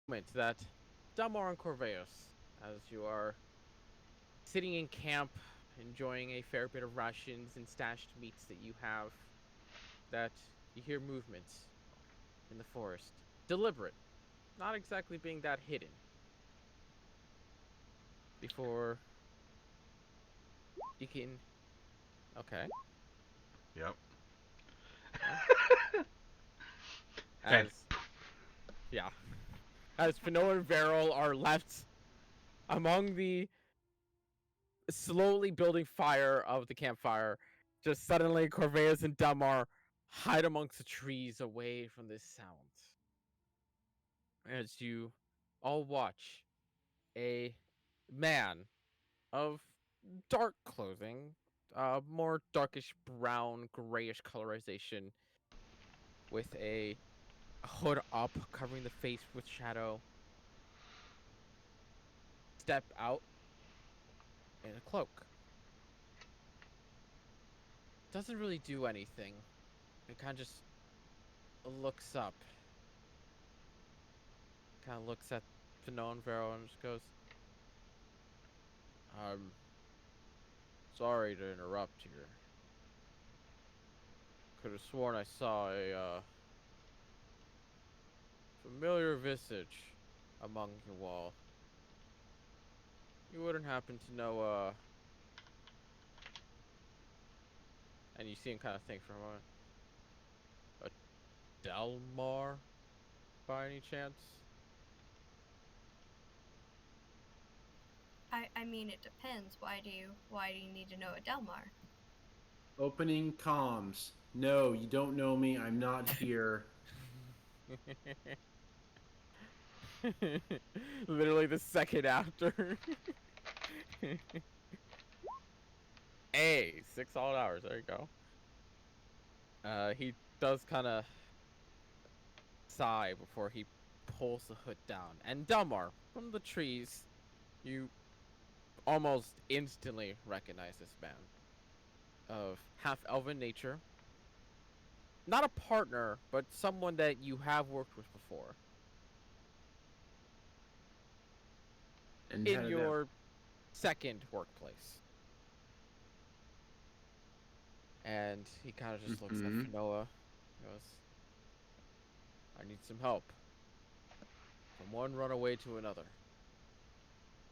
moment that Dalmar and Corveus, as you are sitting in camp, enjoying a fair bit of rations and stashed meats that you have, that you hear movements in the forest. Deliberate, not exactly being that hidden. Before you can. Okay. Yep. Well, And as. Yeah. As Fino and Varel are left among the slowly building fire of the campfire, just suddenly Corveus and Damar hide amongst the trees away from this sound. As you all watch a man of dark clothing, more darkish brown, grayish colorization, with a hood up, covering the face with shadow, step out in a cloak. Doesn't really do anything. It kind of just looks up, kind of looks at Fino and Vero and just goes, "I'm sorry to interrupt here. Could have sworn I saw a familiar visage among you all. You wouldn't happen to know, and you see him kind of think for a moment, a Delmar by any chance?" I mean, it depends. Why do you need to know a Delmar? Opening comms. No, you don't know me. I'm not here. Literally the second after. Hey, 6 solid hours. There you go. He does kind of sigh before he pulls the hood down. And Delmar, from the trees, you almost instantly recognize this man of half elven nature. Not a partner, but someone that you have worked with before And in how did that? your second workplace. And he kind of just looks at Mm-hmm. Finoa. Goes, "I need some help from one runaway to another,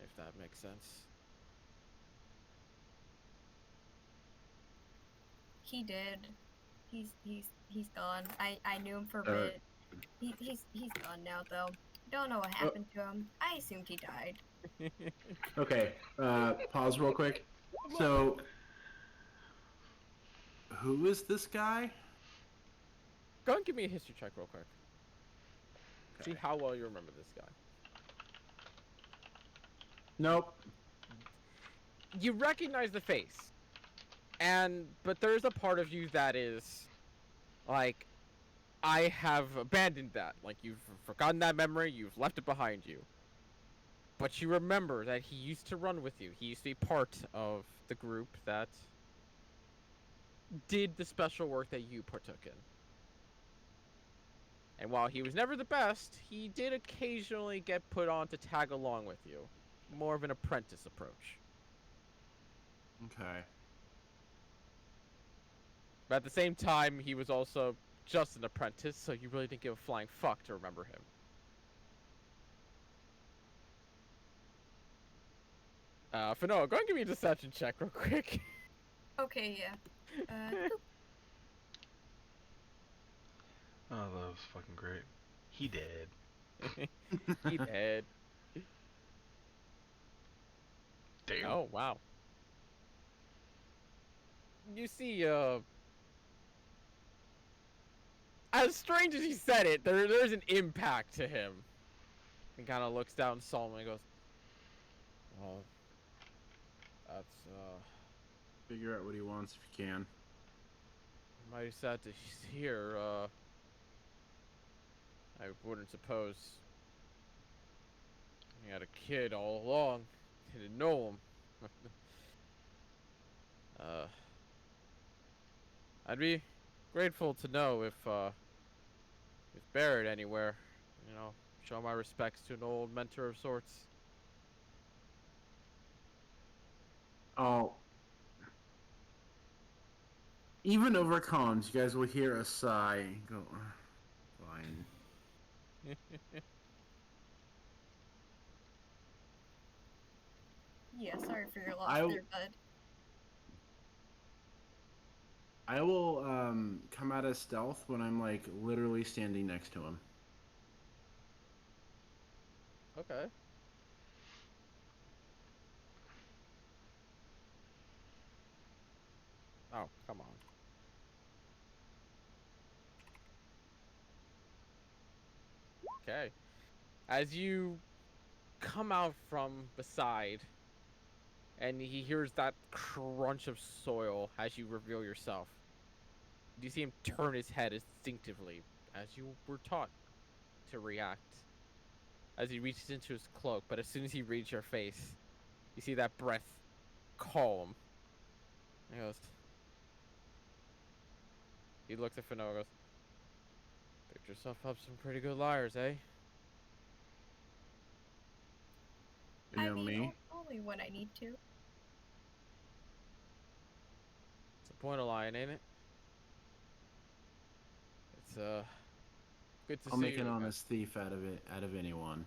if that makes sense." He did. He's gone. I knew him for a Uh, bit. He's gone now though. Don't know what oh, happened to him. I assumed he died. okay. Pause real quick. So, who is this guy? Go and give me a history check real quick. See Okay. how well you remember this guy. Nope. You recognize the face, but there's a part of you that is like, I have abandoned that. Like, you've forgotten that memory, you've left it behind you. But you remember that he used to run with you. He used to be part of the group that did the special work that you partook in. And while he was never the best, he did occasionally get put on to tag along with you. More of an apprentice approach. Okay. But at the same time, he was also just an apprentice, so you really didn't give a flying fuck to remember him. Fanoa, go and give me a deception check real quick. Okay, yeah. Cool. oh, that was fucking great. He did. He did. Damn. Oh, wow. You see, as strange as he said it, there's an impact to him. He kind of looks down solemnly and goes, "Well, that's, Figure out what he wants if you can. mighty sad to hear. I wouldn't suppose he had a kid all along. Didn't know him. uh, I'd be grateful to know if he's buried anywhere. You know, show my respects to an old mentor of sorts. Oh. Even over comms, you guys will hear a sigh and go, fine. Yeah, sorry for your loss I- there, bud. I will come out of stealth when I'm like literally standing next to him. Okay. Oh, come on. Okay. As you come out from beside, and he hears that crunch of soil as you reveal yourself, you see him turn his head instinctively, as you were taught to react. As he reaches into his cloak, but as soon as he reads your face, you see that breath calm. He goes. He looks at Fano and goes, "Picked yourself up some pretty good liars, eh?" You know me? Only when I need to. It's the point of lying, ain't it? It's good to I'll see make you an again. honest thief out of anyone.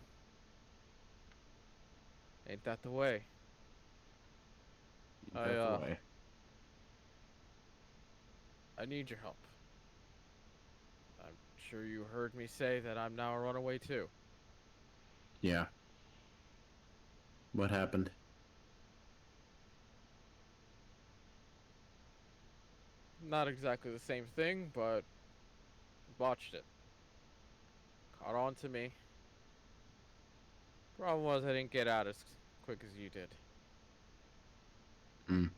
Ain't that the way? That's the way. I need your help. I'm sure you heard me say that I'm now a runaway too. Yeah. What happened? Not exactly the same thing, but botched it. Caught on to me. Problem was I didn't get out as quick as you did. Hmm. And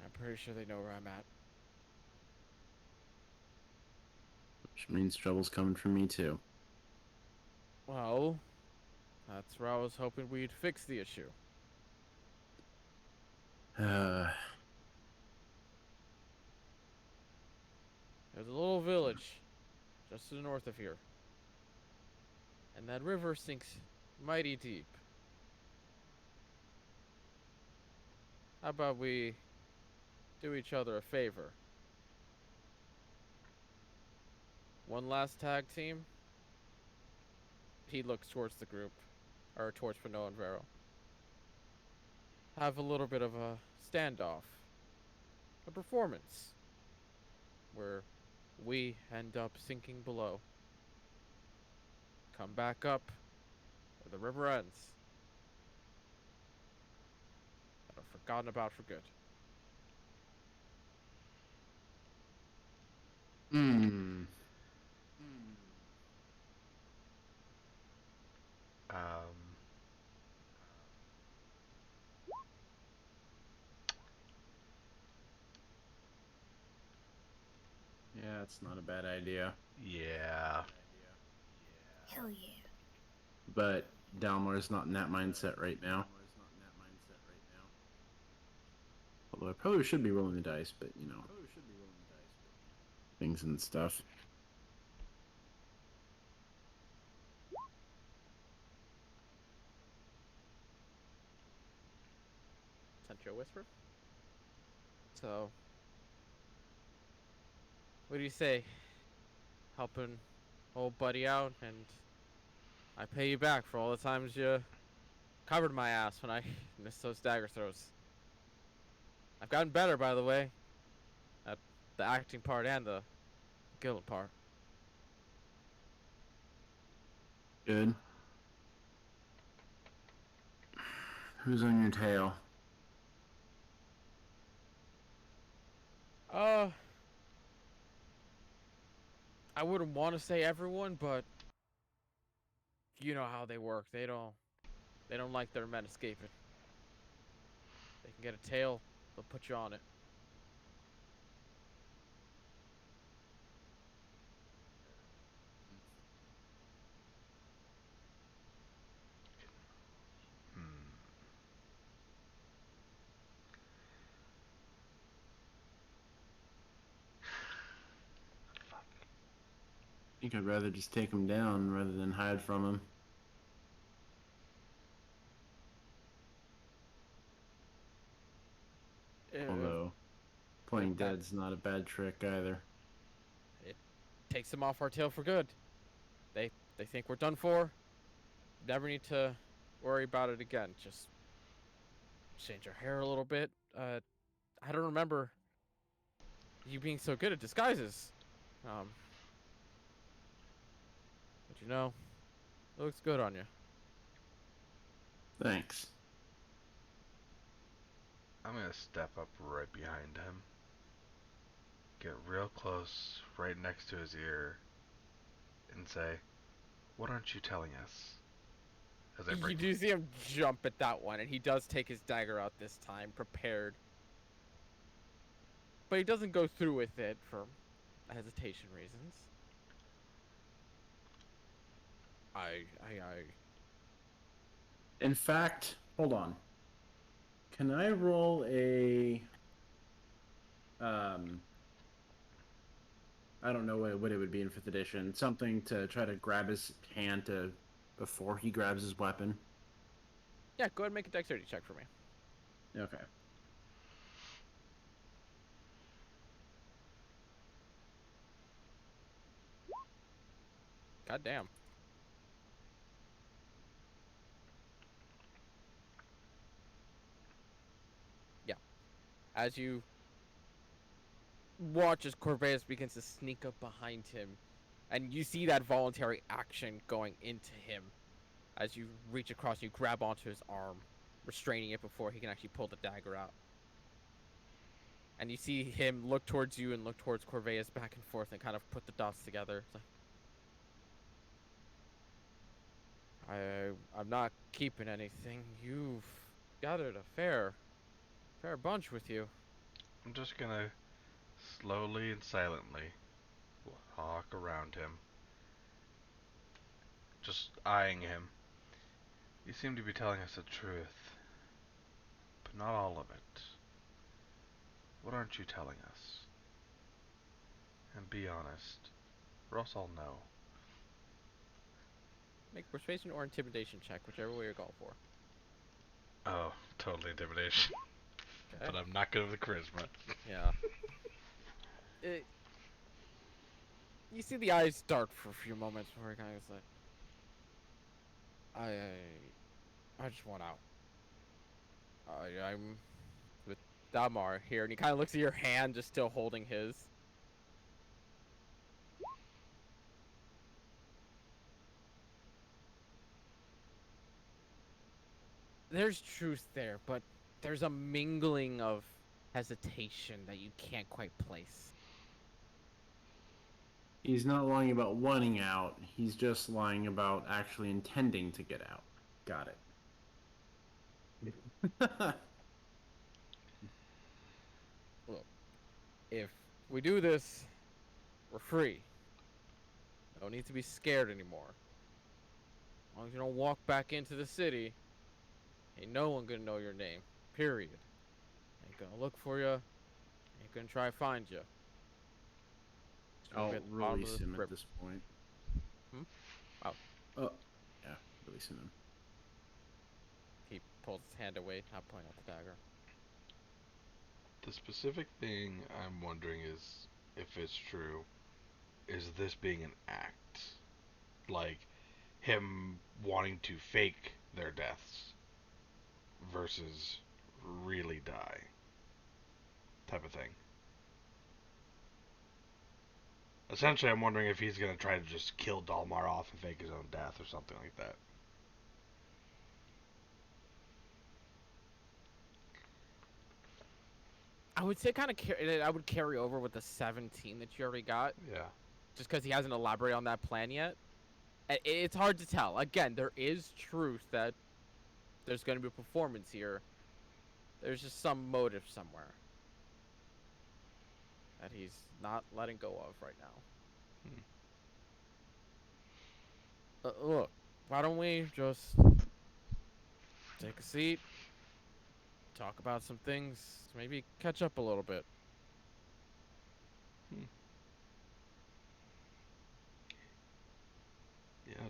I'm pretty sure they know where I'm at. Which means trouble's coming from me too. Well, that's where I was hoping we'd fix the issue. Uh, There's a little village just to the north of here. And that river sinks mighty deep. How about we do each other a favor? One last tag team. He looks towards the group, or towards Fano and Vero. Have a little bit of a standoff, a performance, where we end up sinking below. Come back up, where the river ends. And are forgotten about for good. hmm. Um, Yeah, it's not a bad idea. yeah. Hell yeah. But Dalmar's not in that mindset right now. Although I probably should be rolling the dice, but you know, things and stuff. Sent you a whisper. So, what do you say? Helping old buddy out, and I pay you back for all the times you covered my ass when I missed those dagger throws. I've gotten better, by the way, at the acting part and the guild part. Good. Who's on your tail? Uh, I wouldn't want to say everyone, but you know how they work. They don't like their men escaping. They can get a tail, they'll put you on it. Hmm. Fuck. think I'd rather just take him down rather than hide from him. Although, playing that dead's not a bad trick either. it takes them off our tail for good. They think we're done for. Never need to worry about it again. Just change our hair a little bit. I don't remember you being so good at disguises. But you know, it looks good on you. Thanks. I'm gonna step up right behind him. Get real close, right next to his ear, and say, "What aren't you telling us?" As I You break. do see him jump at that one, and he does take his dagger out this time, prepared. But he doesn't go through with it for hesitation reasons. I. In fact, hold on. Can I roll a I don't know what it would be in 5th edition. Something to try to grab his hand to before he grabs his weapon. Yeah, go ahead and make a dexterity check for me. Okay. God damn. Yeah. As you watch as Corvus begins to sneak up behind him, and you see that voluntary action going into him. As you reach across, you grab onto his arm, restraining it before he can actually pull the dagger out. And you see him look towards you and look towards Corvus back and forth and kind of put the dots together. It's like, I'm not keeping anything. You've gathered a fair bunch with you. I'm just gonna slowly and silently walk around him, just eyeing him. You seem to be telling us the truth, but not all of it. What aren't you telling us? And be honest, or else I'll know. Make persuasion or intimidation check, whichever way you're going for. Oh, totally intimidation. Okay. But I'm not good with the charisma. Yeah. You see the eyes dart for a few moments before he kind of like, I just want out. I'm with Damar here, and he kind of looks at your hand, just still holding his. There's truth there, but there's a mingling of hesitation that you can't quite place. He's not lying about wanting out. He's just lying about actually intending to get out. Got it. Look, if we do this, we're free. No need to be scared anymore. As long as you don't walk back into the city, ain't no one gonna know your name. Period. Ain't gonna look for you. Ain't gonna try to find you. I'll Be at the bottom of release the him at river. this point. Oh, Oh, yeah, releasing him. he pulls his hand away, not pointing out the dagger. The specific thing I'm wondering is, if it's true, is this being an act? Like, him wanting to fake their deaths versus really die type of thing. Essentially, I'm wondering if he's going to try to just kill Dalmar off and fake his own death or something like that. I would say I would carry over with the 17 that you already got, Yeah. just because he hasn't elaborated on that plan yet. It's hard to tell. Again, there is truth that there's going to be a performance here. There's just some motive somewhere that he's not letting go of right now. Look, why don't we just take a seat, talk about some things, maybe catch up a little bit.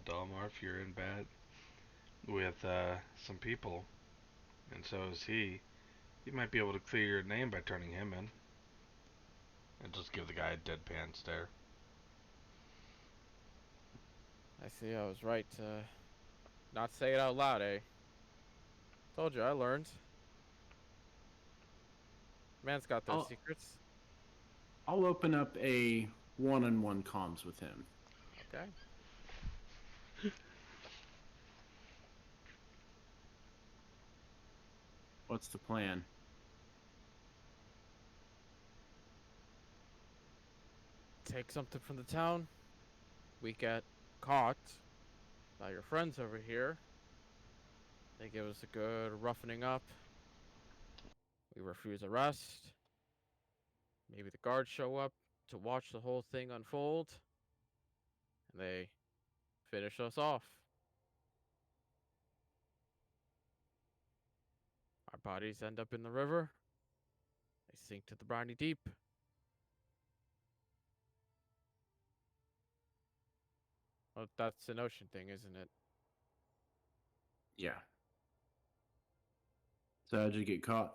Delmarth, you're in bed with some people, and so is he. You might be able to clear your name by turning him in. And just give the guy a deadpan stare. I see I was right to not say it out loud, eh? Told you, I learned. Man's got those I'll secrets. I'll open up a one-on-one comms with him. Okay. What's the plan? Take something from the town. We get caught by your friends over here. They give us a good roughening up. We refuse arrest. Maybe the guards show up to watch the whole thing unfold. And they finish us off. Our bodies end up in the river. They sink to the briny deep. Well, that's an ocean thing, isn't it? Yeah. So how'd you get caught?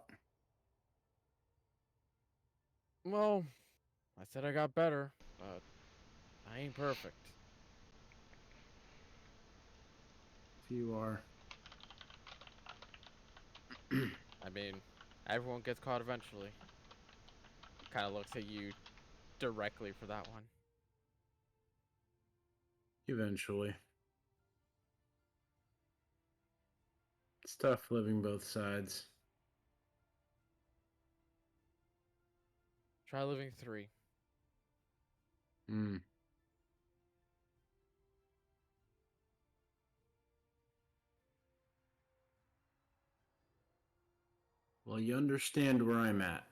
Well, I said I got better, but I ain't perfect. If you are. I mean, everyone gets caught eventually. Kind of looks at you directly for that one. Eventually. It's tough living both sides. Try living 3. Hmm. Well, you understand where I'm at.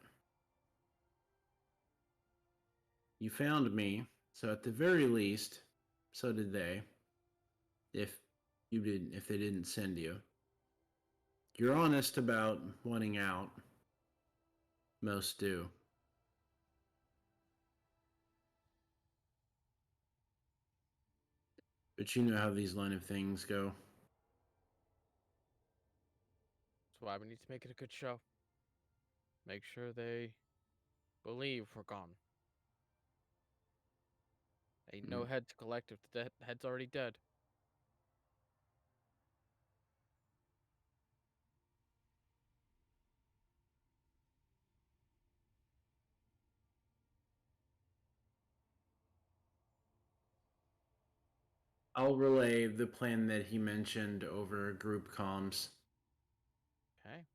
You found me, so at the very least, so did they. If if they didn't send you. You're honest about wanting out. Most do. But you know how these line of things go. That's why we need to make it a good show. Make sure they believe we're gone. Ain't no head to collect if the head's already dead. I'll relay the plan that he mentioned over group comms. Okay.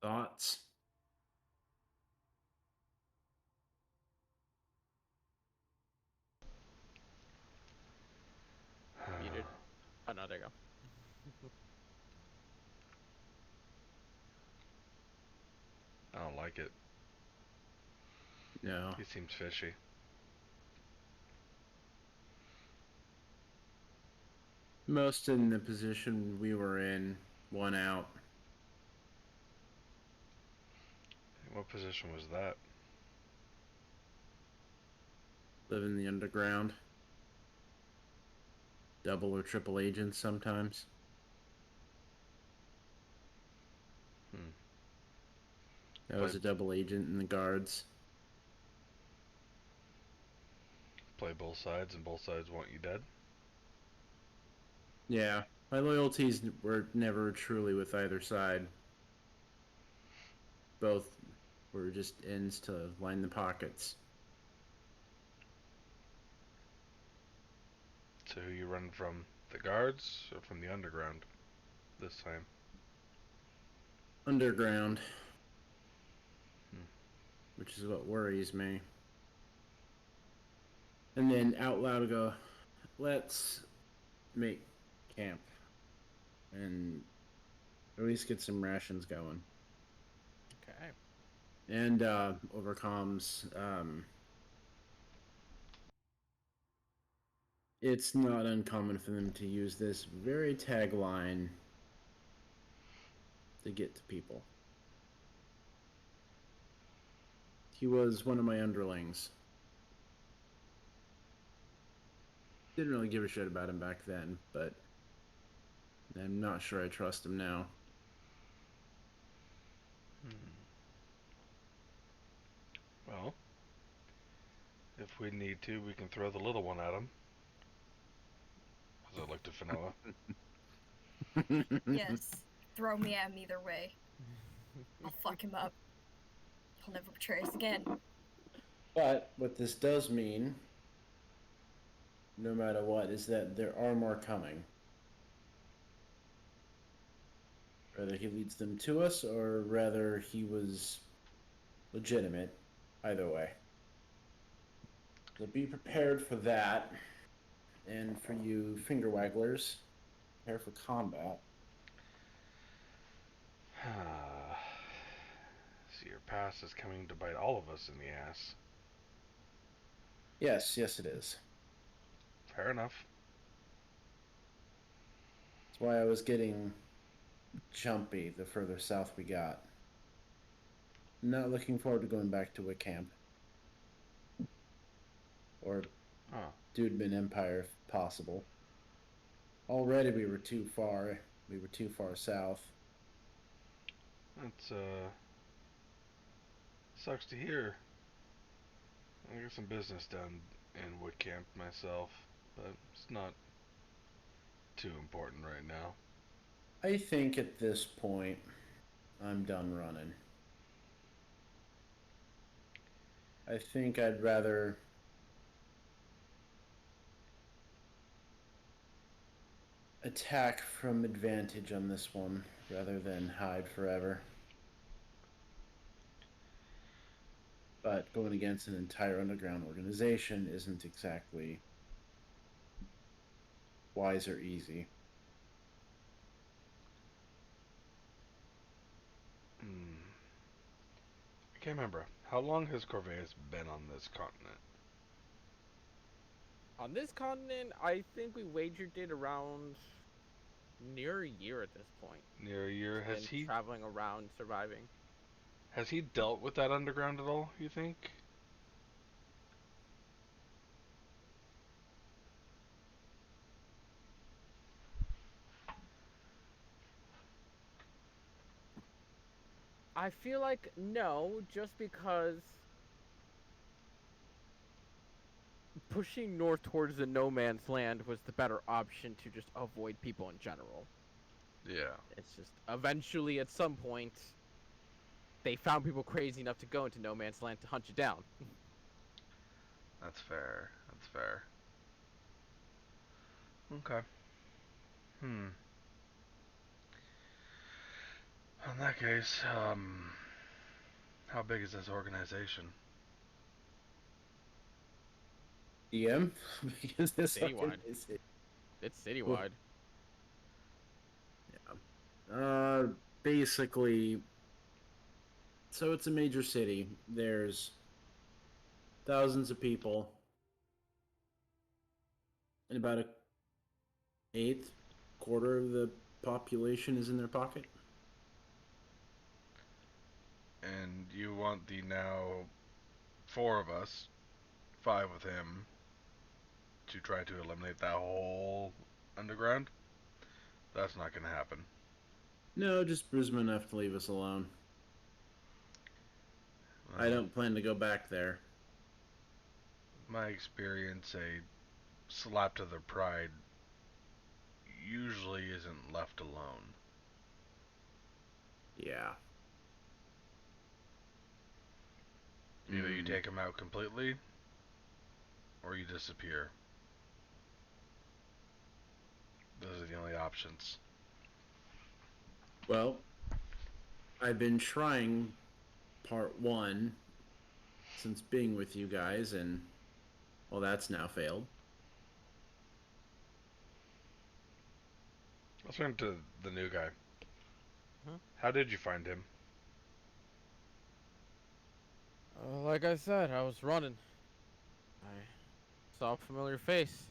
Thoughts? Muted. Oh no, there you go. I don't like it. No. He seems fishy. Most in the position we were in, one out. What position was that? Live in the underground. Double or triple agents sometimes. Hmm. I was a Play, double agent in the guards. play both sides, and both sides want you dead. Yeah, my loyalties were never truly with either side. Both were just ends to line the pockets. So who you run from? The guards or from the underground this time? Underground, Hmm. which is what worries me. And then out loud go, let's make camp and at least get some rations going. Okay. And overcomes. It's not uncommon for them to use this very tagline to get to people. He was one of my underlings. didn't really give a shit about him back then, but I'm not sure I trust him now. Well, if we need to, we can throw the little one at him. As I look to Finoa. Yes. Throw me at him either way. I'll fuck him up. He'll never betray us again. But what this does mean, no matter what, is that there are more coming. Whether he leads them to us or rather he was legitimate, either way. So be prepared for that. And for you finger wagglers, prepare for combat. See, your past is coming to bite all of us in the ass. Yes, it is. Fair enough. That's why I was getting jumpy the further south we got. Not looking forward to going back to Wickham. Or Dudeman Empire if possible. Already we were too far. We were too far south. That's, sucks to hear. I got some business down in Woodcamp myself, but it's not too important right now. I think at this point, I'm done running. I think I'd rather attack from advantage on this one rather than hide forever. But going against an entire underground organization isn't exactly wise or easy. I can't remember. How long has Corvus been on this continent? On this continent, I think we wagered it around near a year at this point. Near a year. Has he traveling around, surviving? Has he dealt with that underground at all, you think? I feel like no, just because pushing north towards the no man's land was the better option to just avoid people in general. Yeah. It's just eventually at some point they found people crazy enough to go into no man's land to hunt you down. That's fair. That's fair. Okay. In that case, how big is this organization? DM? Because this Citywide. is it. It's citywide. Yeah. Basically, so it's a major city. There's thousands of people, and about a eighth, quarter of the population is in their pocket. And you want the now 4 of us, 5 with him, to try to eliminate that whole underground? That's not going to happen. No, just Brisbane enough to leave us alone. I don't plan to go back there. My experience, a slap to their pride usually isn't left alone. Yeah. Either you take them out completely, or you disappear. Those are the only options. Well, I've been trying part 1 since being with you guys, and well, that's now failed. Let's turn to the new guy. Huh? How did you find him? Like I said, I was running. I saw a familiar face.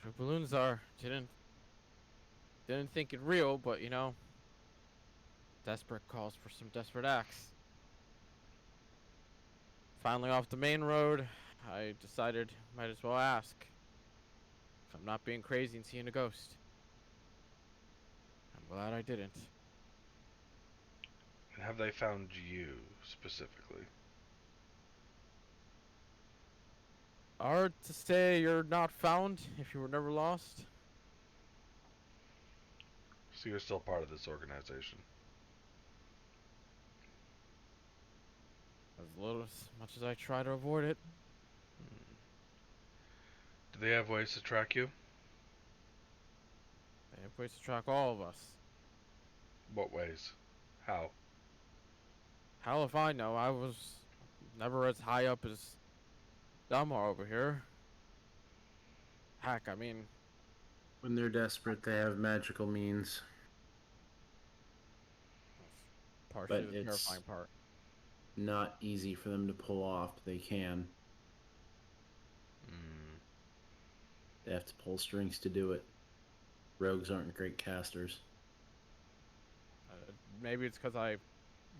Where balloons are. Didn't think it real, but you know, desperate calls for some desperate acts. Finally off the main road, I decided might as well ask. I'm not being crazy and seeing a ghost. I'm glad I didn't. And have they found you specifically? Hard to say you're not found if you were never lost. So you're still part of this organization. As much as I try to avoid it. Do they have ways to track you? They have ways to track all of us. What ways? How? Hell if I know. I was never as high up as Dalmar over here. Heck, I mean, When they're desperate, they have magical means. that's partially But the it's terrifying part. not easy for them to pull off. They can. Hmm. They have to pull strings to do it. Rogues aren't great casters. Maybe it's because I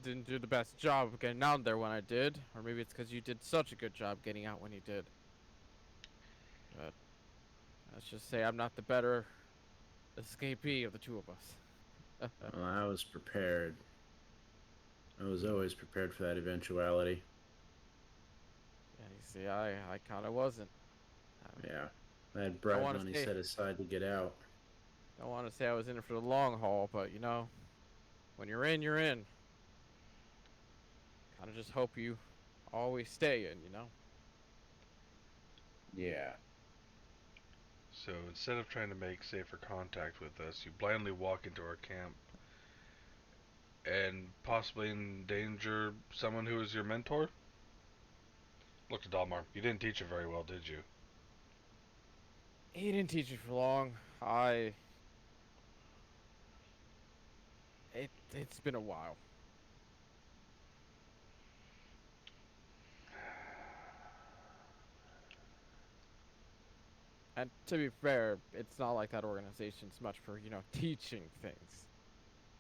didn't do the best job of getting out there when I did, or maybe it's because you did such a good job getting out when you did. But let's just say I'm not the better escapee of the two of us. Well, I was prepared. I was always prepared for that eventuality. Yeah, you see, I kind of wasn't. Yeah. I had I bribe want to money say, set aside to get out. don't want to say I was in it for the long haul, but you know, when you're in, you're in. Kind of just hope you always stay in, you know? Yeah. So instead of trying to make safer contact with us, you blindly walk into our camp and possibly endanger someone who is your mentor? Look at Dalmar. You didn't teach her very well, did you? He didn't teach me for long. It's been a while. And to be fair, it's not like that organization's much for, you know, teaching things.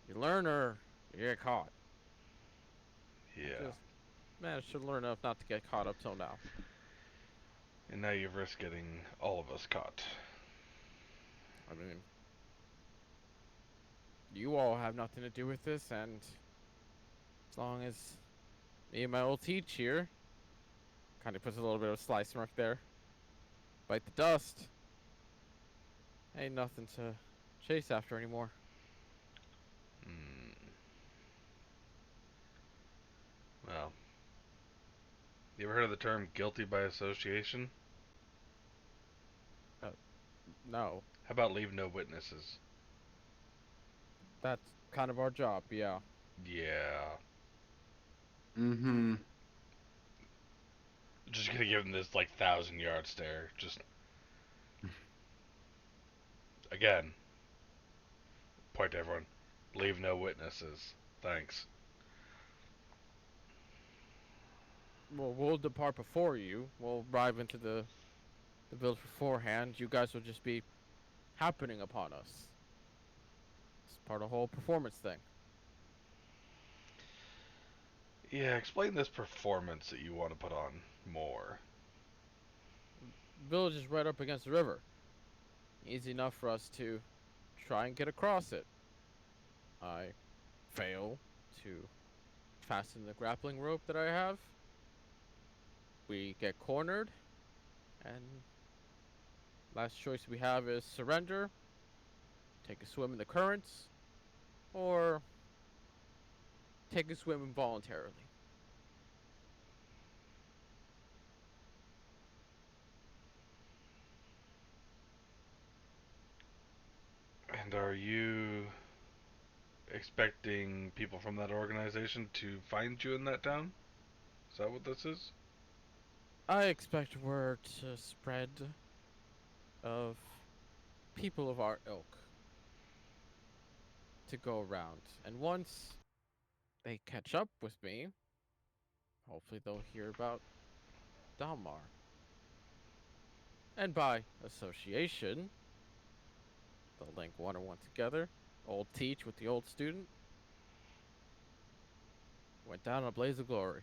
You learn or you get caught. I Yeah. just managed to learn enough not to get caught up till now. And now you've risked getting all of us caught. I mean, you all have nothing to do with this, and as long as me and my old teach here, kind of puts a little bit of a slice mark there, bite the dust, ain't nothing to chase after anymore. Hmm. Well, you ever heard of the term guilty by association? Uh, no, How about leave no witnesses? that's kind of our job, yeah. Yeah. Mm-hmm. Just gonna give him this, like, 1,000-yard stare. Just, again, point to everyone. Leave no witnesses. Thanks. Well, we'll depart before you. We'll arrive into the village beforehand. You guys will just be happening upon us. It's part of the whole performance thing. Yeah, explain this performance that you want to put on more. Village is right up against the river. Easy enough for us to try and get across it. I fail to fasten the grappling rope that I have. We get cornered, and last choice we have is surrender, take a swim in the currents, or take a swim involuntarily. And are you expecting people from that organization to find you in that town? Is that what this is? I expect word to spread of people of our ilk to go around, and once they catch up with me, hopefully they'll hear about Dalmar. And by association, they'll link one and one together. Old teach with the old student went down in a blaze of glory.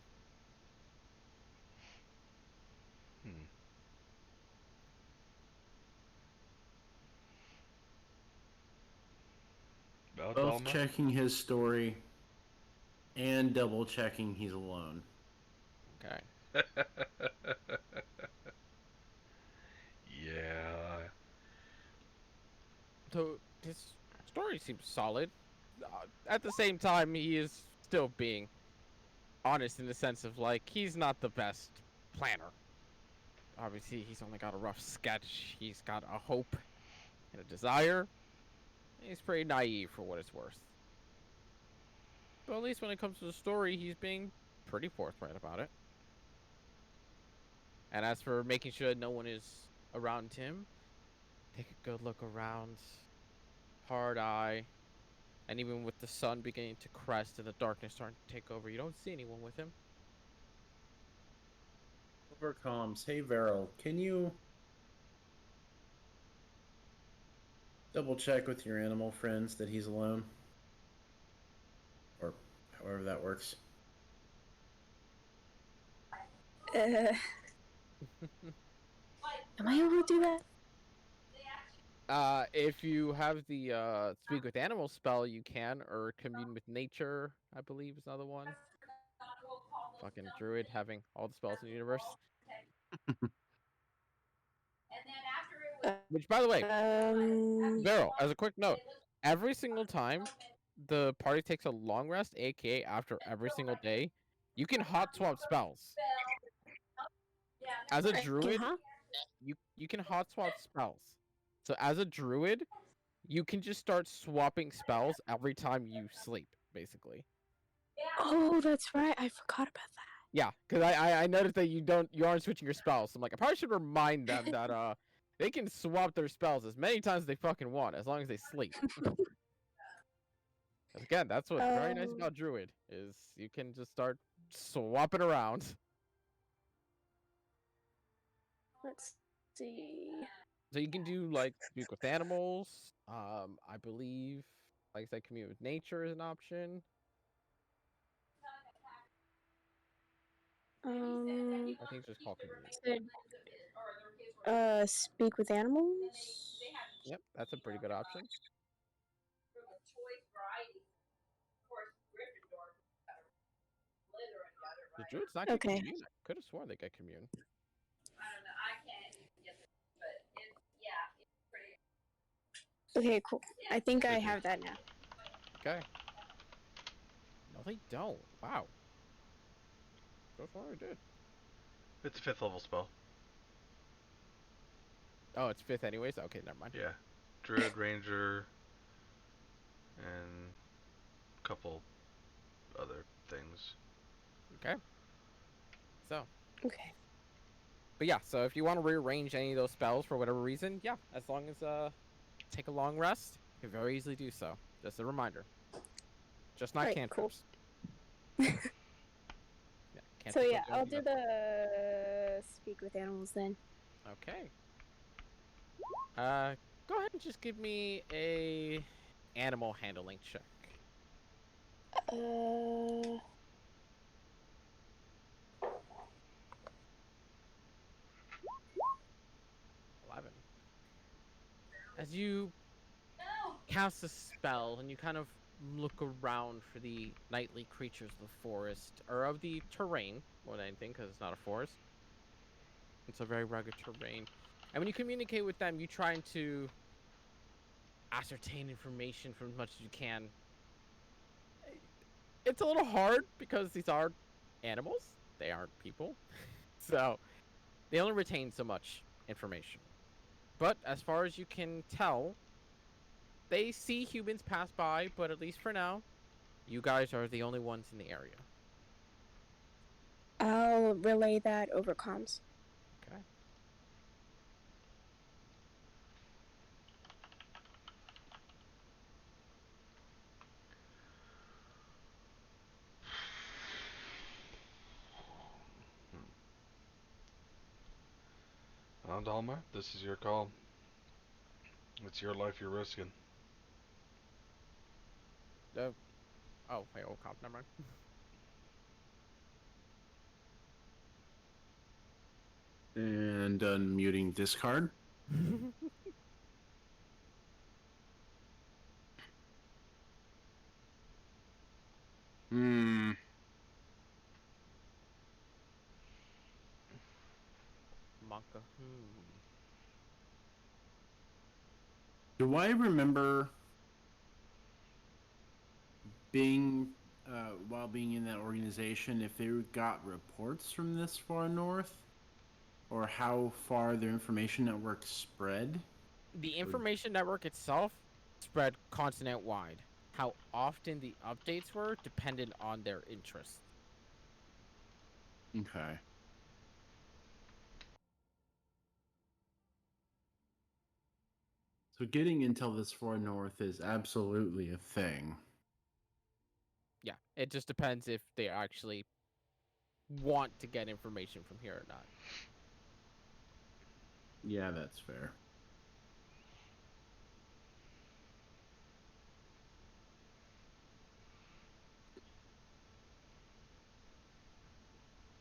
Hmm. Both Dalma? checking his story and double checking he's alone. Okay. Yeah. So his story seems solid. At the same time, he is still being honest in the sense of like he's not the best planner. Obviously, he's only got a rough sketch. He's got a hope and a desire. He's pretty naive for what it's worth. But at least when it comes to the story, he's being pretty forthright about it. And as for making sure no one is around him, take a good look around. Hard eye. And even with the sun beginning to crest and the darkness starting to take over, you don't see anyone with him. Over comms, hey Veril, can you double check with your animal friends that he's alone? Or however that works. Am I able to do that? If you have the speak with animals spell, you can, or commune with nature, I believe is another one. Fucking druid having all the spells in the universe. Which, by the way, Beryl, as a quick note, every single time the party takes a long rest, aka after every single day, you can hot swap spells. As a druid, you can hot swap spells. So as a druid, you can just start swapping spells every time you sleep, basically. Oh, that's right. I forgot about that. Yeah, because I noticed that you aren't switching your spells. So I'm like, I probably should remind them that they can swap their spells as many times as they fucking want, as long as they sleep. 'Cause again, that's what's very nice about druid is you can just start swapping around. Let's see. So you can do like speak with animals. I believe, like I said, commune with nature is an option. I think it's just called commune. Speak with animals. Yep, that's a pretty good option. The druids not get Okay. commune. I could have sworn they get commune. Okay, cool. I think I They do. have that now. Okay. No, they don't. Wow. So far, I did. It's a 5th level spell. Oh, it's 5th anyways? Okay, never mind. Yeah. Druid, Ranger, and a couple other things. Okay. So. Okay. But yeah, so if you want to rearrange any of those spells for whatever reason, yeah, as long as take a long rest, you can very easily do so. Just a reminder. Just not Right, cantrips. cool. Yeah, So cantrips yeah, don't I'll do do nothing. the speak with animals then. Okay. Go ahead and just give me a animal handling check. Uh, 11. As you cast a spell and you kind of look around for the nightly creatures of the forest, or of the terrain more than anything, because it's not a forest. It's a very rugged terrain. And when you communicate with them, you try to ascertain information from as much as you can. It's a little hard because these are animals. They aren't people. So they only retain so much information. But as far as you can tell, they see humans pass by, but at least for now, you guys are the only ones in the area. I'll relay that over comms. Okay. Well, Dalma, this is your call. It's your life you're risking. Oh, wait, old comp, never mind. And unmuting discard. Do I remember being, while being in that organization, if they got reports from this far north? Or how far their information network spread? The information network itself spread continent wide. How often the updates were depended on their interests. Okay. So getting intel this far north is absolutely a thing. Yeah, it just depends if they actually want to get information from here or not. Yeah, that's fair.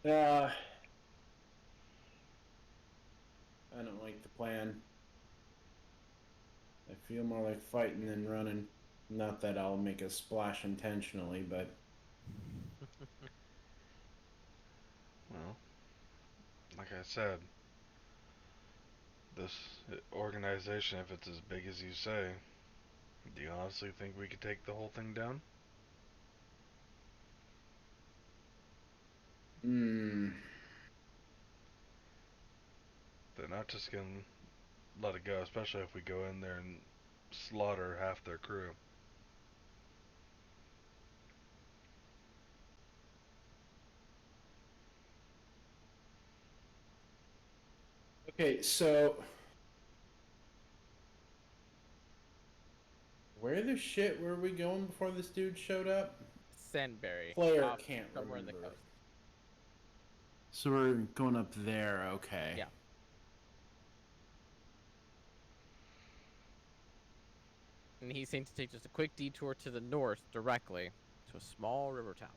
I don't like the plan. I feel more like fighting than running. Not that I'll make a splash intentionally, but Well, like I said, this organization, if it's as big as you say, do you honestly think we could take the whole thing down? They're not just gonna let it go, especially if we go in there and slaughter half their crew. Okay, so where the shit were we going before this dude showed up? Sandberry. Player can't Somewhere in the remember. coast. So we're going up there, okay. Yeah. And he seemed to take just a quick detour to the north directly to a small river town.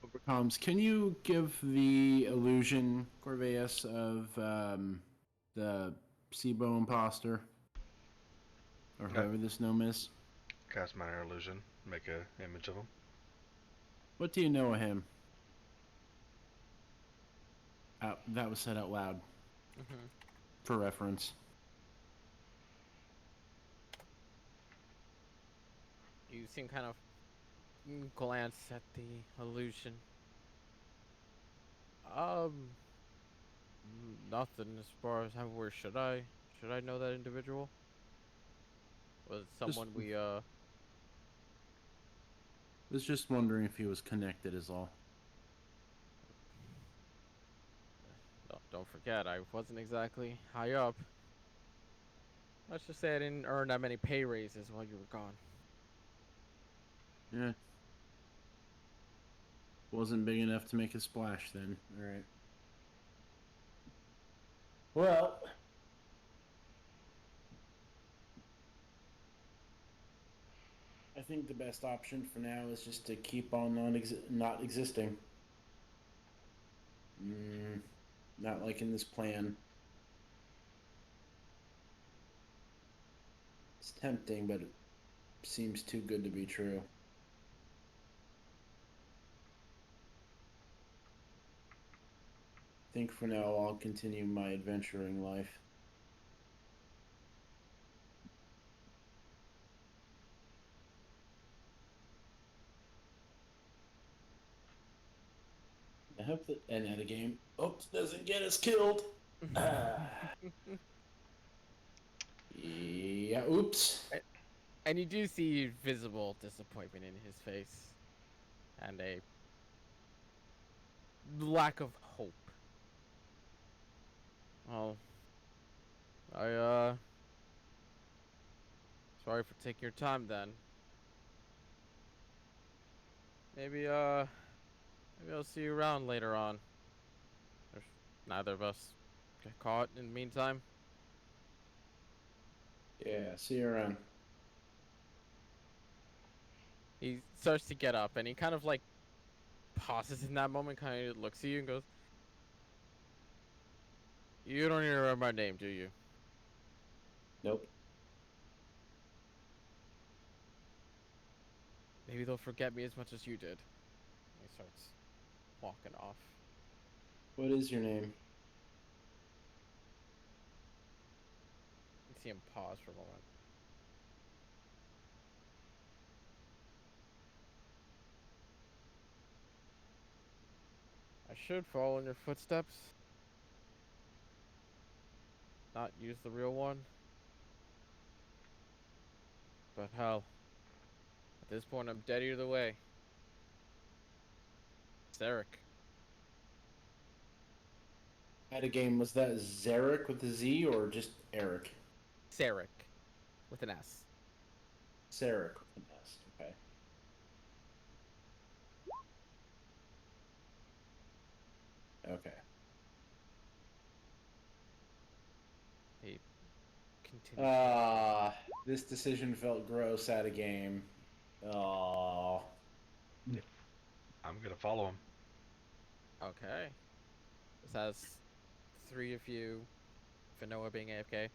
Overcoms, can you give the illusion, Corveus, of the SIBO imposter? Or Okay. whoever this gnome is? Cast minor illusion. Make a image of him. What do you know of him? That was said out loud Mm-hmm. for reference. You seem kind of glance at the illusion. Nothing as far as where should I know that individual? Was it someone we Was just wondering if he was connected is all. don't forget I wasn't exactly high up. Let's just say I didn't earn that many pay raises while you were gone. Yeah. Wasn't big enough to make a splash then. Alright. Well, I think the best option for now is just to keep on not existing. Not liking this plan. It's tempting, but it seems too good to be true. I think for now I'll continue my adventuring life. I hope that end of the game, oops, doesn't get us killed. Yeah, oops. And you do see visible disappointment in his face and a lack of hope. Well, I sorry for taking your time then. Maybe maybe I'll see you around later on. If neither of us get caught in the meantime. Yeah, see you around. He starts to get up and he kind of like pauses in that moment, kind of looks at you and goes, "You don't even remember my name, do you?" Nope. Maybe they'll forget me as much as you did. He starts walking off. What is your name? You see him pause for a moment. I should follow in your footsteps. Not use the real one. But hell, at this point I'm dead either way. It's Eric. At a game, was that Zarek with a Z or just Eric? Sarek. With an S. Zarek with an S. Okay. Okay. He continues. This decision felt gross at a game. Oh. I'm gonna follow him. Okay. This has 3 of you, Fanoa being AFK.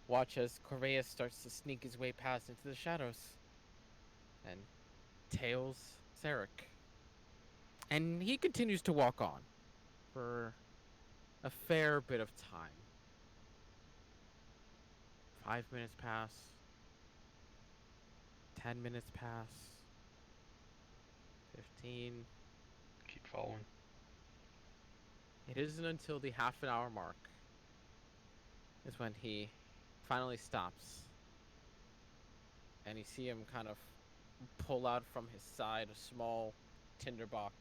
Watch as Correas starts to sneak his way past into the shadows. And tails Sarek. And he continues to walk on for a fair bit of time. 5 minutes pass. 10 minutes pass. 15. Keep following. It isn't until the half an hour mark is when he finally stops. And you see him kind of pull out from his side a small tinderbox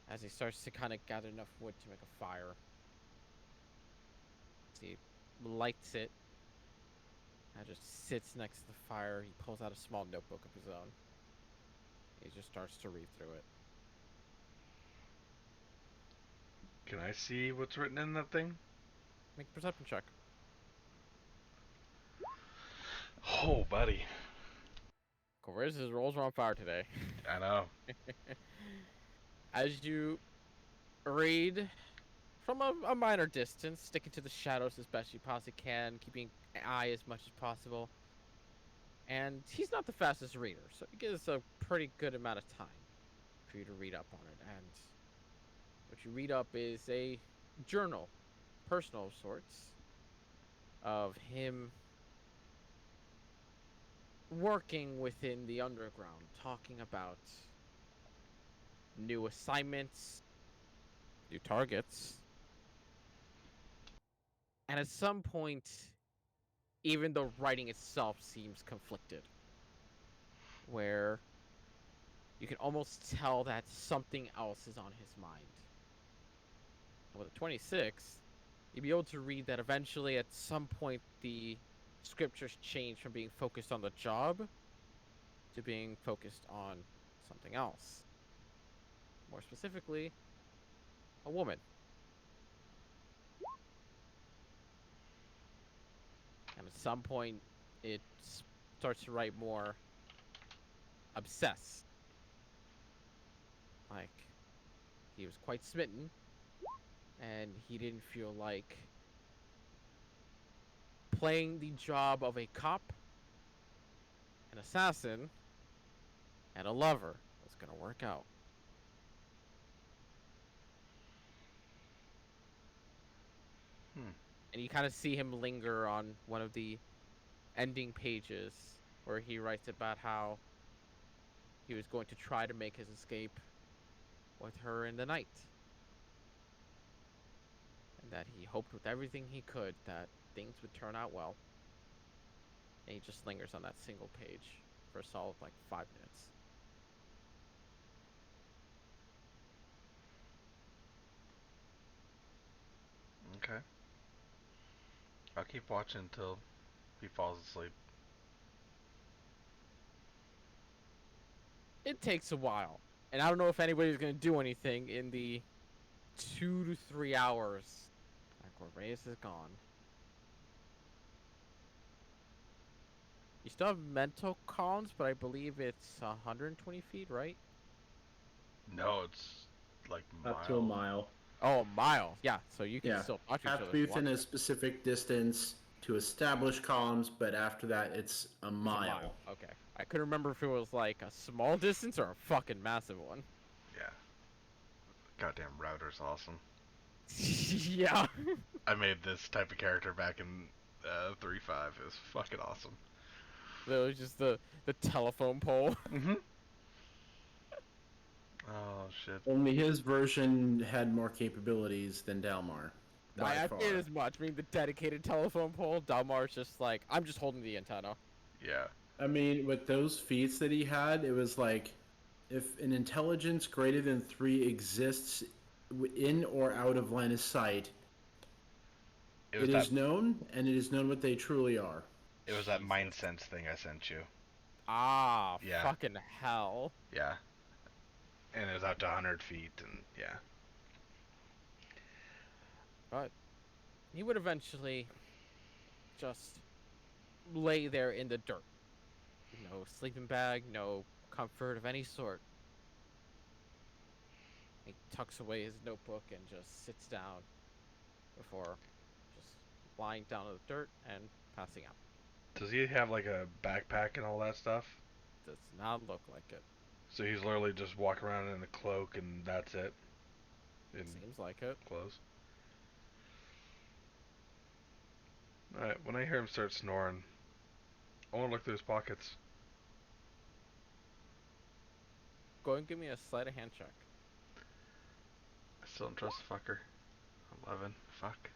as he starts to kind of gather enough wood to make a fire. As he lights it and just sits next to the fire, he pulls out a small notebook of his own. He just starts to read through it. Can I see what's written in that thing? Make a perception check. Oh, buddy. Corvus' rolls are on fire today. I know. As you read from a minor distance, sticking to the shadows as best you possibly can, keeping an eye as much as possible. And he's not the fastest reader, so it gives a pretty good amount of time for you to read up on it. And what you read up is a journal, personal of sorts, of him working within the underground, talking about new assignments, new targets. And at some point, even the writing itself seems conflicted, where you can almost tell that something else is on his mind. With a 26, you'll be able to read that eventually at some point the scriptures change from being focused on the job to being focused on something else. More specifically, a woman. And at some point, it starts to write more obsessed. Like, he was quite smitten, and he didn't feel like playing the job of a cop, an assassin, and a lover was going to work out. And you kind of see him linger on one of the ending pages where he writes about how he was going to try to make his escape with her in the night. And that he hoped with everything he could that things would turn out well. And he just lingers on that single page for a solid, 5 minutes. Okay. I'll keep watching until he falls asleep. It takes a while. And I don't know if anybody's going to do anything in the 2 to 3 hours that Correas is gone. You still have mental comms, but I believe it's 120 feet, right? No, it's like Up to a miles. mile. Oh, a mile. Yeah, so you can Yeah. still talk to each Have other. to be if you want within a to. specific distance to establish columns, but after that, it's a It's a mile. mile. Okay. I couldn't remember if it was like a small distance or a fucking massive one. Yeah. Goddamn router's awesome. Yeah. I made this type of character back in 3.5. It was fucking awesome. It was just the telephone pole. Mm-hmm. Oh, shit. Only his version had more capabilities than Dalmar. By I far. figured as much. I mean, the dedicated telephone pole. Dalmar's just like, I'm just holding the antenna. Yeah. I mean, with those feats that he had, it was like, if an intelligence greater than 3 exists in or out of line of sight, it is known, and it is known what they truly are. It was that Jesus. mind sense thing I sent you. Ah, Yeah. fucking hell. Yeah. And it was out to 100 feet, and yeah. But he would eventually just lay there in the dirt. No sleeping bag, no comfort of any sort. He tucks away his notebook and just sits down before just lying down in the dirt and passing out. Does he have like a backpack and all that stuff? Does not look like it. So he's literally just walking around in a cloak and that's it? In Seems like it. clothes? Alright, when I hear him start snoring, I want to look through his pockets. Go and give me a sleight of hand check. I still don't trust the fucker. 11. Fuck.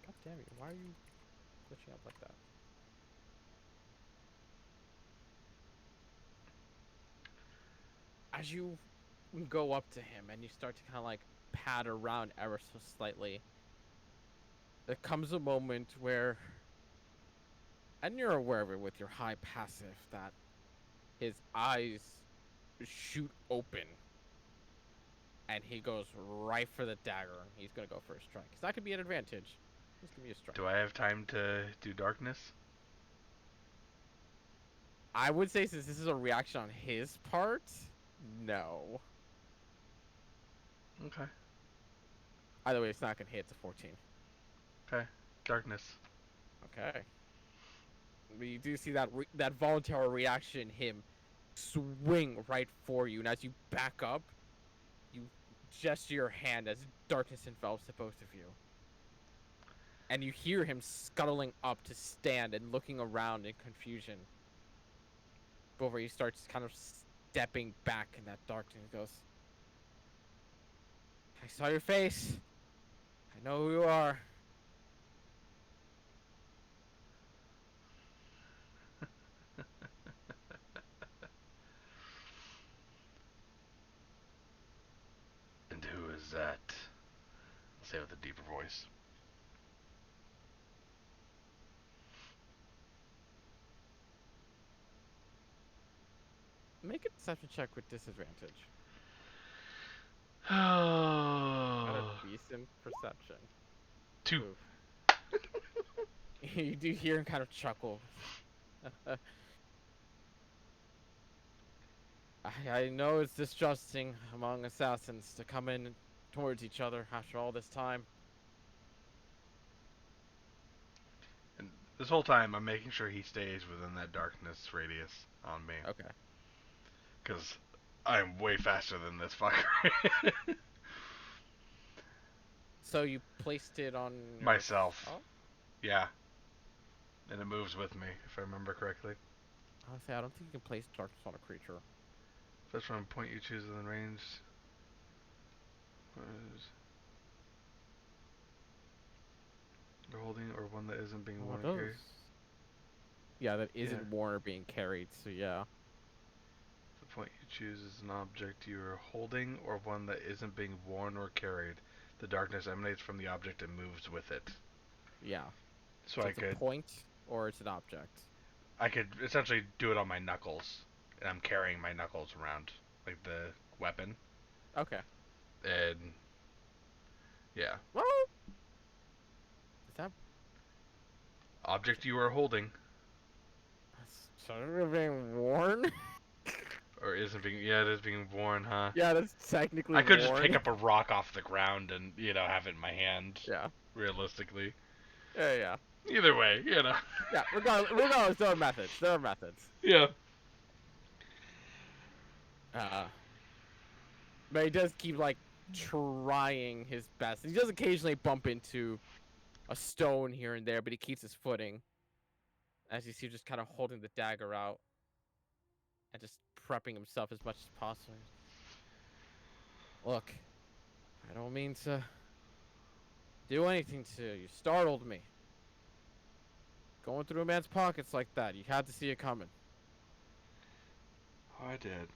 God damn you, why are you glitching up like that? As you go up to him and you start to kind of like pat around ever so slightly, there comes a moment where, and you're aware of it with your high passive, that his eyes shoot open and he goes right for the dagger. He's gonna go for a strike. So that could be an advantage. Just give me a strike. Do I have time to do darkness? I would say since this is a reaction on his part, no. Okay. Either way, it's not gonna hit. It's a 14. Okay. Darkness. Okay. But you do see that that voluntary reaction, him swing right for you, and as you back up, you gesture your hand as darkness envelops the both of you. And you hear him scuttling up to stand and looking around in confusion. Before he starts kind of stepping back in that darkness, he goes, I saw your face. I know who you are. And who is that? I'll say it with a deeper voice. Make a deception check with disadvantage. Oh. Got a decent perception. 2. Oof. You do hear him kind of chuckle. I know it's distrusting among assassins to come in towards each other after all this time. And this whole time, I'm making sure he stays within that darkness radius on me. Okay. Because I'm way faster than this fucker. So you placed it on Myself. Oh, Yeah. And it moves with me, if I remember correctly. honestly, I don't think you can place darkness on a creature. First one point you choose within range. You're holding or one that isn't being worn or carried. Yeah, that isn't Yeah. worn or being carried. So yeah. The point you choose is an object you are holding or one that isn't being worn or carried. The darkness emanates from the object and moves with it. Yeah. So it's a point or it's an object. I could essentially do it on my knuckles. And I'm carrying my knuckles around, like the weapon. Okay. And yeah. Well, is that Object you are holding sort of being worn? or isn't being, yeah, it is being worn, huh? Yeah, that's technically I could worn. just pick up a rock off the ground and, have it in my hand. Yeah. Realistically. Yeah, yeah. Either way, you know. Yeah, regardless, there are methods. There are methods. Yeah. But he does keep like trying his best. He does occasionally bump into a stone here and there, but he keeps his footing. As you see, just kind of holding the dagger out and just prepping himself as much as possible. Look, I don't mean to do anything to you. You startled me. Going through a man's pockets like that, you had to see it coming. Oh, I did.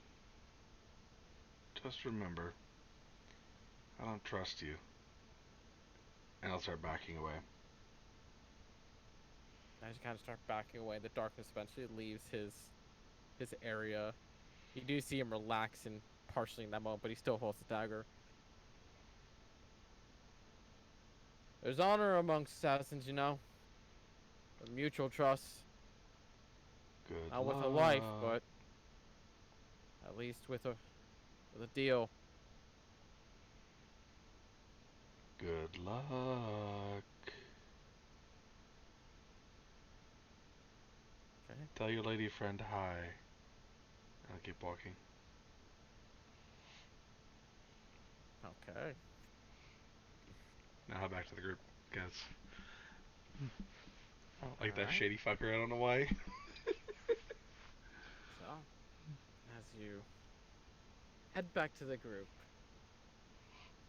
Just remember, I don't trust you. And I'll start backing away. As you kind of start backing away, the darkness eventually leaves his area. You do see him relaxing partially in that moment, but he still holds the dagger. There's honor amongst assassins, you know. A mutual trust. Good Not with luck. a life, but at least with a deal. Good luck. Okay. Tell your lady friend hi. I'll keep walking. Okay. Now back to the group, guys. Like that Alright. shady fucker, I don't know why. So, as you head back to the group,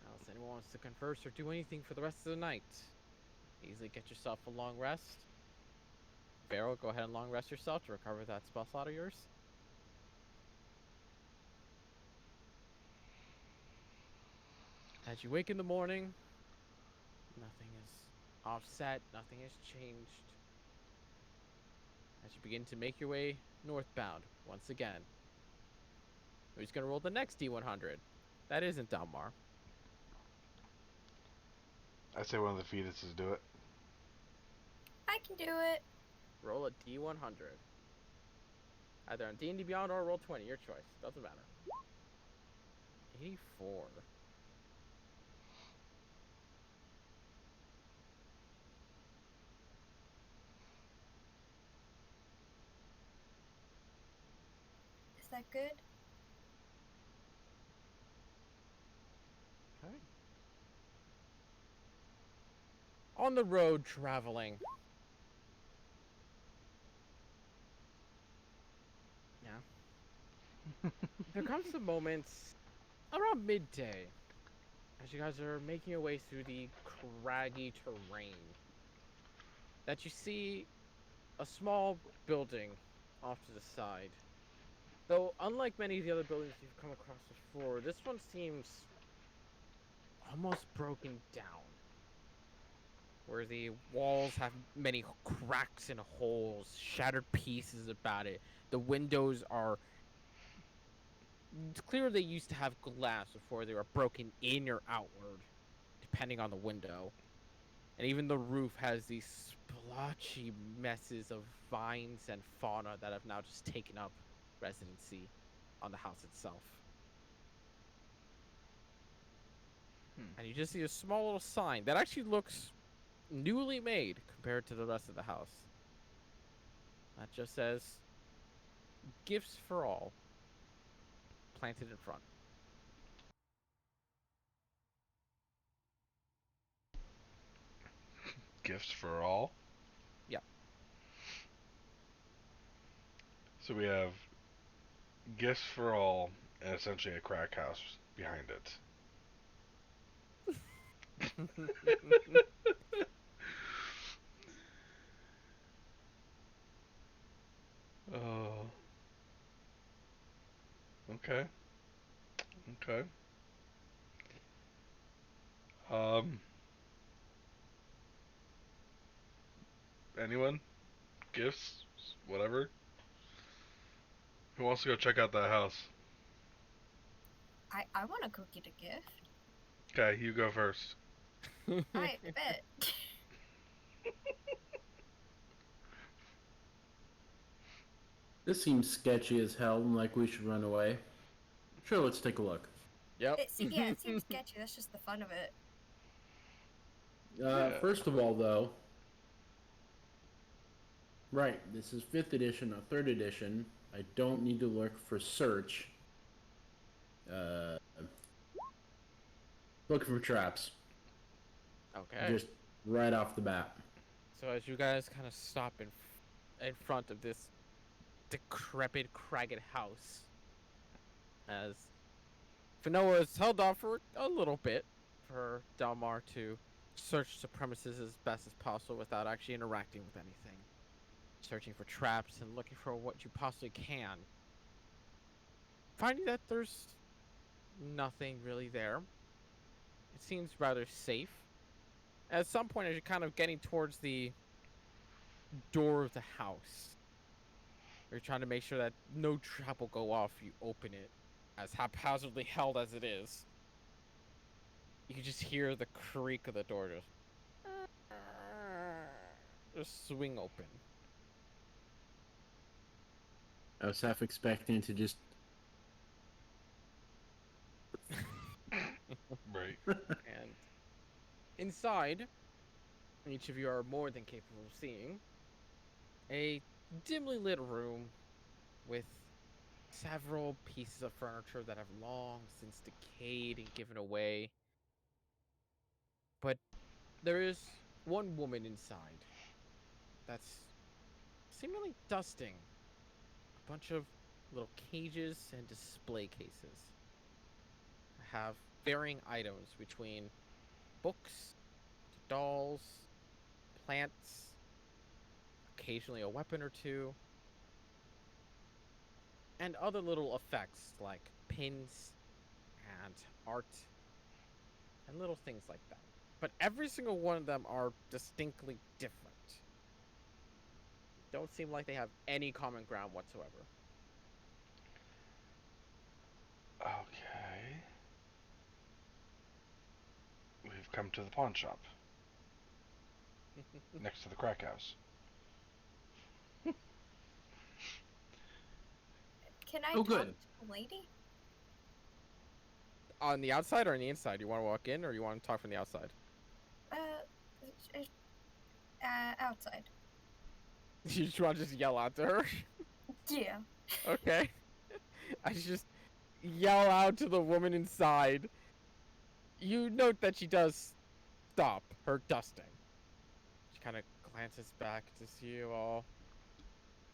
unless anyone wants to converse or do anything for the rest of the night, easily get yourself a long rest. Barrel, go ahead and long rest yourself to recover that spell slot of yours. As you wake in the morning, nothing is offset, nothing has changed. As you begin to make your way northbound once again. Who's going to roll the next D100? That isn't Dalmar. I say one of the fetuses do it. I can do it. Roll a D100. Either on D&D Beyond or roll 20, your choice. Doesn't matter. 84. Is that good? Okay. On the road traveling. Yeah. There comes a moment around midday as you guys are making your way through the craggy terrain that you see a small building off to the side. Though, unlike many of the other buildings you've come across before, this one seems almost broken down. Where the walls have many cracks and holes, shattered pieces about it. The windows are... It's clear they used to have glass before they were broken in or outward, depending on the window. And even the roof has these splotchy messes of vines and fauna that have now just taken up residency on the house itself. And you just see a small little sign that actually looks newly made compared to the rest of the house. That just says, "Gifts for all," planted in front. Gifts for all? Yep. So we have gifts for all and essentially a crack house behind it. Oh. Okay. Okay. Anyone? Gifts? Whatever? Who wants to go check out that house? I want to go get a gift. Okay, you go first. I bet. This seems sketchy as hell and like we should run away. Sure, let's take a look. Yep. It seems sketchy. That's just the fun of it. Yeah. First of all, though, Right. This is 5th edition, not 3rd edition. I don't need to look for search. Uh, looking for traps. Okay. Just right off the bat. So as you guys kind of stop in front of this decrepit, cragged house, as Fanoa is held off for a little bit for Dalmar to search the premises as best as possible without actually interacting with anything. Searching for traps and looking for what you possibly can. Finding that there's nothing really there. It seems rather safe. At some point, as you're kind of getting towards the door of the house, you're trying to make sure that no trap will go off if you open it, as haphazardly held as it is. You can just hear the creak of the door just swing open. I was half expecting to just. Right. And inside, each of you are more than capable of seeing a dimly lit room with several pieces of furniture that have long since decayed and given away. But there is one woman inside that's seemingly dusting a bunch of little cages and display cases. Have varying items between books, to dolls, plants, occasionally a weapon or two, and other little effects like pins and art and little things like that. But every single one of them are distinctly different. Don't seem like they have any common ground whatsoever. Okay. We've come to the pawn shop next to the crack house. Can I Oh, talk good. to the lady? On the outside or on the inside? You want to walk in or you want to talk from the outside? Outside. You just want to just yell out to her? Yeah. Okay. I just yell out to the woman inside. You note that she does stop her dusting. She kind of glances back to see you all.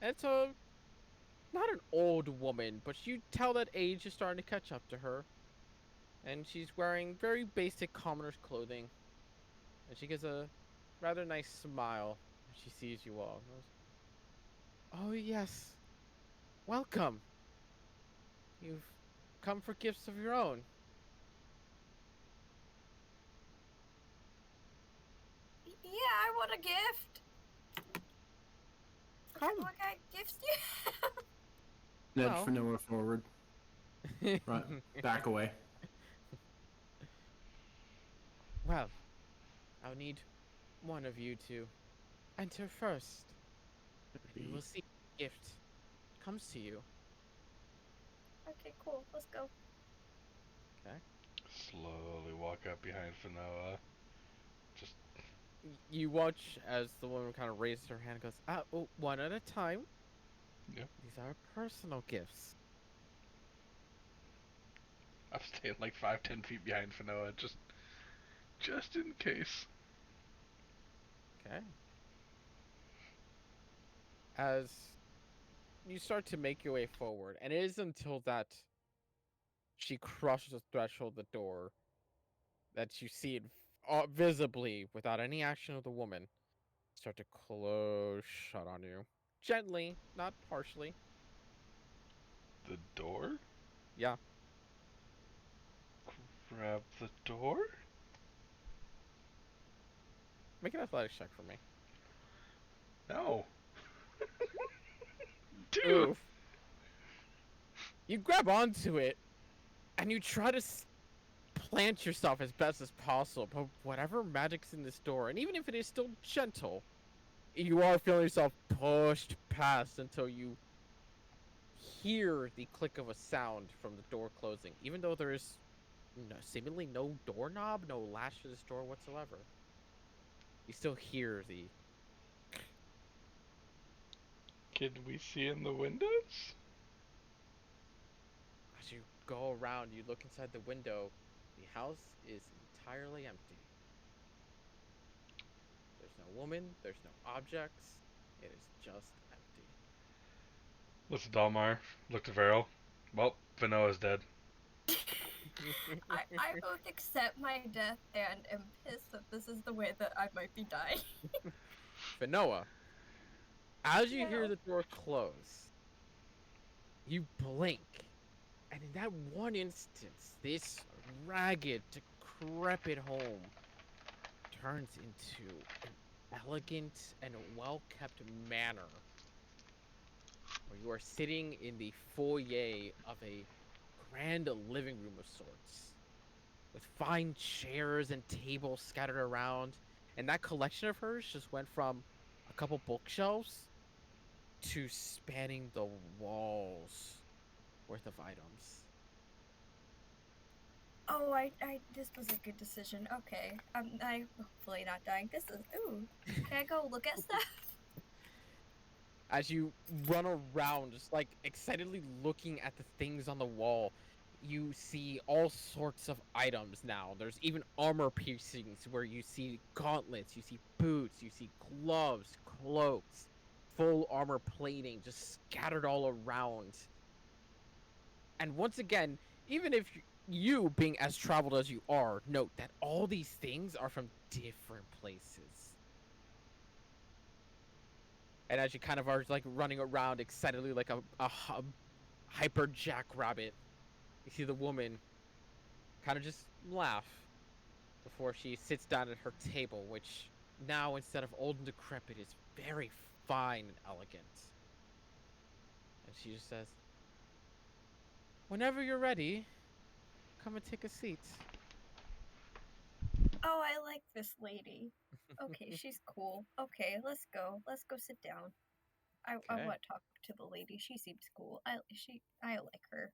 And it's not an old woman, but you tell that age is starting to catch up to her. And she's wearing very basic commoner's clothing. And she gives a rather nice smile when she sees you all. And goes, "Oh yes, welcome. You've come for gifts of your own." Yeah, I want a gift. Come. What kind of gifts do you have? Nudge Well. Fanoa forward. Right. Back away. Well, I'll need one of you to enter first. You will see the gift comes to you. Okay, cool. Let's go. Okay. Slowly walk up behind Fanoa. Just You watch as the woman kind of raises her hand and goes, oh, one at a time. Yep. These are personal gifts. I'm staying like 5-10 feet behind Fanoa, just in case. Okay. As you start to make your way forward, and it is until that she crosses the threshold of the door that you see it visibly, without any action of the woman, start to close shut on you. Gently, not harshly. The door? Yeah. Grab the door? Make an athletics check for me. No. Dude! Oof. You grab onto it, and you try to plant yourself as best as possible, but whatever magic's in this door, and even if it is still gentle, you are feeling yourself pushed past until you hear the click of a sound from the door closing, even though there is seemingly no doorknob, no latch to this door whatsoever. You still hear the... Can we see in the windows? As you go around, you look inside the window. The house is entirely empty. There's no woman, there's no objects. It is just empty. Listen, Dalmar. Look to Varel. Well, Vanoa's dead. I both accept my death and am pissed that this is the way that I might be dying. Finoa, as you hear No. the door close, you blink, and in that one instance, this ragged, decrepit home turns into an elegant and well-kept manor, where you are sitting in the foyer of a grand living room of sorts, with fine chairs and tables scattered around. And that collection of hers just went from a couple bookshelves to spanning the walls worth of items. Oh, this was a good decision. Okay, I hopefully not dying. This is, ooh, can I go look at stuff? As you run around, just like excitedly looking at the things on the wall, you see all sorts of items now. There's even armor piercings where you see gauntlets, you see boots, you see gloves, cloaks, full armor plating just scattered all around. And once again, even if you, being as traveled as you are, note that all these things are from different places. And as you kind of are like running around excitedly like a hyper jackrabbit, you see the woman kind of just laugh before she sits down at her table, which now, instead of old and decrepit, is very fine and elegant. And she just says, "Whenever you're ready, come and take a seat." Oh, I like this lady. Okay, she's cool. Okay, let's go. Let's go sit down. I Okay. want to talk to the lady. She seems cool. I like her.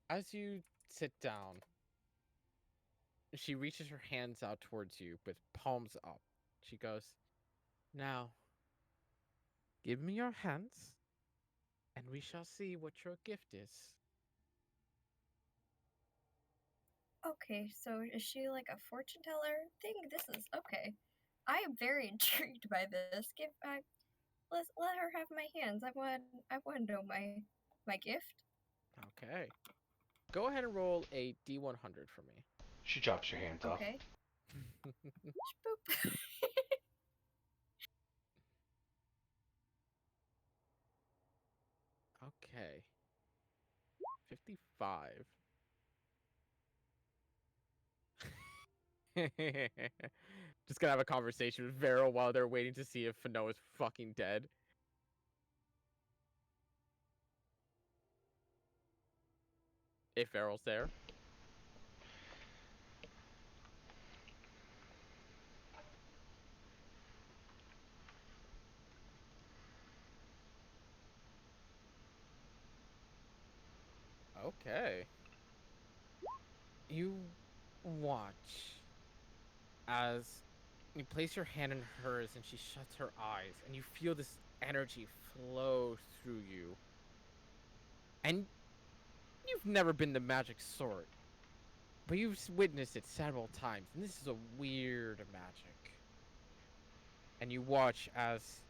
As you sit down, she reaches her hands out towards you with palms up. She goes, "Now, give me your hands, and we shall see what your gift is." Okay, so is she like a fortune teller thing? This is okay. I am very intrigued by this. Let's let her have my hands. I want to know my gift. Okay. Go ahead and roll a D100 for me. She chops your hands off. Okay. Boop. Okay. 55. Just gonna have a conversation with Vero while they're waiting to see if Fanoa's fucking dead. If Vero's there. Okay. You watch as you place your hand in hers and she shuts her eyes and you feel this energy flow through you. And you've never been the magic sort, but you've witnessed it several times, and this is a weird magic. And you watch as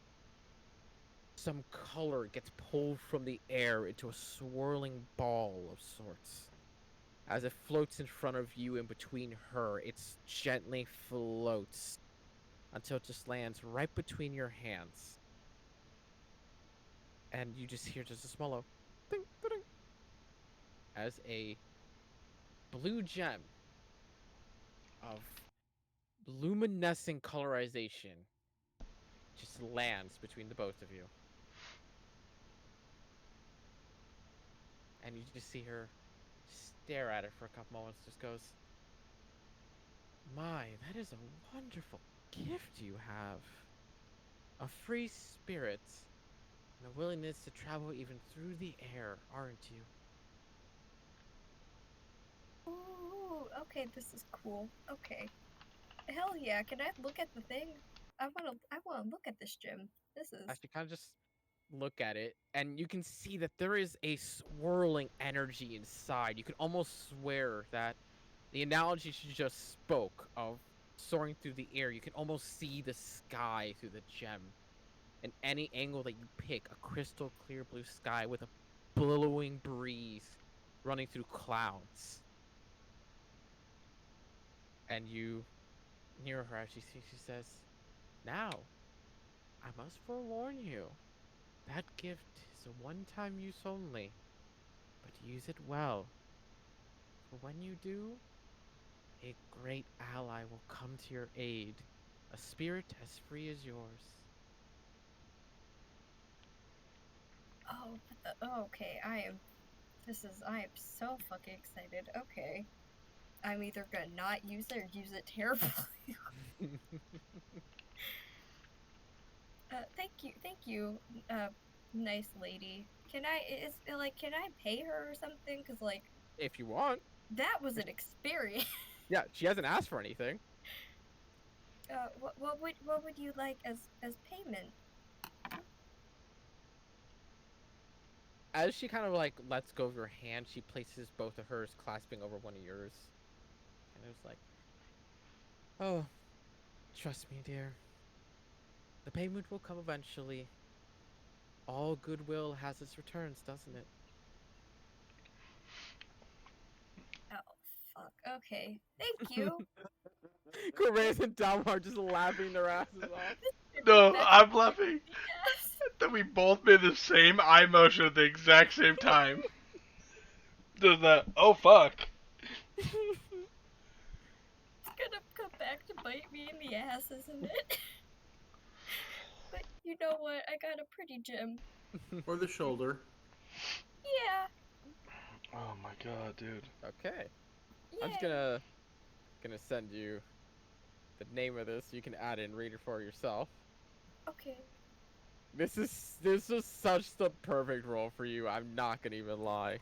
some color gets pulled from the air into a swirling ball of sorts. As it floats in front of you in between her, it gently floats until it just lands right between your hands. And you just hear just a small low ding, ding, as a blue gem of luminescent colorization just lands between the both of you. And you just see her stare at it for a couple moments, just goes, "My, that is a wonderful gift you have. A free spirit and a willingness to travel even through the air, aren't you?" Ooh, okay, this is cool. Okay. Hell yeah, can I look at the thing? I wanna look at this gym. This is As you kind of just look at it, and you can see that there is a swirling energy inside. You can almost swear that the analogy she just spoke of soaring through the air, you can almost see the sky through the gem. In any angle that you pick, a crystal clear blue sky with a billowing breeze running through clouds. And you near her as she says, "Now, I must forewarn you. That gift is a one-time use only, but use it well. For when you do, a great ally will come to your aid, a spirit as free as yours." oh, okay, I am so fucking excited. Okay. I'm either gonna not use it or use it terribly. Thank you, nice lady. Can I pay her or something? Cause like, If you want. that was an experience. Yeah, she hasn't asked for anything. What would you like as payment? As she kind of like lets go of your hand, she places both of hers clasping over one of yours. And it was like, "Oh, trust me, dear. The payment will come eventually. All goodwill has its returns, doesn't it?" Oh, fuck. Okay. Thank you. Corvez and Dalmar just laughing their asses off. No, That's- I'm laughing Yes. that we both made the same eye motion at the exact same time. There's that, oh fuck. It's gonna come back to bite me in the ass, isn't it? But you know what? I got a pretty gym. Or the shoulder. Yeah. Oh my god, dude. Okay. Yeah. I'm just gonna send you the name of this. You can add it and read it for yourself. Okay. This is such the perfect role for you. I'm not gonna even lie.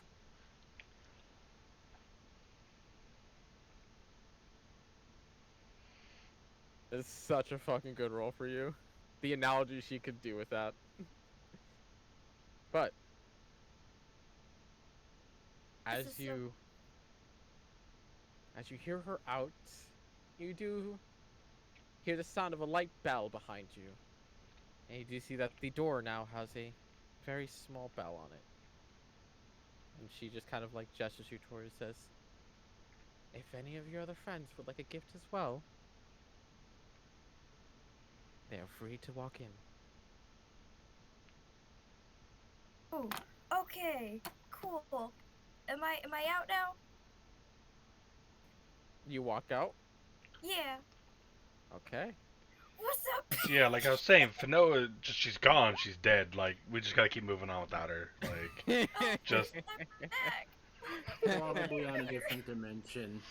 It's such a fucking good role for you. The analogy she could do with that. But This as is you hear her out, you do hear the sound of a light bell behind you. And you do see that the door now has a very small bell on it. And she just kind of like gestures you toward it and says, "If any of your other friends would like a gift as well, they are free to walk in." Oh, okay. Cool. Am I out now? You walk out. Yeah. Okay. What's up? So yeah, like I was saying, Fanoa, she's gone, she's dead. Like, we just gotta keep moving on without her. Like, just- I'm back. Probably on a different dimension.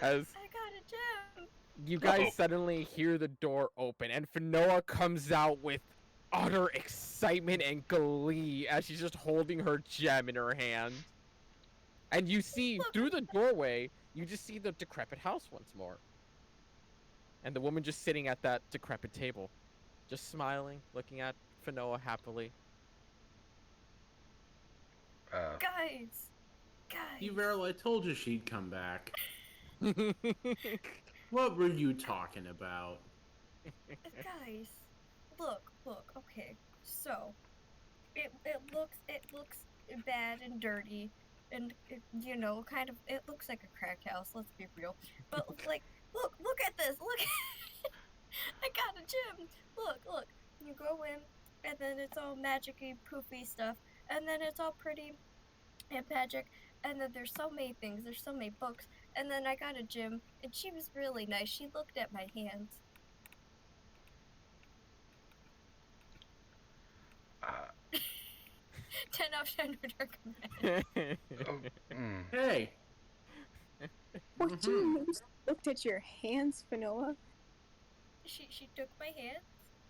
As I got a gem. you guys Uh-oh. suddenly hear the door open, and Fanoa comes out with utter excitement and glee as she's just holding her gem in her hand. And you see through the doorway, you just see the decrepit house once more. And the woman just sitting at that decrepit table, just smiling, looking at Fanoa happily. Guys. You, Veril, I told you she'd come back. What were you talking about? Guys. Look. Okay. So, it looks bad and dirty, and you know, kind of. It looks like a crack house. Let's be real. But like, look at this. Look. I got a gym. Look. You go in, and then it's all magic-y, poofy stuff, and then it's all pretty and magic, and then there's so many things. There's so many books, and then I got a gym, and she was really nice. She looked at my hands. 10 out of 10 would recommend. Hey! What do you mean? You looked at your hands, Fanoa? She took my hands.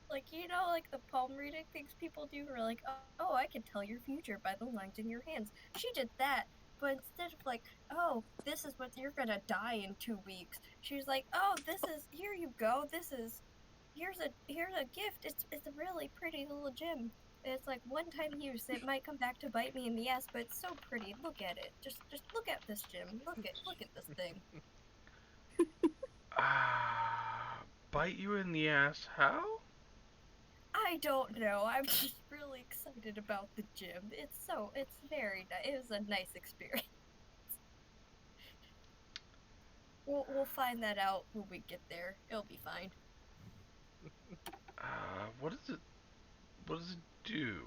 Like, you know, like the palm reading things people do, where like, oh, I can tell your future by the lines in your hands. She did that, But instead of like, oh, this is what you're gonna die in 2 weeks, she's like, oh, this is, here you go. Here's a gift. It's a really pretty little gem. It's like one-time use. It might come back to bite me in the ass, but it's so pretty. Look at it. Just look at this gem. Look at this thing. Bite you in the ass? How? I don't know. I'm just really excited about the gym. It's very nice. It was a nice experience. We'll find that out when we get there. It'll be fine. What is it? What does it do?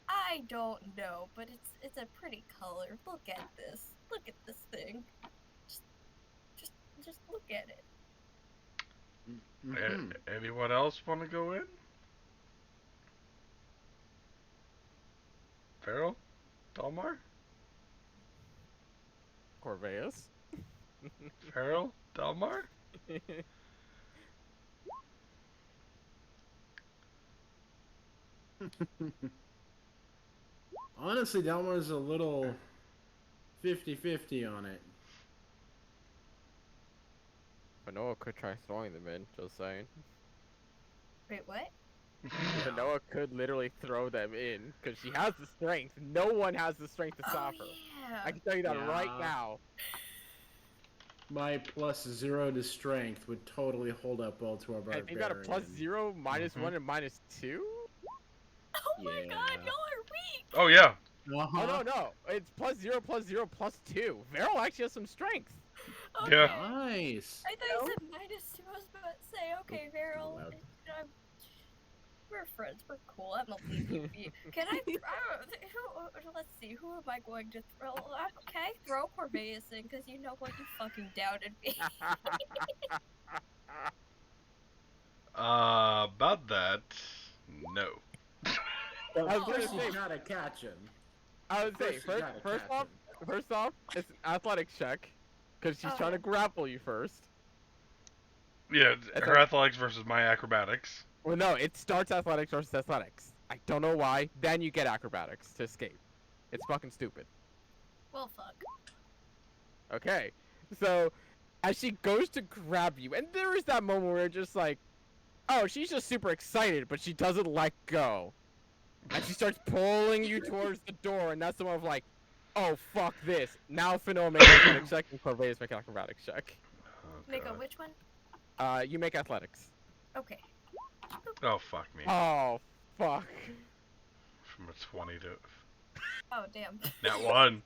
I don't know, but it's a pretty color. Look at this. Look at this thing. Just look at it. Mhm. Anyone else want to go in? Farrell? Dalmar? Corveus. Farrell? Dalmar? Honestly, Delmar's a little 50-50 on it. But Noah could try throwing them in, just saying. Wait, what? But Noah could literally throw them in, because she has the strength. No one has the strength to stop her. Yeah. I can tell you that right Yeah. now. My +0 to strength would totally hold up well to our And barbarian. you got a +0, -1, and -2? Oh my Yeah. god, y'all are weak! Oh, yeah. Uh-huh. Oh, no. It's +0, +0, +2. Varel actually has some strength. Okay. Yeah. Nice. I thought you said -2. I was about to say, okay, Varel, Loud. we're friends. We're cool. I'm gonna leave you be. Can I? Let's see. Who am I going to throw? Can I throw Corveus in? Because you know what? You fucking doubted me. About that, no. But I was gonna first you say- gotta catch him. I would say, First you gotta first catch off, him. it's an athletics check, because she's trying to Oh. grapple you first. Yeah, That's her a- athletics versus my acrobatics. Well, no, it starts athletics versus athletics. I don't know why. Then you get acrobatics to escape. It's fucking stupid. Well, fuck. Okay, so as she goes to grab you, and there is that moment where you're just like, oh, she's just super excited, but she doesn't let go. And she starts pulling you towards the door, and that's the one of like, oh, fuck this. Now Fino make an athletics check, and Corveus make an acrobatics check. Oh, Make a God. which one? You make athletics. Okay. Oh, fuck me. Oh, fuck. From a 20 to... Oh, damn. That one.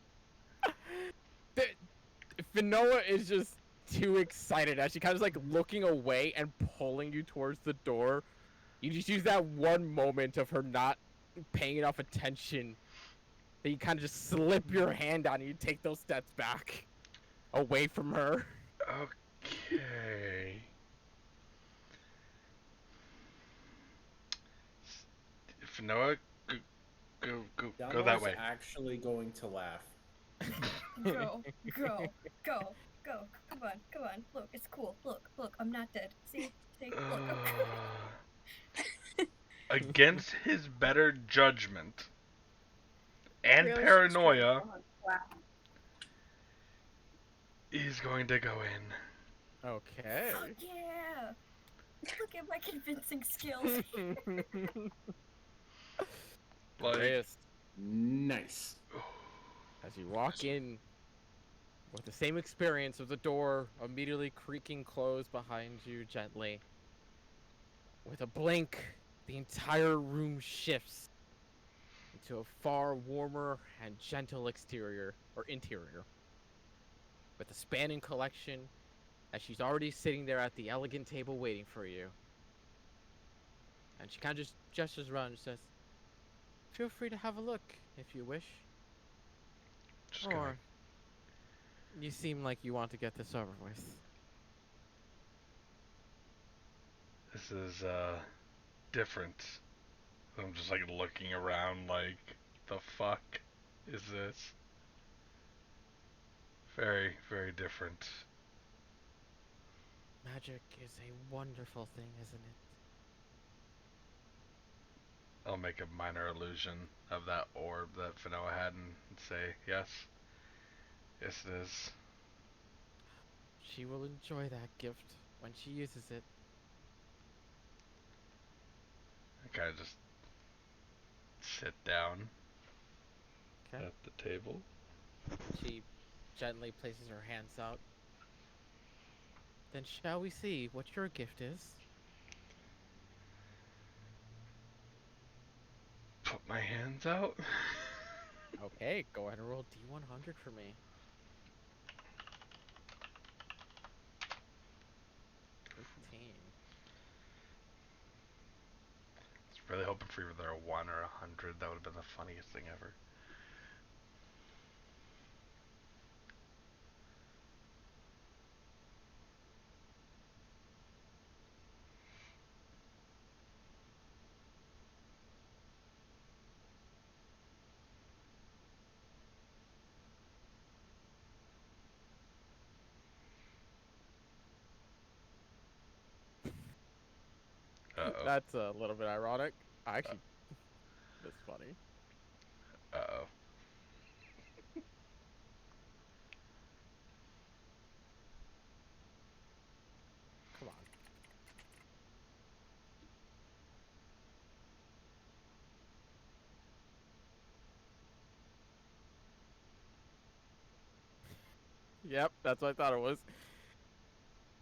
Finoa is just too excited as she kind of like looking away and pulling you towards the door. You just use that one moment of her not paying enough attention that you kind of just slip your hand down and you take those steps back away from her. Okay. Finoa, go that Delmar's way. actually going to laugh. Go. Come on. Look, it's cool. Look, I'm not dead. See? Look, I'm good. Against his better judgment and Really paranoia, Wow. he's going to go in. Okay. Fuck yeah! Look at my convincing skills. Like, Reyes, Nice. as you walk in with the same experience of the door immediately creaking closed behind you gently, with a blink, the entire room shifts into a far warmer and gentle exterior, or interior, with a spanning collection, as she's already sitting there at the elegant table waiting for you. And she kind of just gestures around and says, feel free to have a look, if you wish. just gonna... Or, you seem like you want to get this over with. This is, different. I'm just, like, looking around like, the fuck is this? Very, very different. Magic is a wonderful thing, isn't it? I'll make a minor illusion of that orb that Finoa had and say, yes. Yes, it is. She will enjoy that gift when she uses it. I kind of just sit down Okay. at the table. She gently places her hands out. Then shall we see what your gift is? Put my hands out. Okay, go ahead and roll D100 for me. 18. I was really hoping for either a 1 or 100. That would have been the funniest thing ever. Uh-oh. That's a little bit ironic. Actually, that's funny. Uh-oh. Come on. Yep, that's what I thought it was.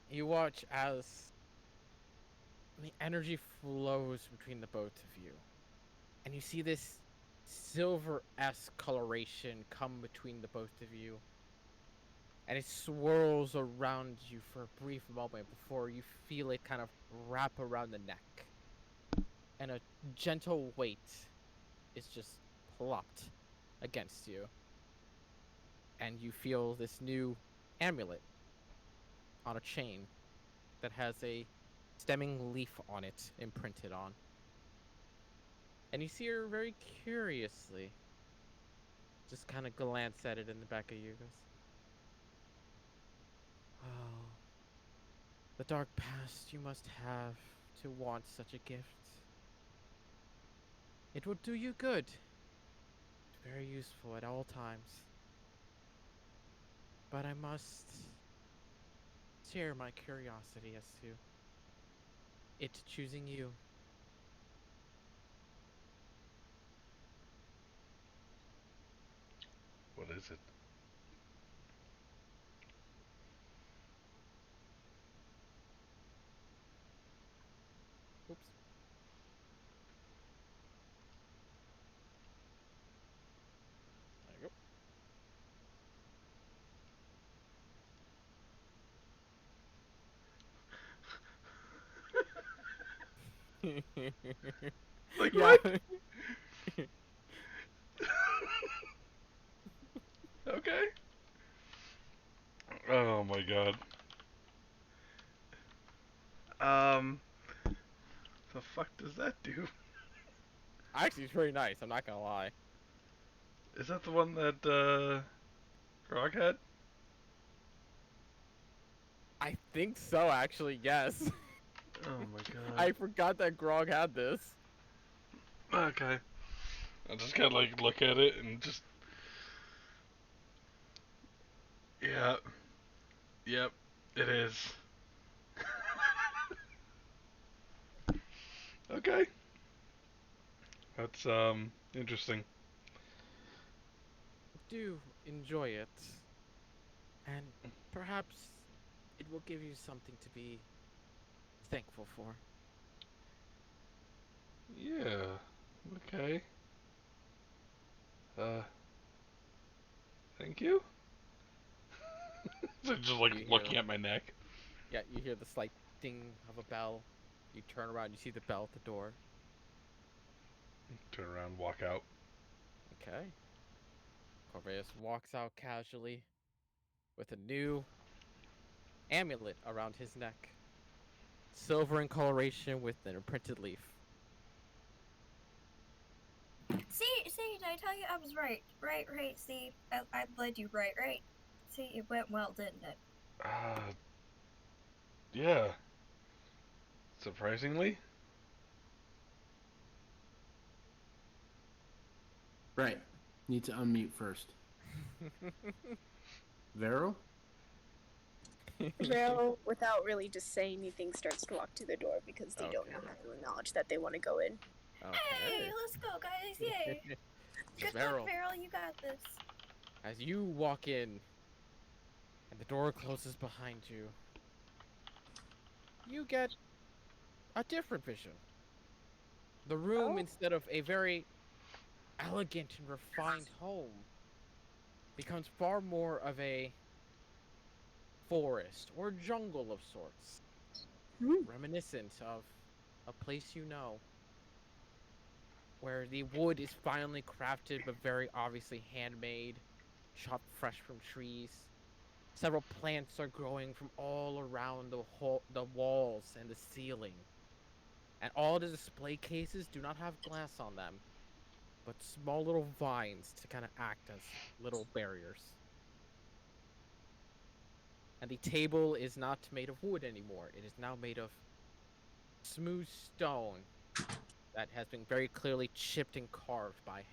You watch as the energy flows between the both of you. And you see this silver-esque coloration come between the both of you. And it swirls around you for a brief moment before you feel it kind of wrap around the neck. And a gentle weight is just plopped against you. And you feel this new amulet on a chain that has a stemming leaf on it imprinted on. And you see her very curiously just kind of glance at it in the back of you. Goes, oh, the dark past you must have to want such a gift. It will do you good. Very useful at all times. But I must share my curiosity as to it choosing you. What is it? Oops. There you go. Like, Yeah. what? Okay. Oh my god. Um, the fuck does that do? Actually, it's pretty nice. I'm not gonna lie. Is that the one that, Grog had? I think so, actually, yes. Oh my god. I forgot that Grog had this. Okay. I just kind of like look at it and just. Yeah. Yep. It is. Okay. That's, interesting. Do enjoy it. And perhaps it will give you something to be thankful for. Yeah. Okay. Thank you? So just like You hear, looking at my neck. yeah, you hear the slight ding of a bell. You turn around, you see the bell at the door. Turn around, walk out. Okay. Corvus walks out casually with a new amulet around his neck. Silver in coloration with an imprinted leaf. See, did I tell you I was right? Right, see, I led you right? See, it went well, didn't it? Yeah. Surprisingly. Right. Need to unmute first. Vero? Vero, without really just saying anything, starts to walk to the door because they don't know Okay. how to acknowledge that they want to go in. Hey, Okay. let's go, guys! Yay! So Good luck, Beryl, Meryl. You got this. as you walk in and the door closes behind you, you get a different vision. The room, Oh. instead of a very elegant and refined home, becomes far more of a forest or jungle of sorts, Hmm. reminiscent of a place you know, where the wood is finely crafted but very obviously handmade, chopped fresh from trees. Several plants are growing from all around the walls and the ceiling. And all the display cases do not have glass on them, but small little vines to kind of act as little barriers. And the table is not made of wood anymore. It is now made of smooth stone that has been very clearly chipped and carved by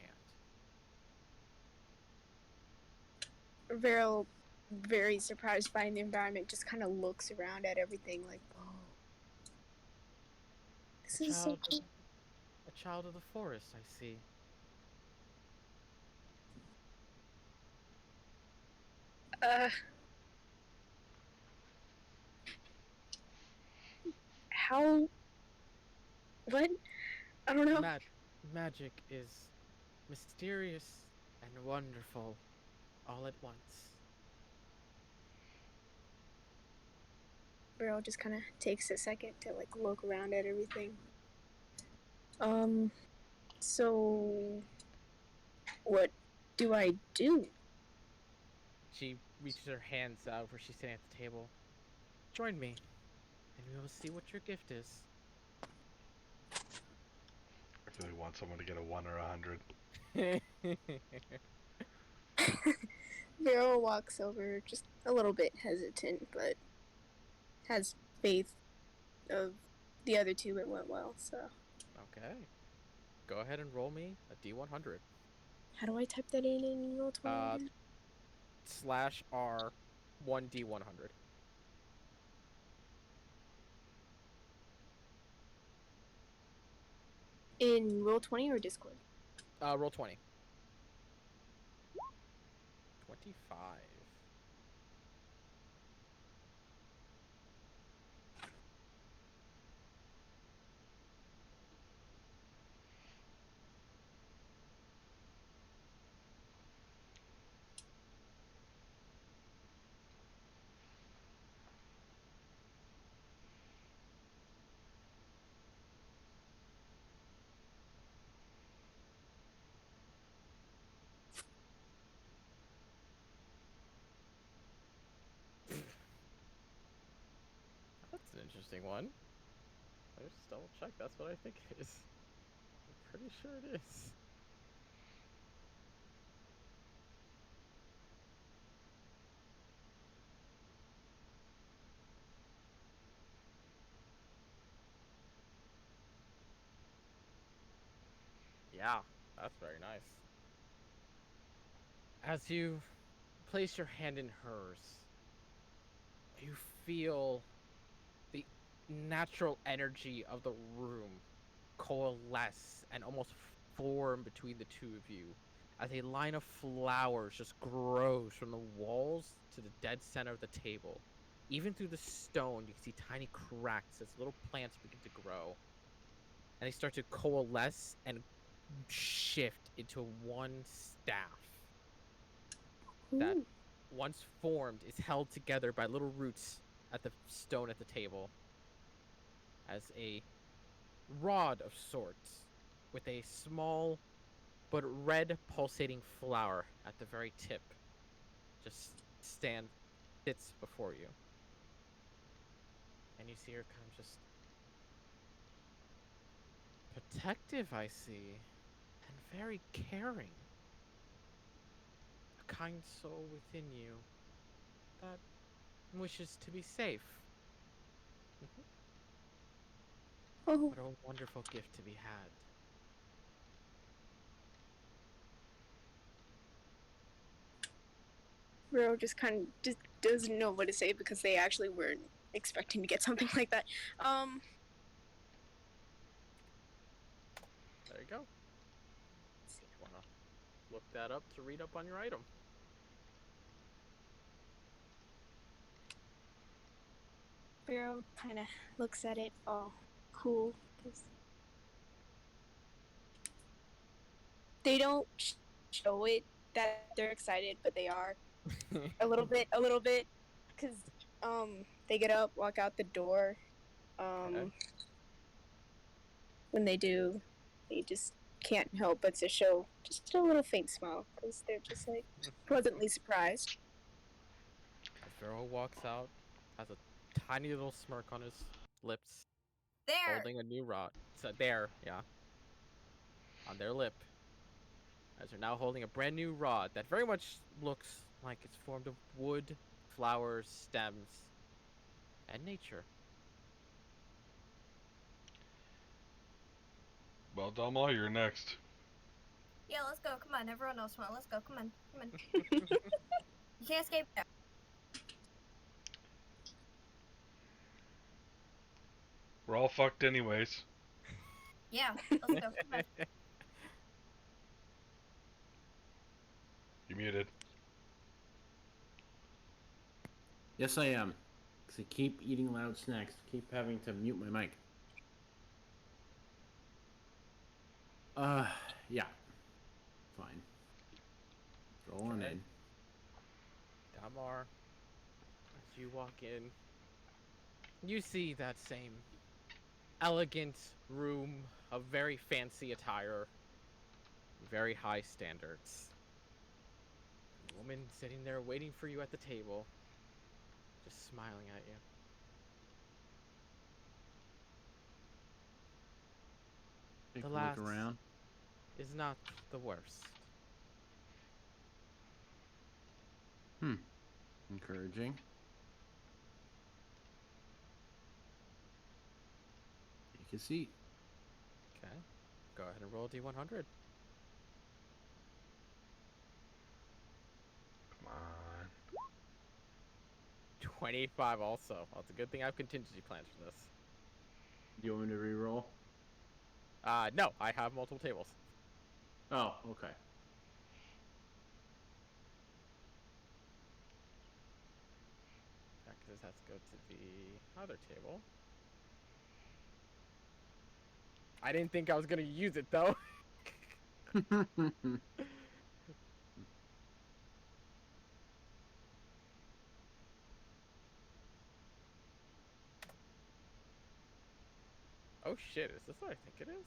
hand. Vero, very surprised by the environment, just kind of looks around at everything like, whoa, A this is so child, cool. a child of the forest, I see. Uh, how? What? I don't know. Magic is mysterious and wonderful all at once. Vero just kind of takes a second to like look around at everything. Um, so what do I do? She reaches her hands out where she's sitting at the table. Join me, and we will see what your gift is. I really want someone to get a 1 or a 100. Vero walks over, just a little bit hesitant, but has faith of the other two it went well. So Okay. Go ahead and roll me a D100. how do I type that in Roll20 Uh, again? slash R 1D100. In Roll20 or Discord? Roll 20. 25. That's an interesting one. I just double check. That's what I think it is. I'm pretty sure it is. Yeah, that's very nice. As you place your hand in hers, you feel the natural energy of the room coalesce and almost form between the two of you as a line of flowers just grows from the walls to the dead center of the table. Even through the stone, you can see tiny cracks as little plants begin to grow. And they start to coalesce and shift into one staff that, Ooh. once formed, is held together by little roots at the stone at the table as a rod of sorts with a small but red pulsating flower at the very tip just sits before you. And you see her kind of just protective, I see, and very caring. A kind soul within you that wishes to be safe. Oh, What a wonderful gift to be had. Bro just kind of just doesn't know what to say because they actually weren't expecting to get something like that. There you go. Wanna look that up to read up on your item? Bro kind of looks at it all cool because they don't show it that they're excited, but they are a little bit, because they get up, walk out the door. Okay. When they do, they just can't help but to show just a little faint smile because they're just like pleasantly surprised. Pharaoh walks out, has a tiny little smirk on his lips, There. holding a new rod. So there, yeah, on their lip, as they're now holding a brand new rod that very much looks like it's formed of wood, flowers, stems, and nature. Well, Dalma, you're next. Yeah, let's go. Come on, everyone else went. Let's go. Come on, come on. You can't escape now. We're all fucked anyways. Yeah, let's go. Come on. You muted. Yes, I am. Because I keep eating loud snacks. Keep having to mute my mic. Yeah. Fine. Roll on Okay. in. Damar, as you walk in, you see that same elegant room of very fancy attire, very high standards. The woman sitting there waiting for you at the table, just smiling at you. Take The a look last around. is not the worst. Encouraging. Take a seat. Okay. Go ahead and roll a d100. Come on. 25 also. Well, it's a good thing I have contingency plans for this. Do you want me to re-roll? No, I have multiple tables. Oh, okay. Yeah, because this has to go to the other table. I didn't think I was going to use it, though. Oh shit, is this what I think it is?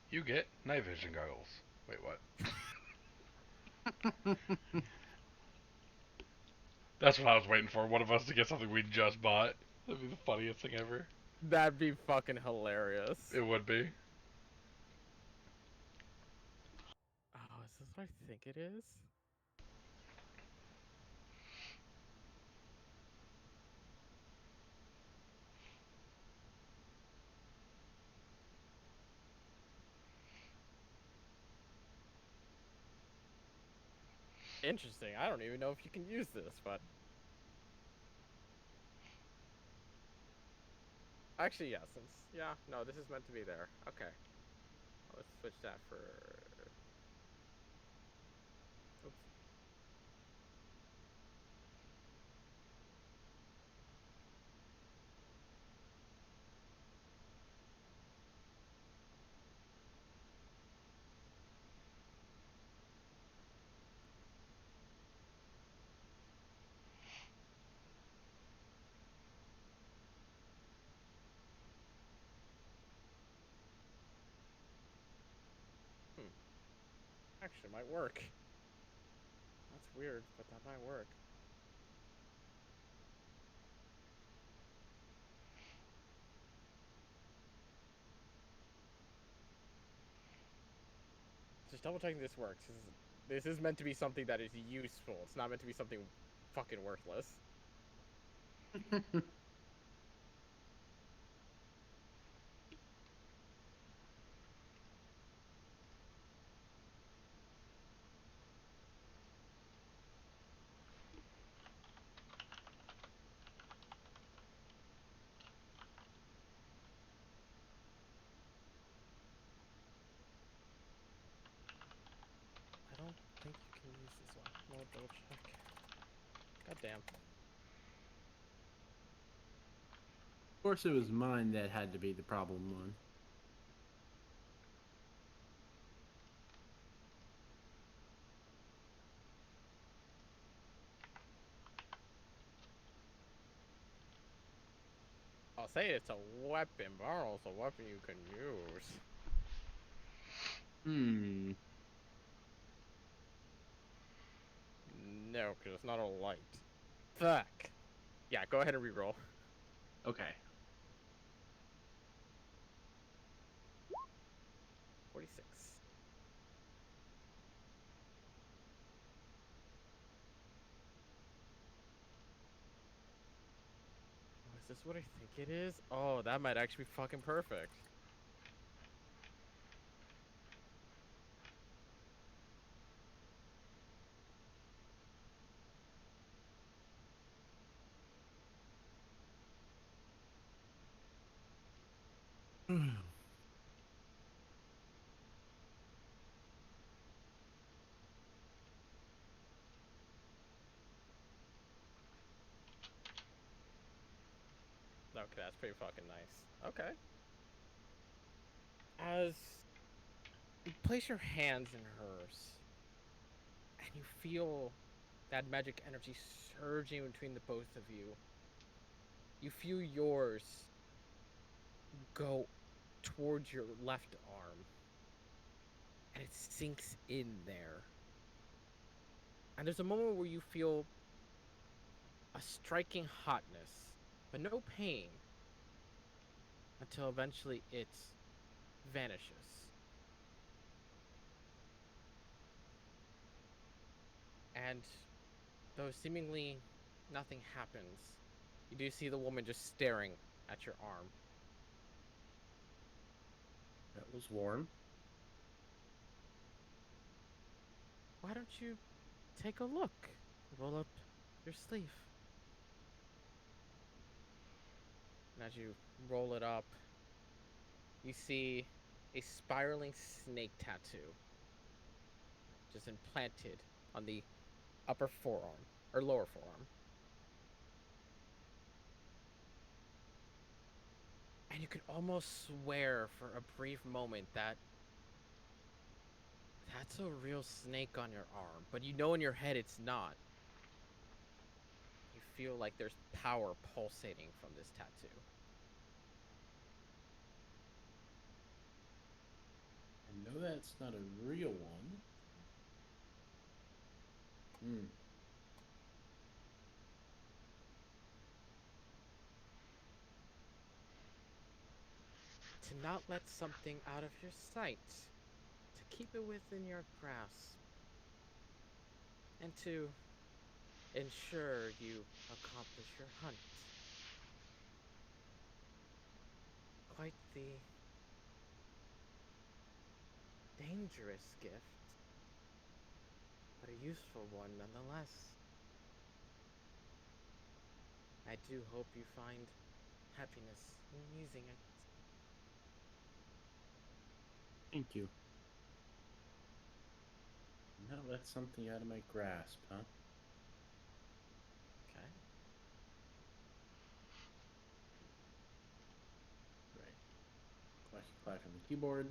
You get night vision goggles. Wait, what? That's what I was waiting for. One of us to get something we just bought. That'd be the funniest thing ever. That'd be fucking hilarious. It would be. Oh, is this what I think it is? Interesting. I don't even know if you can use this, but... Actually, yeah, since... Yeah, no, this is meant to be there. Okay. Let's switch that for... Oops. Actually, might work. That's weird, but that might work. Just double checking this works. This is meant to be something that is useful. It's not meant to be something fucking worthless. double check. God damn. Of course, it was mine that had to be the problem one. I'll say it's a weapon, but also a weapon you can use. Hmm. No, because it's not a light. Fuck. Yeah, go ahead and reroll. Okay. 46. Oh, is this what I think it is? Oh, that might actually be fucking perfect. Okay, that's pretty fucking nice. Okay. As you place your hands in hers, and you feel that magic energy surging between the both of you, you feel yours go towards your left arm, and it sinks in there. And there's a moment where you feel a striking hotness, but no pain, until eventually it vanishes. And though seemingly nothing happens, you do see the woman just staring at your arm. That was warm. Why don't you take a look? Roll up your sleeve. And as you roll it up, you see a spiraling snake tattoo just implanted on the upper forearm, or lower forearm. And you could almost swear for a brief moment that that's a real snake on your arm, but you know in your head it's not. You feel like there's power pulsating from this tattoo. I know that's not a real one. Hmm. To not let something out of your sight, to keep it within your grasp, and to ensure you accomplish your hunt. Quite the dangerous gift, but a useful one nonetheless. I do hope you find happiness in using it. Thank you. Now let something out of my grasp, huh? Okay. Right. Clash on the keyboard.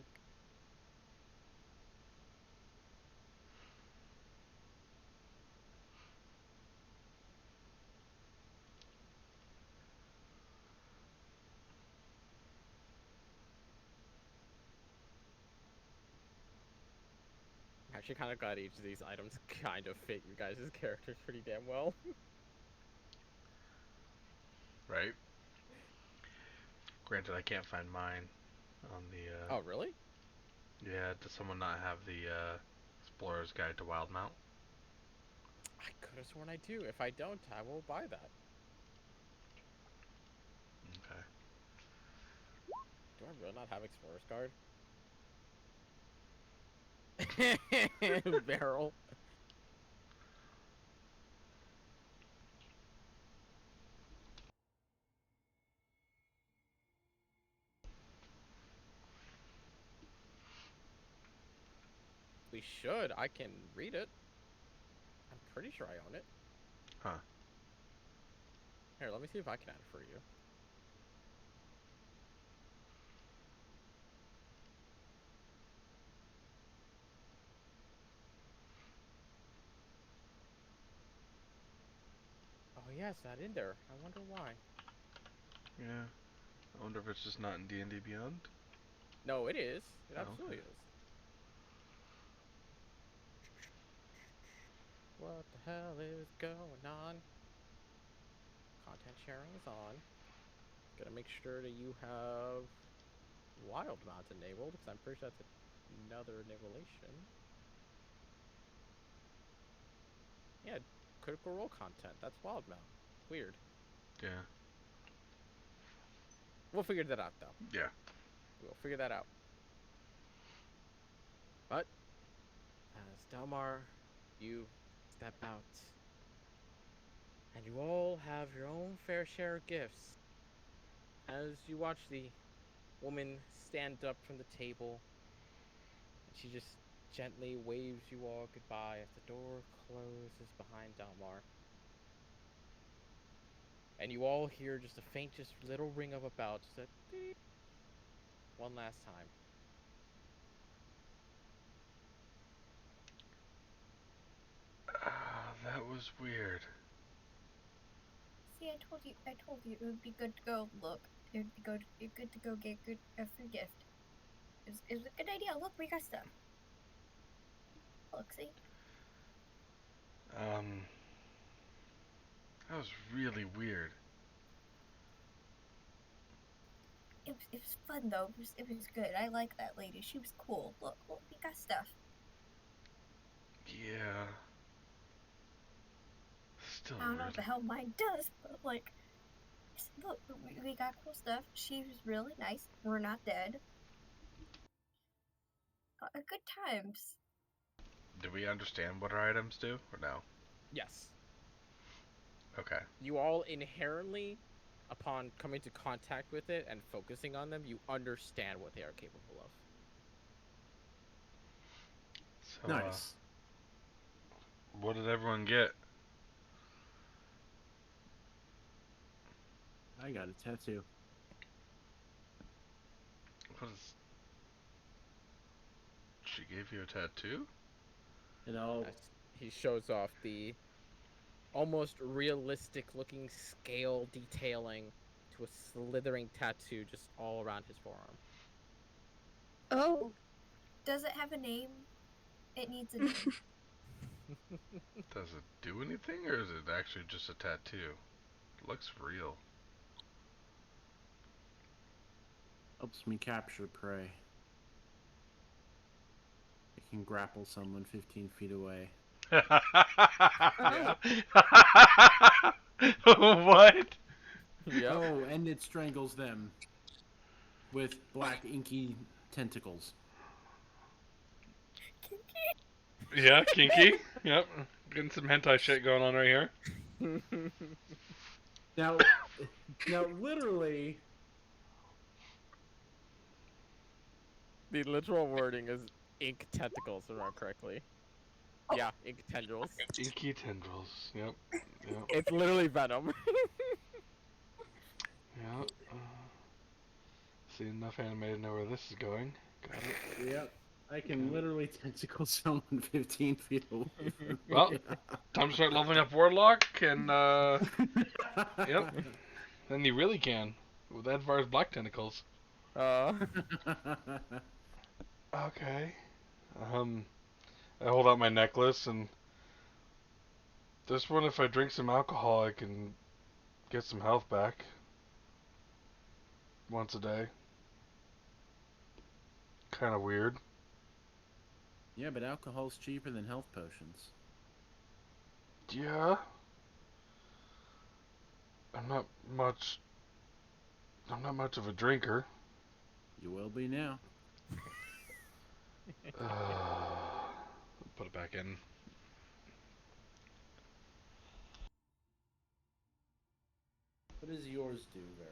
I'm actually kind of glad each of these items kind of fit you guys' characters pretty damn well. Right? Granted, I can't find mine on the. Oh, really? Yeah, does someone not have the Explorer's Guide to Wildmount? I could have sworn I do. If I don't, I will buy that. Okay. Do I really not have Explorer's Card? Barrel. We should. I can read it. I'm pretty sure I own it. Huh. Here, let me see if I can add it for you. Oh yeah, it's not in there. I wonder why. Yeah. I wonder if it's just not in D&D Beyond. No, it is. It Oh, absolutely okay. is. What the hell is going on? Content sharing is on. Gotta make sure that you have wild mods enabled, because I'm pretty sure that's another enablement. Yeah, critical role content. That's wild mount. Weird. Yeah. We'll figure that out, though. Yeah. We'll figure that out. But, as Delmar, you step out. And you all have your own fair share of gifts. As you watch the woman stand up from the table, and she just gently waves you all goodbye as the door closes behind Delmar. And you all hear just a faintest little ring of a bell, just a beep, one last time. That was weird. See, I told you it would be good to go look. It would be good to go get a free gift. It was a good idea. Look, we got stuff. Look, see? That was really weird. It was fun though. It was good. I like that lady. She was cool. Look, we got stuff. Yeah. Still I don't know what really. the hell mine does, but like, look, we got cool stuff. She was really nice. We're not dead. Good times. Do we understand what our items do, or no? Yes. Okay. You all inherently, upon coming to contact with it and focusing on them, you understand what they are capable of. So, Nice. what did everyone get? I got a tattoo. What is... She gave you a tattoo? And I'll As he shows off the almost realistic looking scale detailing to a slithering tattoo just all around his forearm. Oh. Does it have a name? It needs a name. Does it do anything, or is it actually just a tattoo? It looks real. helps me capture prey. I can grapple someone 15 feet away. What? Yep. Oh, and it strangles them with black inky tentacles. Yeah, kinky. Yep. Getting some hentai shit going on right here. Now, literally, The literal wording is ink tentacles, if I remember correctly. Yeah, ink tendrils. Inky tendrils. Yep. Yep. It's literally venom. Yep. See enough anime to know where this is going. Got it. yep, I can literally tentacle someone 15 feet away from me. Well, time to start leveling up Warlock, and yep. Then you really can with Edvar's black tentacles. Okay. I hold out my necklace, and this one, if I drink some alcohol, I can get some health back. Once a day. Kind of weird. Yeah, but alcohol's cheaper than health potions. Yeah. I'm not much of a drinker. You will be now. Put it back in. What does yours do, Vero?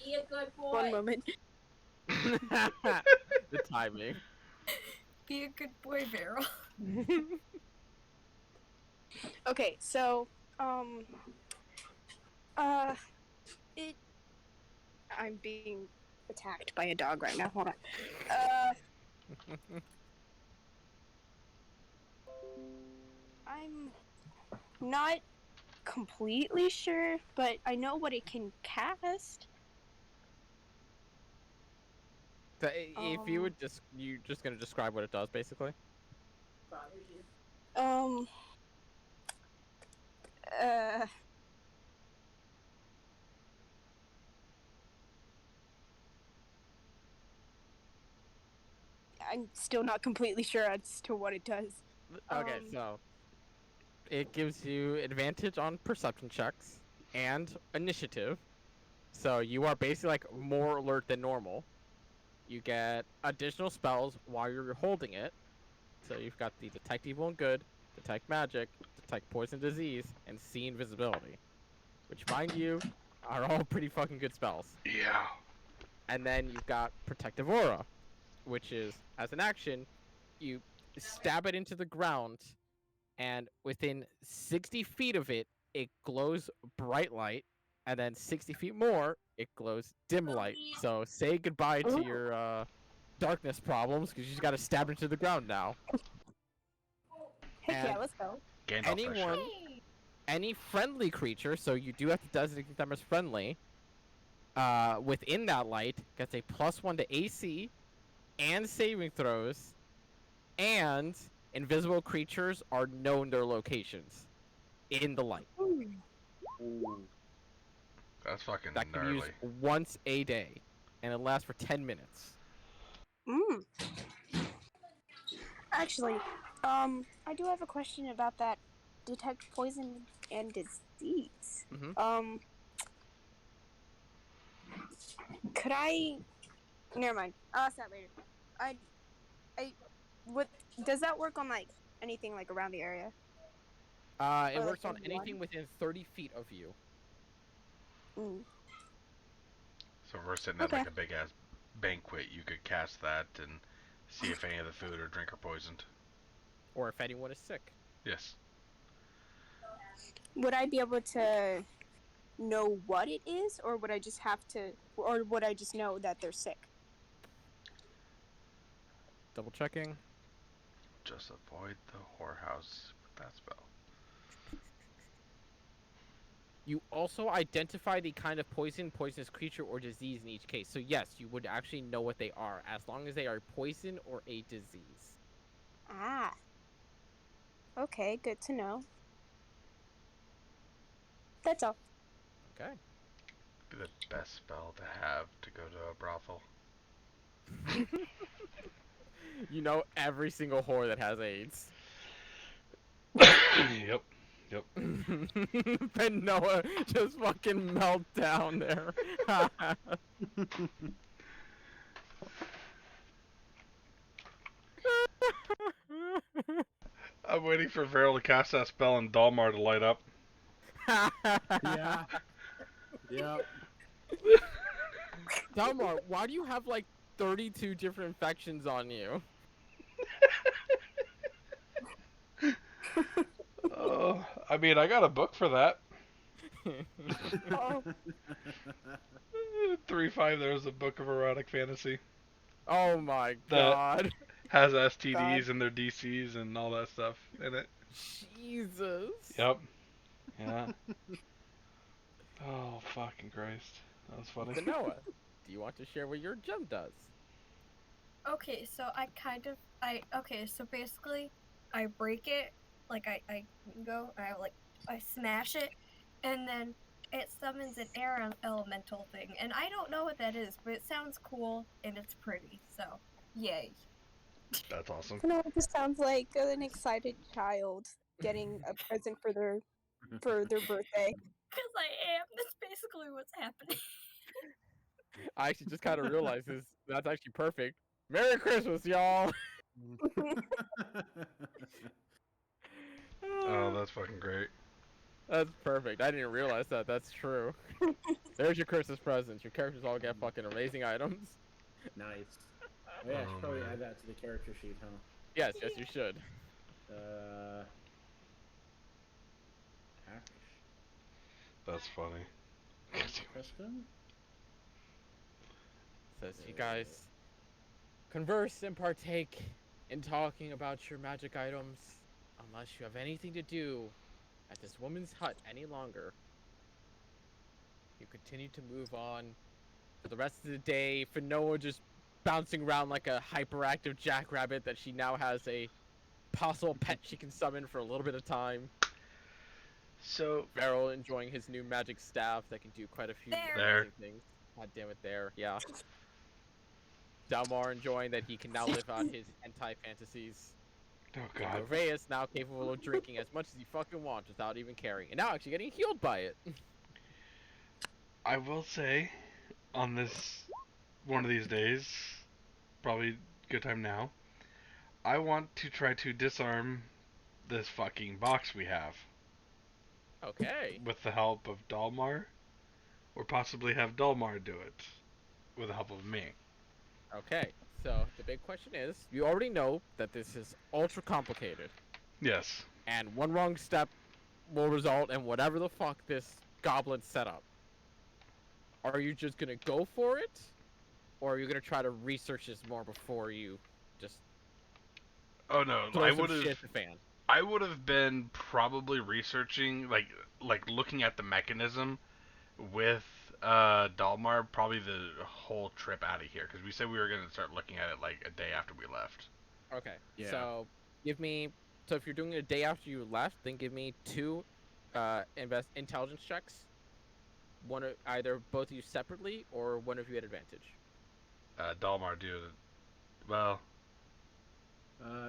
Be a good boy. One moment. The timing. Be a good boy, Vero. Okay, so uh, it. I'm being attacked by a dog right now. Hold on. I'm not completely sure, but I know what it can cast. So if you would you just gonna describe what it does, basically. Um. Uh. I'm still not completely sure as to what it does. Okay, so it gives you advantage on perception checks and initiative. So you are basically like more alert than normal. You get additional spells while you're holding it. So you've got the detect evil and good, detect magic, detect poison disease, and see invisibility. Which, mind you, are all pretty fucking good spells. Yeah. And then you've got protective aura, which is, as an action, you stab it into the ground, and within 60 feet of it, it glows bright light, and then 60 feet more, it glows dim light. So say goodbye to your darkness problems, because you just gotta stab into the ground now. Heck yeah, And let's go. Gandalf anyone, any friendly creature, so you do have to designate them as friendly, within that light gets a +1 to AC and saving throws, and invisible creatures are known their locations in the light. That's fucking That can be gnarly. used once a day, and it lasts for 10 minutes. Actually, I do have a question about that detect poison and disease. Mm-hmm. Could I? Never mind. I'll ask that later. What does that work on like anything like around the area? It Or, like, works on anyone? anything within 30 feet of you. So if we're sitting at Okay. like a big ass banquet, you could cast that and see if any of the food or drink are poisoned. Or if anyone is sick. Yes. Would I be able to know what it is, or would I just have to, or would I just know that they're sick? Double checking. Just avoid the whorehouse with that spell. You also identify the kind of poison, poisonous creature, or disease in each case. So yes, you would actually know what they are, as long as they are poison or a disease. Ah. Okay, good to know. That's all. Okay. Be the best spell to have to go to a brothel. You know every single whore that has AIDS. Yep. And Noah just fucking melt down there. I'm waiting for Varel to cast that spell and Dalmar to light up. Yeah. Yep. Dalmar, why do you have like 32 different infections on you? Oh, I mean, I got a book for that. Oh. 3-5. There's a book of erotic fantasy Oh my that god. has STDs and their DCs and all that stuff in it. Jesus. Yep. Yeah. Oh fucking Christ, that was funny. So Noah, do you want to share what your gem does? Okay, so so basically I break it, like I smash it, and then it summons an air elemental thing, and I don't know what that is, but it sounds cool and it's pretty, so yay. That's awesome. You know, it just sounds like an excited child getting a present for their birthday. Because I am. That's basically what's happening. I actually just kind of realized this. That's actually perfect. Merry Christmas, y'all. Oh, that's fucking great. That's perfect. I didn't realize that. That's true. There's your Christmas presents. Your characters all get fucking amazing items. Nice. Oh, yeah, I should Oh, probably man. add that to the character sheet, huh? Yes, you should. Act That's funny. custom? Says you guys converse and partake in talking about your magic items unless you have anything to do at this woman's hut any longer. You continue to move on for the rest of the day. Finoa just bouncing around like a hyperactive jackrabbit that she now has a possible pet she can summon for a little bit of time. So Varel enjoying his new magic staff that can do quite a few There. amazing things. God damn it, there, yeah. Dalmar enjoying that he can now live out his hentai fantasies. oh And god. Corveus now capable of drinking as much as he fucking wants without even caring. And now actually getting healed by it. I will say, on this one of these days, probably good time now, I want to try to disarm this fucking box we have Okay. with the help of Dalmar, or possibly have Dalmar do it with the help of me. Okay. So the big question is, you already know that this is ultra complicated. Yes. And one wrong step will result in whatever the fuck this goblin set up. Are you just gonna go for it? Or are you gonna try to research this more before you just Oh no, throw some shit at the fan? I would have been probably researching, like looking at the mechanism with Dalmar probably the whole trip out of here, because we said we were gonna start looking at it like a day after we left. Okay. Yeah. So give me. So if you're doing it a day after you left, then give me two intelligence checks. One either both of you separately or one of you at advantage. Dalmar do it. Well,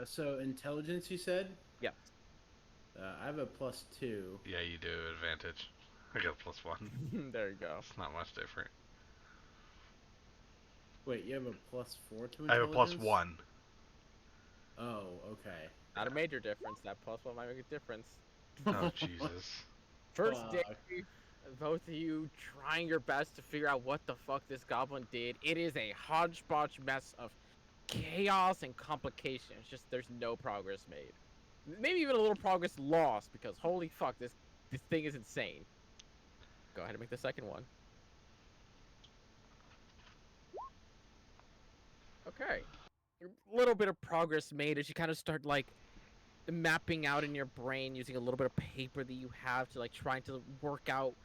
So intelligence, you said? Yes. I have a +2. yeah, you do advantage. I got +1. There you go. It's not much different. Wait, you have a +4 to I have intelligence? a +1. Oh, okay. Not a major difference. That plus one might make a difference. Oh Jesus. First day, Fuck. both of you trying your best to figure out what the fuck this goblin did. It is a hodgepodge mess of chaos and complications. Just there's no progress made. Maybe even a little progress lost because holy fuck, this thing is insane. Go ahead and make the second one. Okay. A little bit of progress made as you kind of start like mapping out in your brain using a little bit of paper that you have to like trying to work out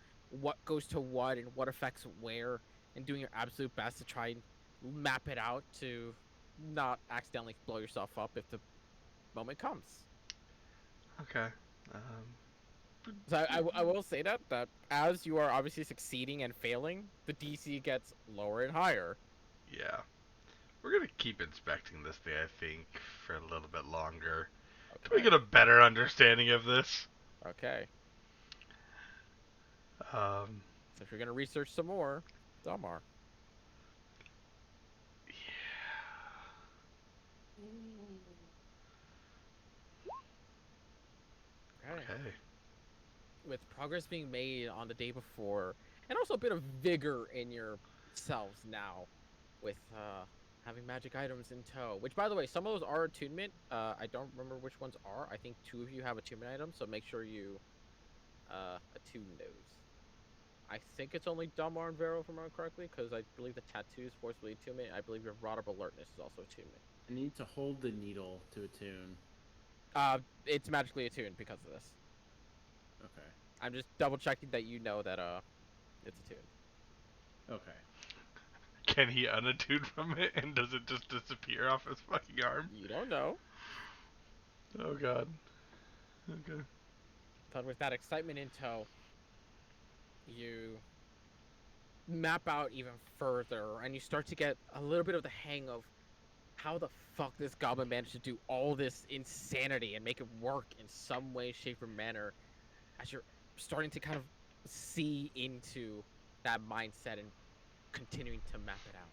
what goes to what and what affects where and doing your absolute best to try and map it out to not accidentally blow yourself up if the moment comes. Okay. So I will say that as you are obviously succeeding and failing, the DC gets lower and higher. Yeah. We're gonna keep inspecting this thing, I think, for a little bit longer. Can we Okay. get a better understanding of this? Okay. Um, So if you're gonna research some more, Dalmar. Okay. okay. With progress being made on the day before, and also a bit of vigor in yourselves now, with having magic items in tow. Which, by the way, some of those are attunement. I don't remember which ones are. I think two of you have attunement items, so make sure you attune those. I think it's only Dalmar and Vero, if I remember correctly, because I believe the tattoo is forcibly attunement. I believe your Rod of Alertness is also attunement. I need to hold the needle to attune. It's magically attuned because of this. Okay. I'm just double checking that you know that it's attuned. Okay. Can he unattune from it, and does it just disappear off his fucking arm? You don't know. Oh god. Okay. But with that excitement in tow, you map out even further, and you start to get a little bit of the hang of how the fuck this goblin managed to do all this insanity and make it work in some way, shape, or manner as you're starting to kind of see into that mindset and continuing to map it out.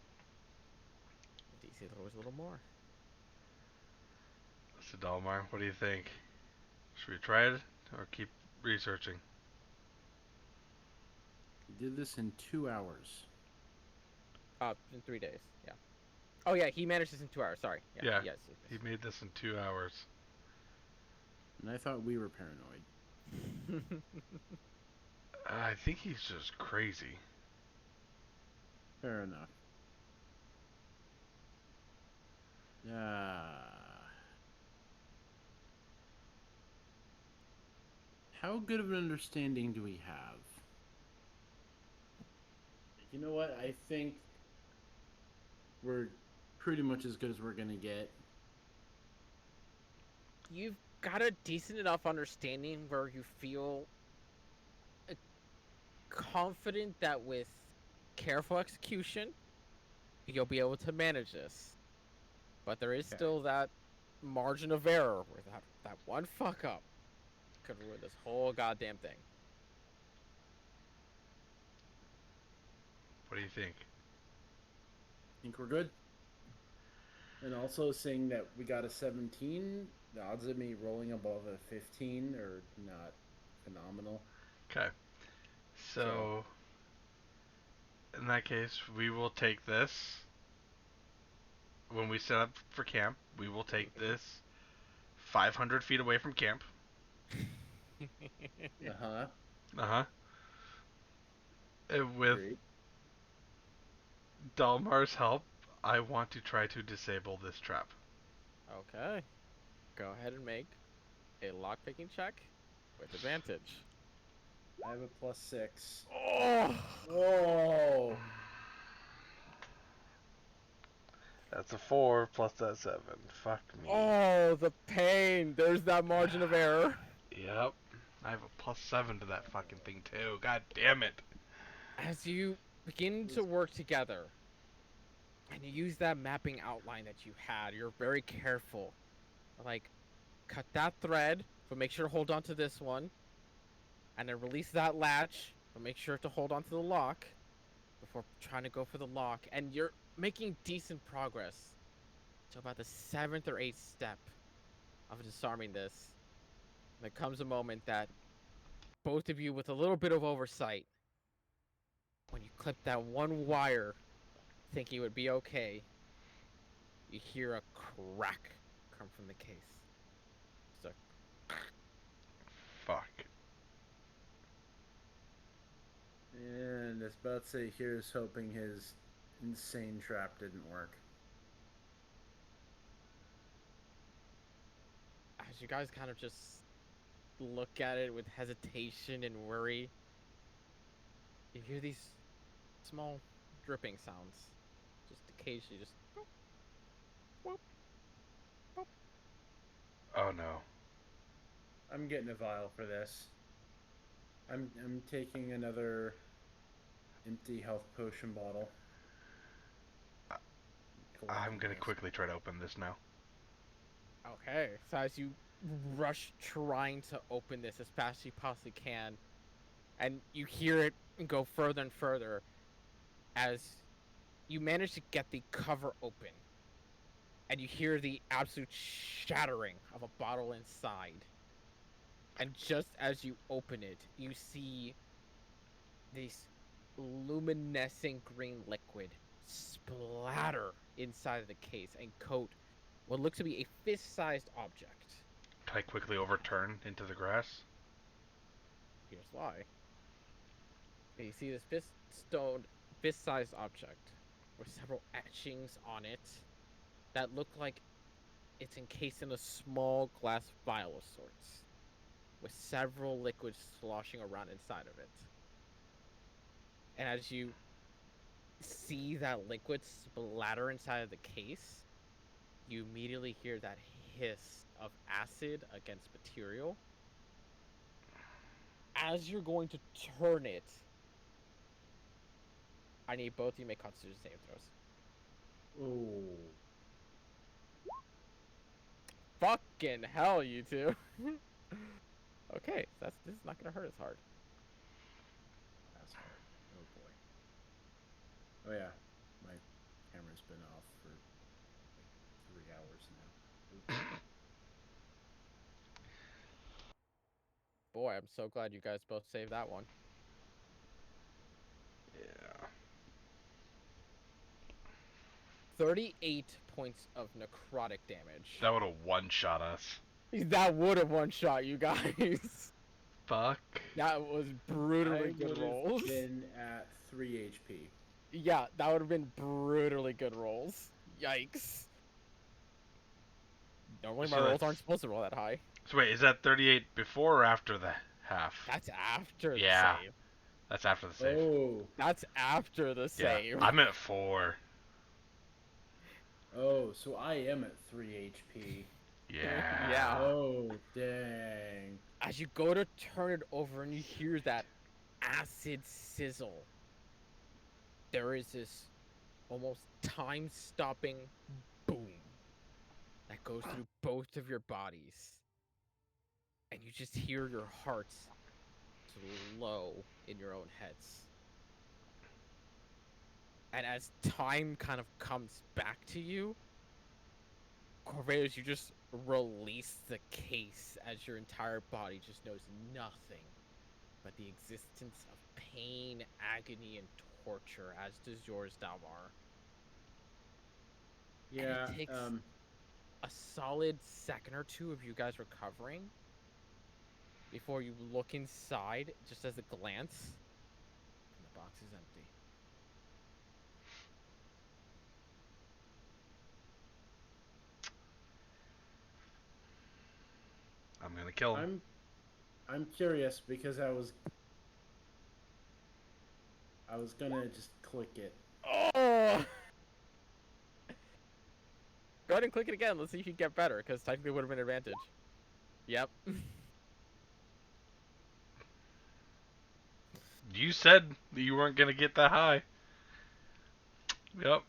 DC throws a little more. So Dalmar, what do you think? Should we try it or keep researching? You did this in 2 hours. In 3 days, yeah. Oh yeah, he managed this in 2 hours, sorry. Yeah. Yes. He made this in 2 hours. And I thought we were paranoid. I think he's just crazy. Fair enough. How good of an understanding do we have? You know what? I think we're pretty much as good as we're gonna get. You've got a decent enough understanding where you feel confident that with careful execution, you'll be able to manage this. But there is Okay. still that margin of error where that one fuck up could ruin this whole goddamn thing. What do you think? Think we're good. And also saying that we got a 17, the odds of me rolling above a 15 are not phenomenal. Okay. So, in that case, we will take this. When we set up for camp, we will take this 500 feet away from camp. Uh-huh. Uh-huh. And with Great. Dalmar's help, I want to try to disable this trap. Okay. Go ahead and make a lockpicking check with advantage. I have a +6. Oh! Whoa! That's a 4 plus that 7. Fuck me. Oh, the pain! There's that margin of error. Yep. I have a +7 to that fucking thing too. God damn it. As you begin to work together, and you use that mapping outline that you had, you're very careful. Like, cut that thread, but make sure to hold on to this one. And then release that latch, but make sure to hold on to the lock before trying to go for the lock. And you're making decent progress to about the 7th or 8th step of disarming this. There comes a moment that both of you, with a little bit of oversight, when you clip that one wire, thinking it would be okay, you hear a crack come from the case. It's a Fuck. And I was about to say, here's hoping his insane trap didn't work. as you guys kind of just look at it with hesitation and worry, you hear these small dripping sounds. Just occasionally, just. Oh no. I'm getting a vial for this. I'm taking another empty health potion bottle. I'm gonna Collecting quickly try to open this now. Okay, so as you rush trying to open this as fast as you possibly can, and you hear it go further and further, as you manage to get the cover open, and you hear the absolute shattering of a bottle inside. And just as you open it, you see this luminescent green liquid splatter inside of the case and coat what looks to be a fist-sized object. Can I quickly overturn into the grass? Here's why. You see this fist-sized object with several etchings on it that look like it's encased in a small glass vial of sorts, with several liquids sloshing around inside of it. And as you see that liquid splatter inside of the case, you immediately hear that hiss of acid against material. As you're going to turn it, I need both of you to make Constitution saving throws. Oh. Fucking hell, you two. Okay, this is not gonna hurt as hard. That's hard. Oh boy. Oh yeah, my camera's been off for like 3 hours now. Oops. Boy, I'm so glad you guys both saved that one. Yeah. 38 points of necrotic damage. That would have one-shot us. That would have one shot you guys. Fuck. That was I brutally would good have rolls. been at 3 HP. Yeah, that would have been brutally good rolls. Yikes. Normally my So rolls aren't that's- supposed to roll that high. So wait, is that 38 before or after the half? That's after Yeah. the save. That's after the save. Oh. That's after the Yeah. save. I'm at 4. Oh, so I am at 3 HP. Yeah. Yeah. Oh, dang. As you go to turn it over and you hear that acid sizzle, there is this almost time-stopping boom that goes through both of your bodies. And you just hear your hearts slow in your own heads. And as time kind of comes back to you, Corvallis, you just release the case as your entire body just knows nothing but the existence of pain, agony, and torture, as does yours, Dalmar. Yeah, And it takes a solid second or two of you guys recovering before you look inside, just as a glance, and the box is empty. I'm gonna kill him. I'm curious because I was gonna just click it. Oh! Go ahead and click it again. Let's see if you get better, because technically it would have been an advantage. Yep. You said that you weren't gonna get that high. Yep.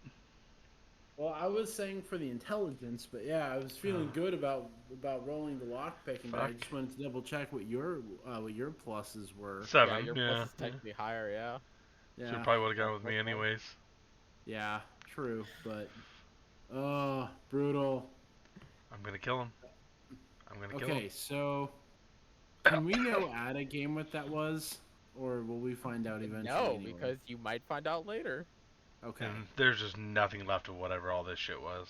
Well, I was saying for the intelligence, but yeah, I was feeling good about rolling the lockpicking, but I Fuck. just wanted to double check what your pluses were. 7. Yeah, your plus is technically higher, yeah. Yeah. So you probably would have gone with me anyways. Yeah, true, but brutal. I'm gonna kill him. I'm gonna kill him. Okay, so can we know at a game what that was, or will we find out eventually? No, anyway? because you might find out later. Okay. And there's just nothing left of whatever all this shit was.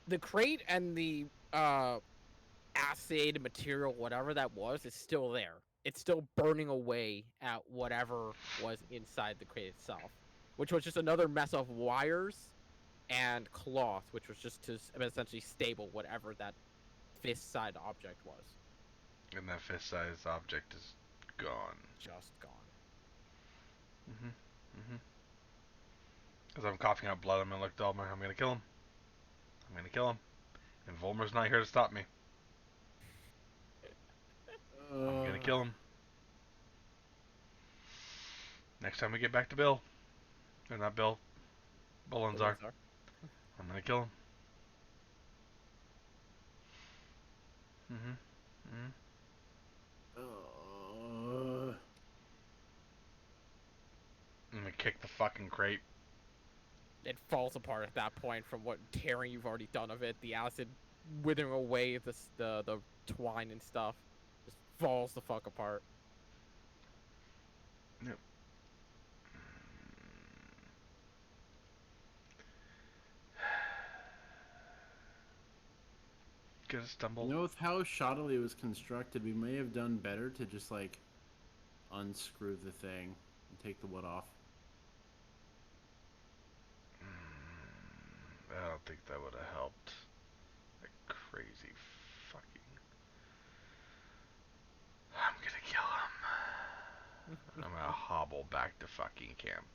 The crate and the acid material, whatever that was, is still there. It's still burning away at whatever was inside the crate itself, which was just another mess of wires and cloth, which was just to essentially stable whatever that fist-sized object was. And that fist-sized object is gone. Just gone. As I'm coughing out blood, I'm gonna look to Dalmar. I'm gonna kill him. I'm gonna kill him. And Volmer's not here to stop me. I'm gonna kill him. Next time we get back to Bill. Or not Bill. Bolenzar. I'm gonna kill him. I'm gonna kick the fucking crate. It falls apart at that point from what tearing you've already done of it. The acid withering away the twine and stuff. Just falls the fuck apart. Yep. Gonna stumble. You know, with how shoddily it was constructed, we may have done better to just like unscrew the thing and take the wood off. I don't think that would have helped. That crazy fucking... I'm gonna kill him. I'm gonna hobble back to fucking camp.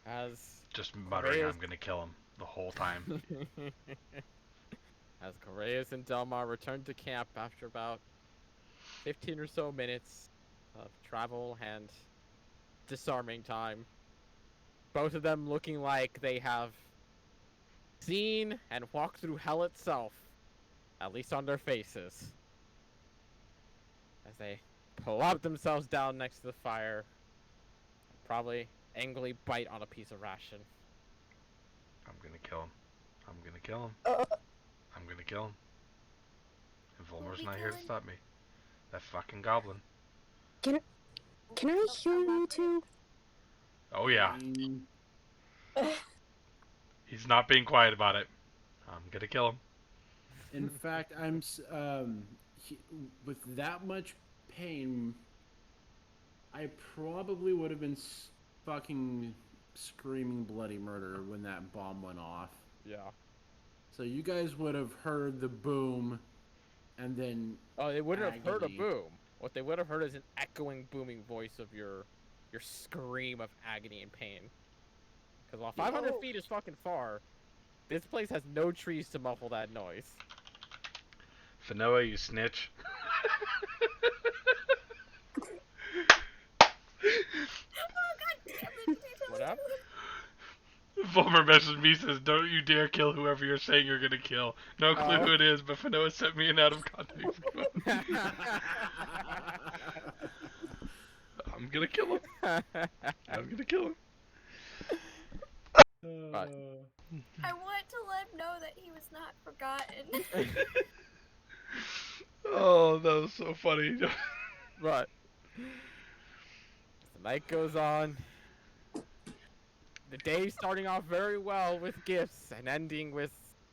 As Just muttering, I'm gonna kill him the whole time. As Corvallis and Delmar return to camp after about 15 or so minutes of travel and disarming time, both of them looking like they have seen and walked through hell itself, at least on their faces, as they plop themselves down next to the fire, probably angrily bite on a piece of ration. I'm gonna kill him. I'm gonna kill him. I'm gonna kill him. And Volmer's not here to stop me. That fucking goblin. Can I heal you too? Oh yeah. He's not being quiet about it. I'm gonna kill him. In fact, he, with that much pain, I probably would have been fucking screaming bloody murder when that bomb went off. Yeah. So you guys would have heard the boom, and then Oh, they wouldn't have heard a agony. boom. What they would have heard is an echoing, booming voice of your scream of agony and pain. Because while 500 Oh. feet is fucking far, this place has no trees to muffle that noise. Fanoa, you snitch. Oh god damn it! Did he tell What the up? truth? Fulmer messaged me, says, "Don't you dare kill whoever you're saying you're gonna kill. No clue Oh. who it is, but Fanoa sent me an out of context quote. I'm gonna kill him. I'm gonna kill him." But- I want to let him know that he was not forgotten. Oh, that was so funny. But the night goes on. The day starting off very well with gifts and ending with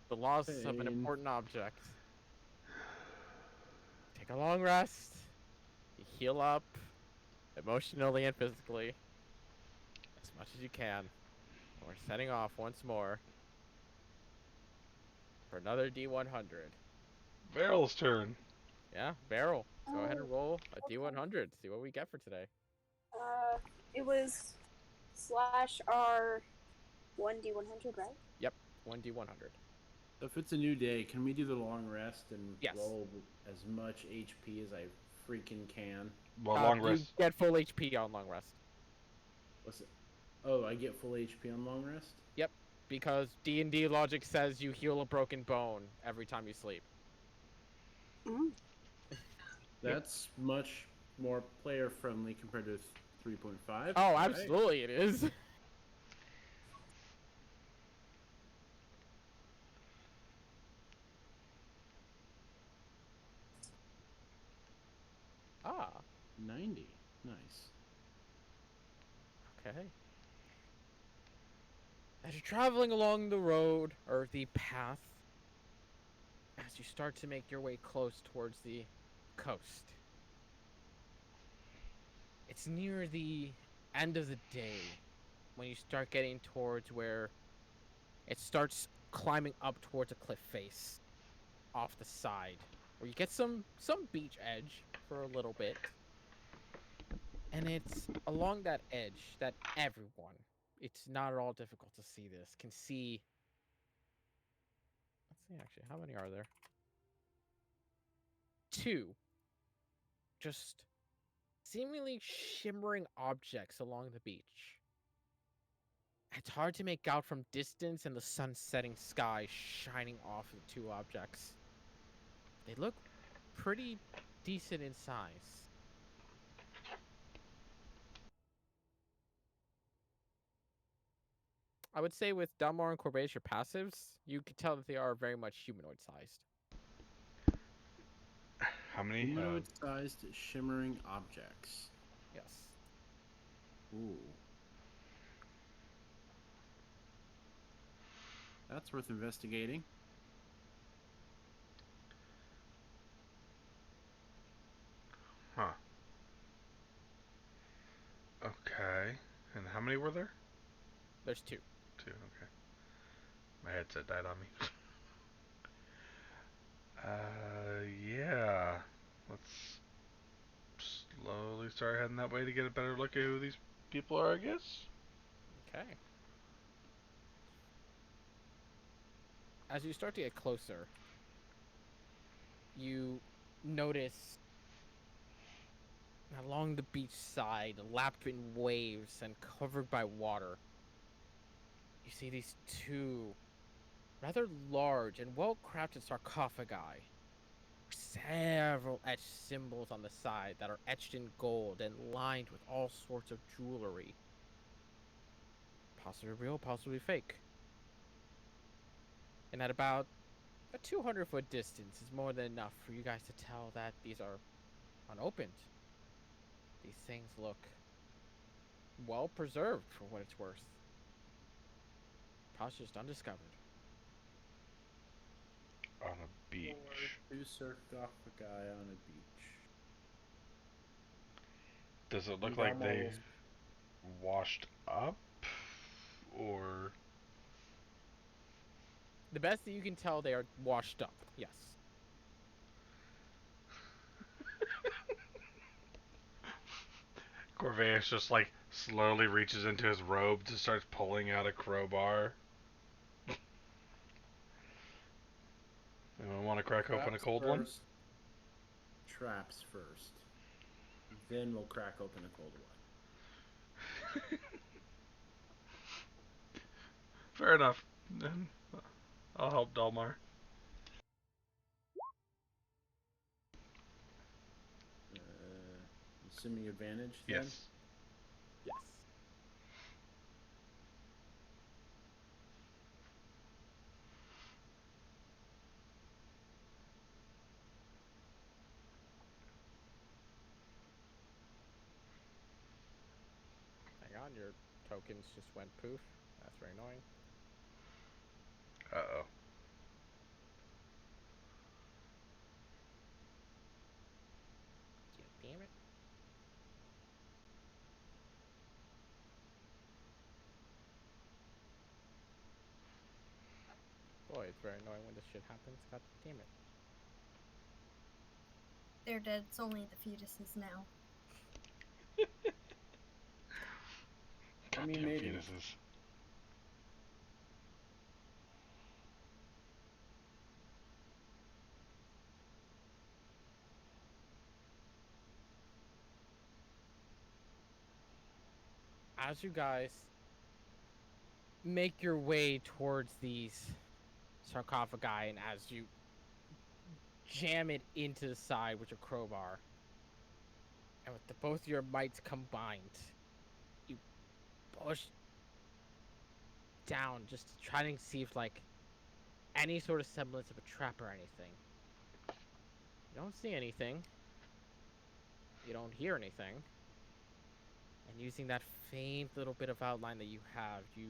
the loss of an Pain. important object. Take a long rest. You heal up emotionally and physically as much as you can. We're setting off once more for another D100. Barrel's turn. Yeah, Barrel. Go ahead Oh, and roll a okay. D100. See what we get for today. It was /R 1D100, right? 1D100. So if it's a new day, can we do the long rest and Yes. roll as much HP as I freaking can? Well, long You rest. get full HP on long rest. What's it? Oh, I get full HP on long rest? Because D&D logic says you heal a broken bone every time you sleep. Mm. That's much more player friendly compared to 3.5. Oh, right? absolutely it is. Ah, 90. Nice. okay. As you're traveling along the road, or the path, as you start to make your way close towards the coast, it's near the end of the day when you start getting towards where it starts climbing up towards a cliff face off the side, where you get some beach edge for a little bit. And it's along that edge that everyone, it's not at all difficult to see this, can see. Let's see, actually, how many are there? 2 just seemingly shimmering objects along the beach. It's hard to make out from distance and the sun setting sky shining off the 2 objects. They look pretty decent in size. I would say with Dalmar and Corbett, your passives, you could tell that they are very much humanoid sized. How many? Humanoid-sized shimmering objects. Yes. Ooh. That's worth investigating. Huh. Okay. And how many were there? There's 2. 2. Okay. My headset died on me. Yeah. Let's slowly start heading that way to get a better look at who these people are, I guess. Okay. As you start to get closer, you notice along the beach side, lapped in waves and covered by water, you see these 2 rather large and well-crafted sarcophagi. Several etched symbols on the side that are etched in gold and lined with all sorts of jewelry. Possibly real, possibly fake. And at about a 200-foot distance is more than enough for you guys to tell that these are unopened. These things look well preserved for what it's worth. Possibly just undiscovered. on a beach. Or 2 sarcophagi on a beach. Does it look And like Dalmar they will- washed up? Or. The best that you can tell, they are washed up. Yes. Corvus just like slowly reaches into his robes and starts pulling out a crowbar. Anyone want to crack open a Traps cold one? first. Traps first. Then we'll crack open a cold one. Fair enough. Then I'll help Dalmar. Assuming advantage then? Yes. Yes. Hang on, your tokens just went poof. That's very annoying. Uh-oh. Yeah, damn it. Boy, it's very annoying when this shit happens. God damn it. They're dead. It's only the fetuses now. I mean, Goddamn maybe. fetuses. As you guys make your way towards these sarcophagi, and as you jam it into the side with your crowbar, and with both your mights combined, you push down just to try to see if, like, any sort of semblance of a trap or anything. You don't see anything. You don't hear anything. And using that faint little bit of outline that you have, you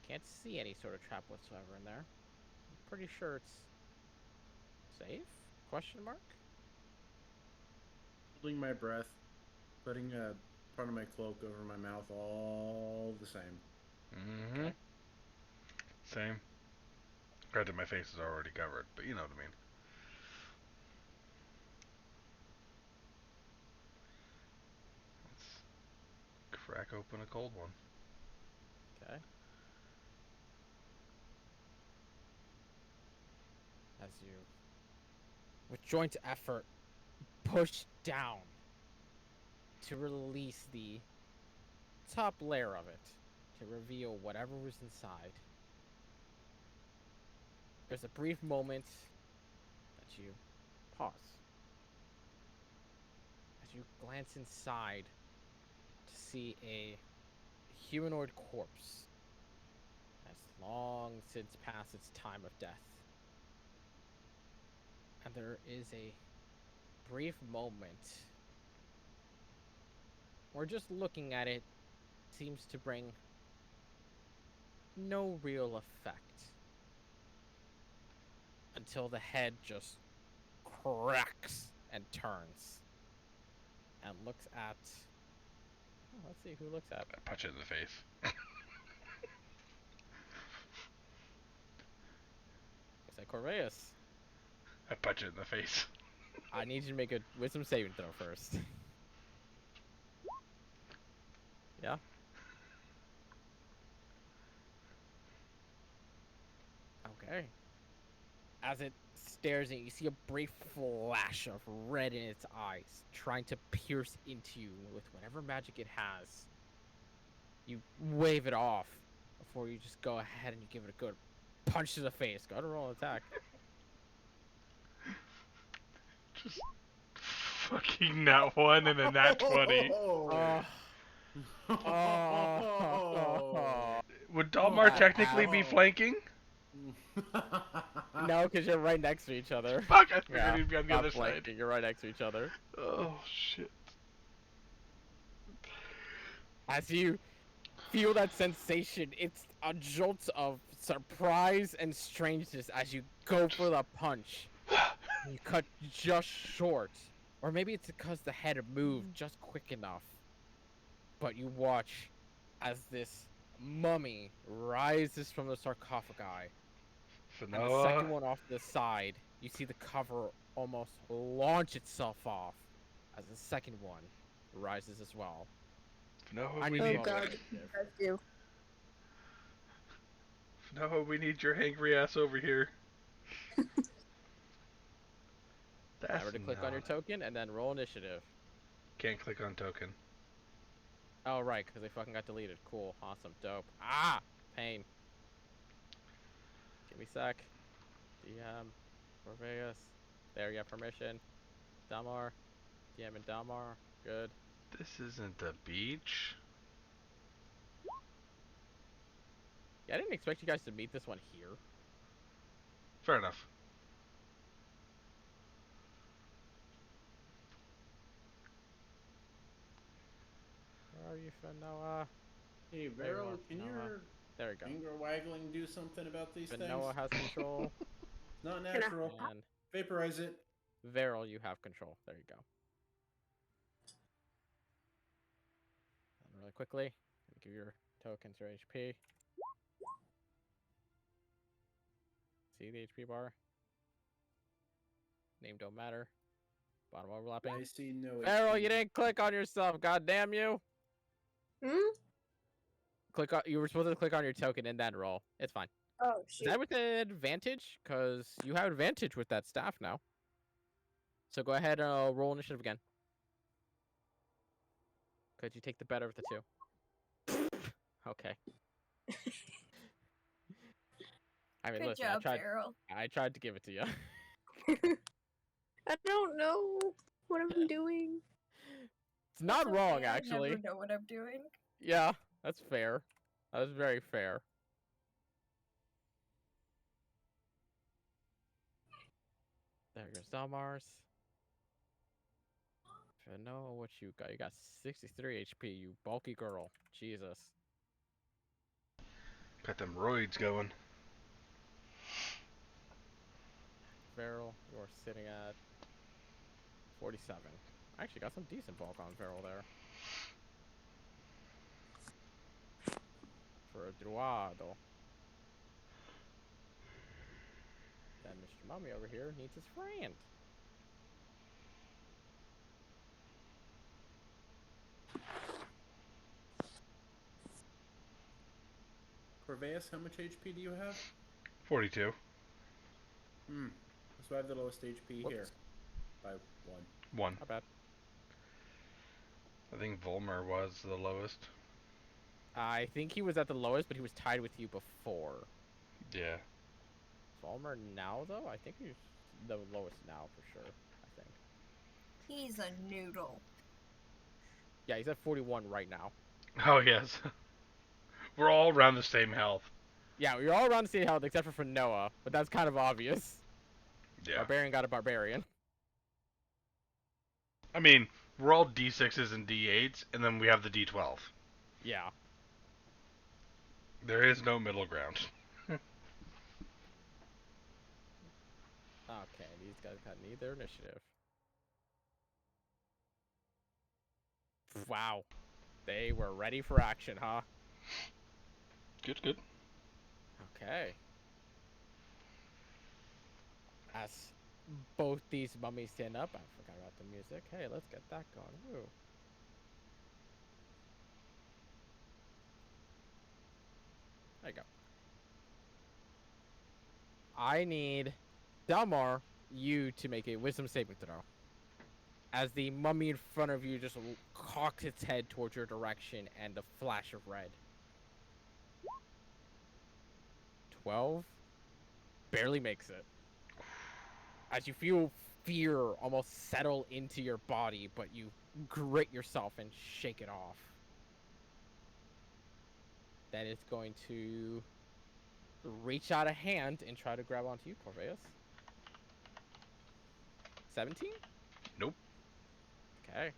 can't see any sort of trap whatsoever in there. I'm pretty sure it's safe? Question mark? Holding my breath, putting a part of my cloak over my mouth, all the same. Mm-hmm. Okay. Same. Granted, my face is already covered, but you know what I mean. Let's crack open a cold one. Okay. As you, with joint effort, push down to release the top layer of it to reveal whatever was inside. There's a brief moment that you pause as you glance inside to see a humanoid corpse that's long since passed its time of death. And there is a brief moment where just looking at it seems to bring no real effect until the head just cracks and turns and looks at. Oh, let's see who looks at. I punch it in the face. Looks like Corvus. I punch it in the face. I need you to make a wisdom saving throw first. Yeah. Okay. As it stares at you, you see a brief flash of red in its eyes, trying to pierce into you with whatever magic it has. You wave it off before you just go ahead and you give it a good punch to the face. Go to roll an attack. Just fucking nat 1 and a nat 20. Would Dalmar technically be flanking? No, because you're right next to each other. Fuck, I figured Yeah, he'd be on the not other side. flanking, you're right next to each other. Oh, shit. As you feel that sensation, it's a jolt of surprise and strangeness as you go for the punch. You cut just short. Or maybe it's because the head moved just quick enough. But you watch as this mummy rises from the sarcophagi. And the second one off to the side, you see the cover almost launch itself off as the second one rises as well. Fanoa, I we need need roll God. initiative. That's you. Fanoa, we need your hangry ass over here. That's Remember to click on your token and then roll initiative. Can't click on token. Oh, right, because they fucking got deleted. Cool, awesome, dope. Ah! Pain. Give me a sec. DM. Corveus. There, you have permission. Damar. DM and Damar. Good. This isn't the beach. Yeah, I didn't expect you guys to meet this one here. Fair enough. Where are you, Fanoa? Hey, There you Beryl, are, can Fanoa. your There we go. finger waggling do something about these things? Fanoa has control. It's not Can I- natural. And Vaporize it. Veryl, you have control. There you go. And really quickly, give your tokens your HP. See the HP bar? Name don't matter. Bottom overlapping. I see no. Veryl, HP. you didn't click on yourself. God damn you! Hmm? Click on. You were supposed to click on your token and then roll. It's fine. Oh, Is shoot. that with advantage? Because you have advantage with that staff now. So go ahead and roll initiative again. Could you take the better of the two? Okay. I mean, Good listen, job, Beryl. I tried to give it to you. I don't know what I'm doing. It's not It's wrong, okay, I actually. never know what I'm doing. Yeah, that's fair. That was very fair. There goes Dalmars. If I know what you got 63 HP, you bulky girl. Jesus. Got them roids going. Feral, you're sitting at 47. I actually got some decent bulk on Feral there. For a Druado. Then Mr. Mummy over here needs his friend. Corveus, how much HP do you have? 42. So I have the lowest HP here. Whoops. By one. 1. Not bad. I think Volmer was the lowest. I think he was at the lowest, but he was tied with you before. Yeah. Falmer now, though? I think he's the lowest now, for sure. I think. He's a noodle. Yeah, he's at 41 right now. Oh, yes. We're all around the same health. Yeah, we're all around the same health except for Noah, but that's kind of obvious. Yeah. Barbarian got a barbarian. I mean, we're all D6s and D8s, and then we have the D12. Yeah. There is no middle ground. Okay, these guys need their initiative. Wow. They were ready for action, huh? Good, good. Okay. As both these mummies stand up, I forgot about the music. Hey, let's get that going. Woo. There you go. I need Delmar, you to make a wisdom saving throw. As the mummy in front of you just cocks its head towards your direction and the flash of red. 12? Barely makes it. As you feel fear almost settle into your body, but you grit yourself and shake it off. Then it's going to reach out a hand and try to grab onto you, Corveus. 17? Nope. Okay.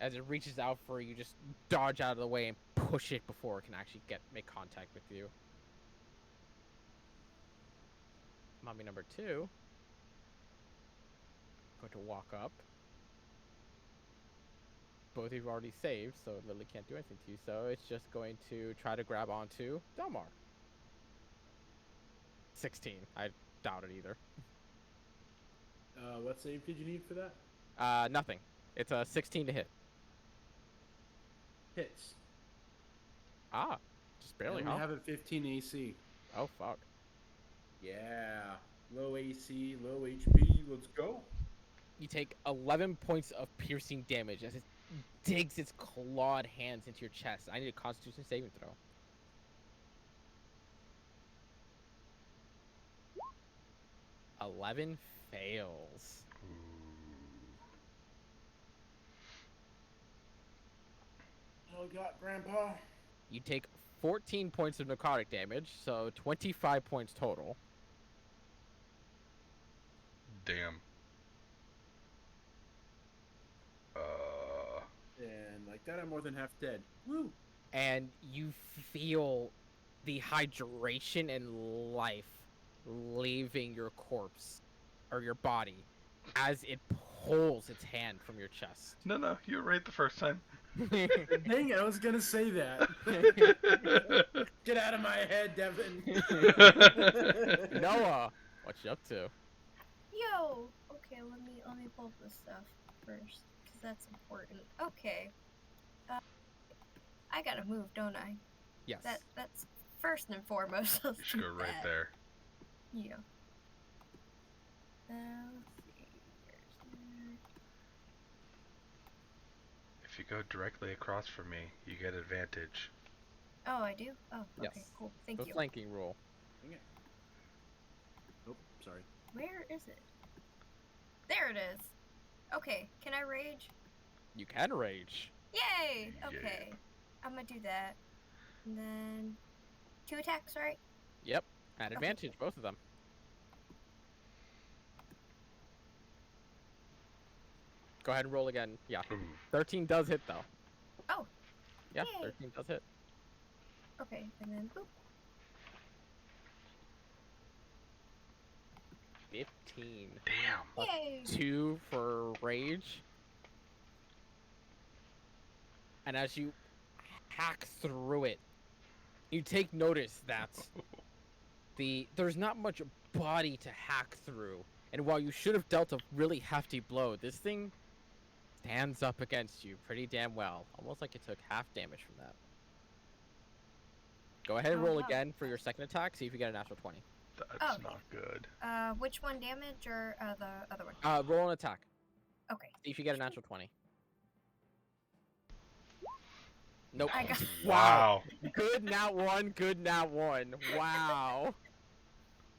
As it reaches out for you, just dodge out of the way and push it before it can actually make contact with you. Mommy number 2 going to walk up. Both of you have already saved, so it literally can't do anything to you. So it's just going to try to grab onto Delmar. 16. I doubt it either. What save did you need for that? Nothing. It's a 16 to hit. Hits. Ah, just barely, I only huh? have a 15 AC. Oh, fuck. Yeah. Low AC, low HP. Let's go. You take 11 points of piercing damage as it digs its clawed hands into your chest. I need a Constitution saving throw. $11 fails. Oh God, Grandpa. You take 14 points of necrotic damage, so 25 points total. Damn. And like that, I'm more than half dead. Woo! And you feel the hydration and life leaving your corpse or your body as it pulls its hand from your chest. No, you were right the first time. Dang it, I was gonna say that. Get out of my head, Devin. Noah, what you up to? Yo. Okay, let me pull this stuff first, because that's important. Okay. I gotta move, don't I? Yes. That's first and foremost. You should go right there. Yeah. Let's see. If you go directly across from me, you get advantage. Oh, I do? Oh, okay, Yes. cool. Thank The you. flanking rule. Oh, sorry. Where is it? There it is. Okay, can I rage? You can rage. Yay! Yeah. Okay. I'm gonna do that. And then 2 attacks, right? Yep. At advantage, both of them. Go ahead and roll again. Yeah. Ooh. 13 does hit, though. Oh. Yeah, Yay. 13 does hit. Okay, and then boop. 15. Damn. Plus Yay! 2 for rage. And as you hack through it, you take notice that there's not much body to hack through. And while you should have dealt a really hefty blow, this thing stands up against you pretty damn well. Almost like it took half damage from that. Go ahead and Oh, roll wow. again for your second attack. See if you get a natural 20. That's Okay. not good. Which one damage or the other one? Roll an attack. Okay. See if you get a natural 20. Nope. I got Wow. Good nat 1, good nat 1. Wow.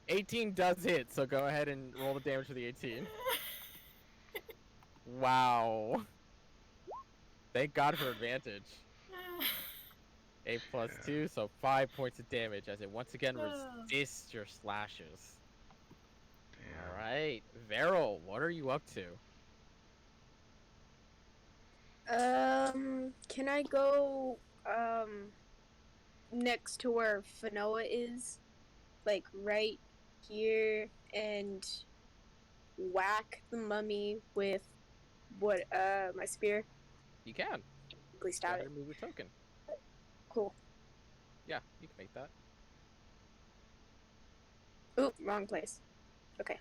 18 does hit, so go ahead and roll the damage for the 18. Wow. Thank God for advantage. 8 plus 2, so 5 points of damage as it once again resists your slashes. Damn. Alright. Veryl, what are you up to? Can I go, next to where Fanoa is? Like, right here, and whack the mummy with my spear? You can. Quickly Go stab ahead it. and move your token. Cool. Yeah, you can make that. Oop, wrong place. Okay.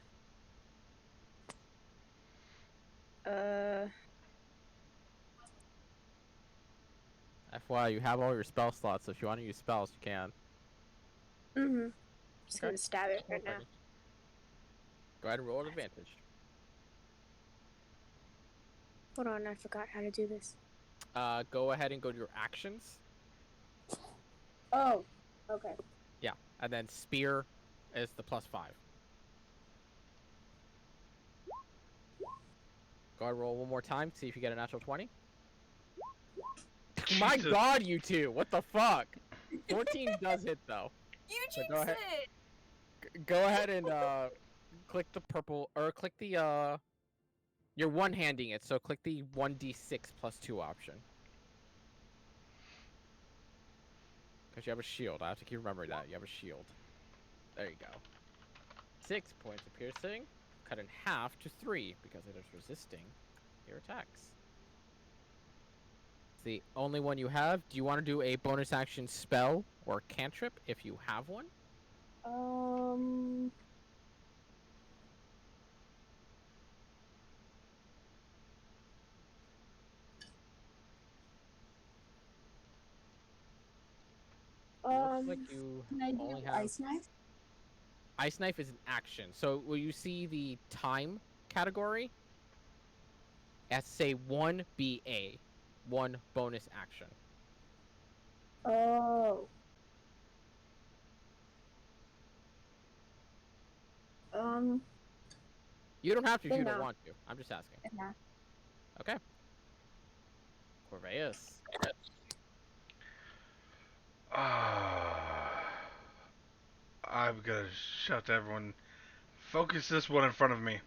FYI, you have all your spell slots, so if you want to use spells, you can. Just Okay. gonna stab it right now. Go ahead and roll an advantage. Hold on, I forgot how to do this. Go ahead and go to your actions. Oh, okay. Yeah, and then spear is the +5. Go ahead and roll one more time, see if you get a natural 20. My Jesus. God, you two! What the fuck? 14 does hit though. You So jinxed go ahead. it! Go ahead and click the purple, or click the you're one-handing it, so click the 1d6 + 2 option. Because you have a shield. I have to keep remembering that. You have a shield. There you go. 6 points of piercing, cut in half to 3 because it is resisting your attacks. It's the only one you have. Do you want to do a bonus action spell or cantrip if you have one? Um. Looks like you Can I do only have... ice knife? Ice Knife is an action. So will you see the time category? It has to say 1 BA, 1 bonus action. Oh. You don't have to if Then you don't no. want to. I'm just asking. Nah. Okay. Corveus. I'm gonna shout to everyone, focus this one in front of me.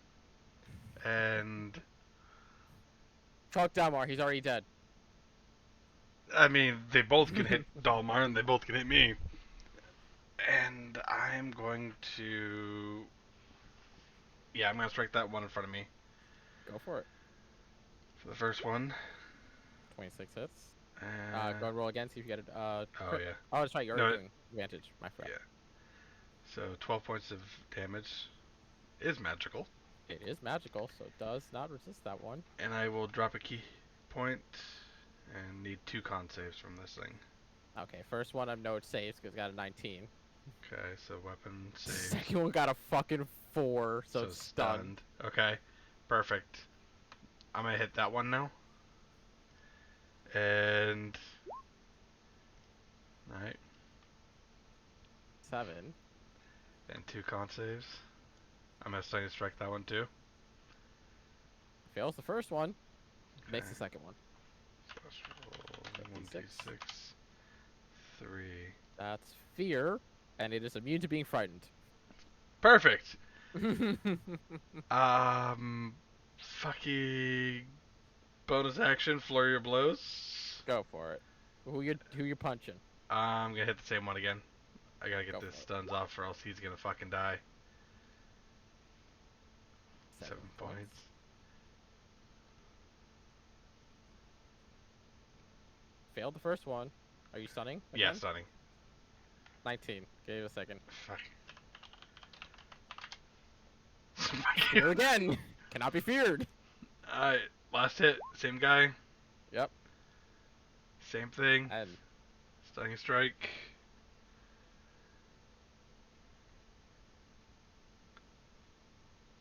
And, Fuck Dalmar, he's already dead. I mean, they both can hit Dalmar and they both can hit me. And I'm going to... Yeah, I'm gonna strike that one in front of me. Go for it. For the first one. 26 hits. Go Uh, and roll again, see if you get it. oh, yeah. Oh, that's right, you're already doing advantage, my friend. Yeah. So 12 points of damage is magical. It is magical, so it does not resist that one. And I will drop a key point and need 2 con saves from this thing. Okay, first one I know it saves because it got a 19. Okay, so weapon save. Second one got a fucking 4, so it's stunned. Okay, perfect. I'm gonna hit that one now. And... Alright. 7. And 2 con saves. I'm gonna stun strike that one too. Fails the first one. Makes Okay. the second one. Special 1d6. 3. That's fear, and it is immune to being frightened. Perfect! Fucking bonus action, flurry of blows. Go for it. Who you punching? I'm gonna hit the same one again. I gotta get Go this for it. stuns off or else he's gonna fucking die. 7 points. points. Failed the first one. Are you stunning? Yeah, Again? stunning. 19. Give it a second. Fuck. Here again. Cannot be feared. Alright, last hit. Same guy. Yep. Same thing. And Stunning strike.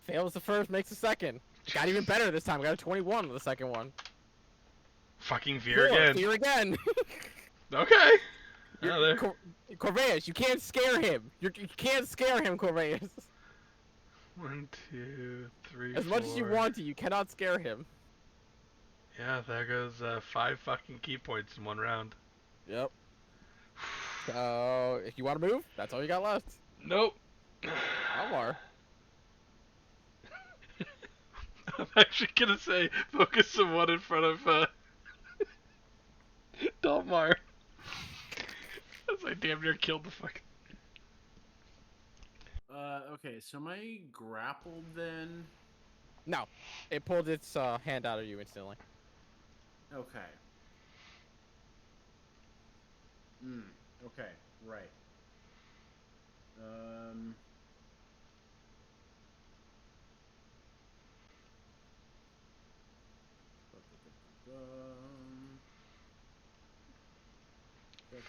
fails the first, makes the second. Got even better this time. Got a 21 on the second one. Fucking fear again. Fear again. Okay. Oh, there. Corveus, you can't scare him. You can't scare him, Corveus. 1, 2, 3, As much as you 4. want to, you cannot scare him. Yeah, there goes 5 fucking key points in one round. Yep. So, if you want to move, that's all you got left. Nope. Dalmar. I'm actually gonna say focus the one in front of Dalmar. As I damn near killed the fucking... Okay, so am I grappled then? No. It pulled its hand out of you instantly. Okay. Okay, right.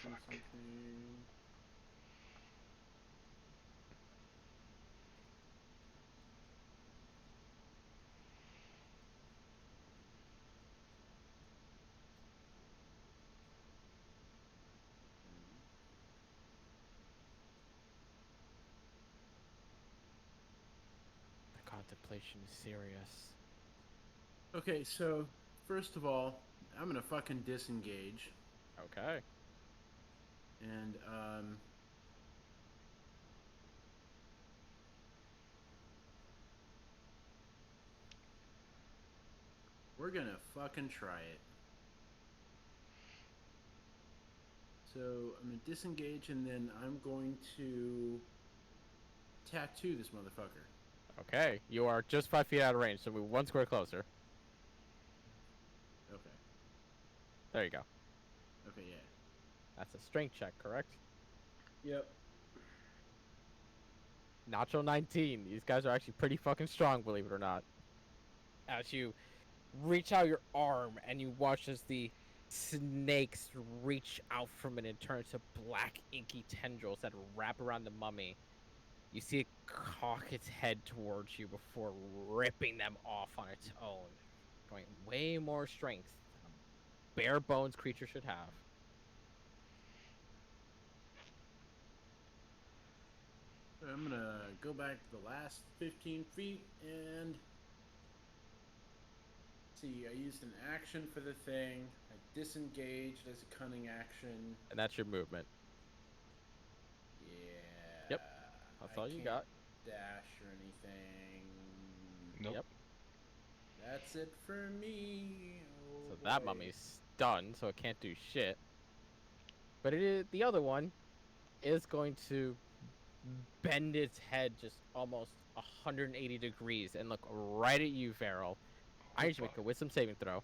Checking something. The contemplation is serious. Okay, so first of all, I'm gonna fucking disengage. Okay. And we're gonna fucking try it. So I'm gonna disengage and then I'm going to tattoo this motherfucker. Okay, you are just 5 feet out of range, so move 1 square closer. Okay. There you go. Okay, yeah. That's a strength check, correct? Yep. Natural 19. These guys are actually pretty fucking strong, believe it or not. As you reach out your arm and you watch as the snakes reach out from it and turn into black inky tendrils that wrap around the mummy. You see it cock its head towards you before ripping them off on its own, going way more strength than a bare bones creature should have. I'm gonna go back to the last 15 feet and see. I used an action for the thing. I disengaged as a cunning action. And that's your movement. Yeah. Yep. That's all you can't got. dash or anything. Nope. Yep. That's it for me. Oh, So that boy. mummy's stunned, so it can't do shit. But it is, the other one is going to bend its head just almost 180 degrees and look right at you, Varel. I need you to make a wisdom saving throw.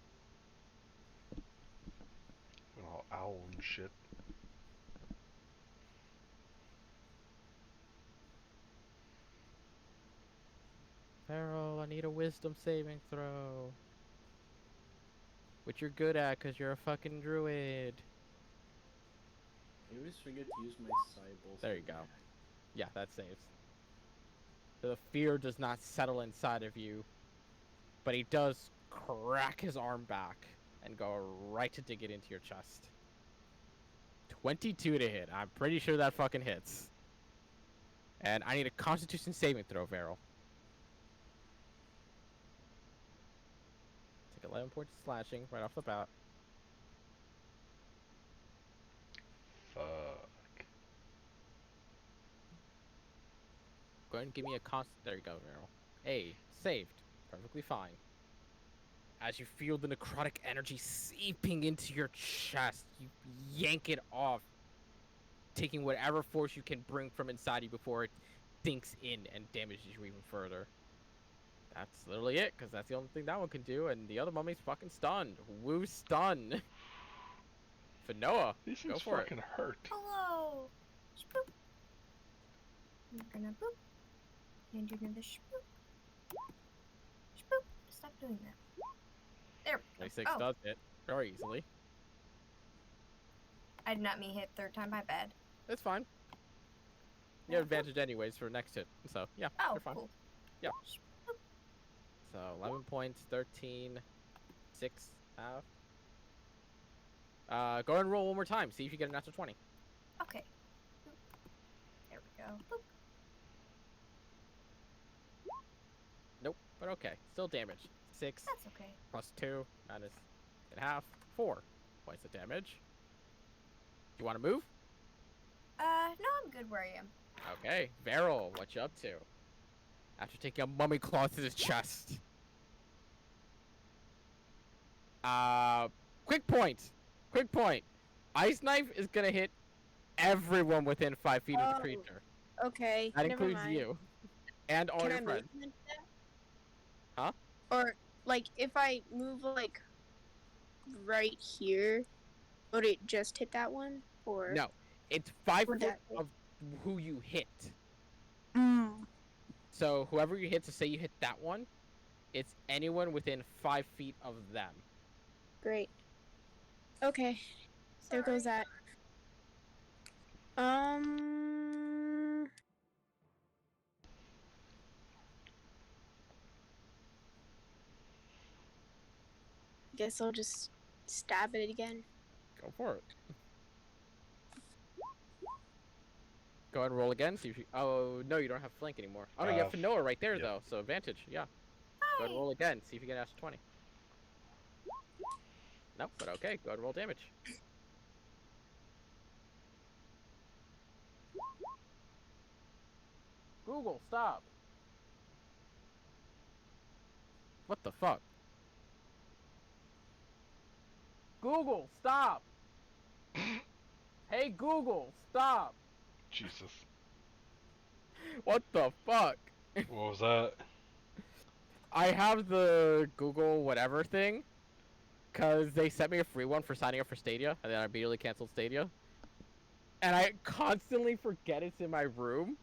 Went all owl and shit. Varel, I need a wisdom saving throw. Which you're good at because you're a fucking druid. I always forget to use my Cybele. There you go. Yeah, that saves. So the fear does not settle inside of you, but he does crack his arm back and go right to dig it into your chest. 22 to hit. I'm pretty sure that fucking hits. And I need a Constitution saving throw, Varel. Take 11 points of slashing right off the bat. Fuck. Go ahead and give me a there you go, Varel. Hey, saved. Perfectly fine. As you feel the necrotic energy seeping into your chest, you yank it off, taking whatever force you can bring from inside you before it sinks in and damages you even further. That's literally it, because that's the only thing that one can do, and the other mummy's fucking stunned. Woo stun. Fanoa, These go things for fucking it. hurt. Hello. Spoop. I'm gonna boop. And do another spoop. Spoop. Stop doing that. There. 26 Oh, does hit very easily. I did not mean hit third time. My bad. It's fine. You have advantage anyways for next hit, so yeah, Oh, you're fine. cool. Yeah. So 11 points, 13, 6, half. Go ahead and roll one more time. See if you get a natural 20. Okay. Boop. There we go. Boop. Nope, but okay. Still damage. 6 That's okay. plus 2 minus and half. 4 points of damage. Do you want to move? No, I'm good where I am. Okay, Varel, what you up to? After taking a mummy claw to his chest. Quick point. Quick point. Ice Knife is gonna hit everyone within 5 feet of the creature. Okay. That never includes mind. you. And all Can your I friends. move into that? Huh? Or like if I move like right here, would it just hit that one? Or No. It's 5 Would foot that hit? of who you hit. Mm. So whoever you hit, to say you hit that one, it's anyone within 5 feet of them. Great. Okay. There goes Sorry. that. Guess I'll just stab it again. Go for it. Go ahead and roll again. See if you. Oh no, you don't have flank anymore. Oh no, you have Fanoa right there yeah. though, so advantage. Yeah. Go Hi. ahead and roll again. See if you get an extra 20. Nope, but okay. Go ahead and roll damage. Google, stop. What the fuck? Google, stop. Hey Google, stop. Jesus. What the fuck? What was that? I have the Google whatever thing, because they sent me a free one for signing up for Stadia, and then I immediately canceled Stadia. And I constantly forget it's in my room.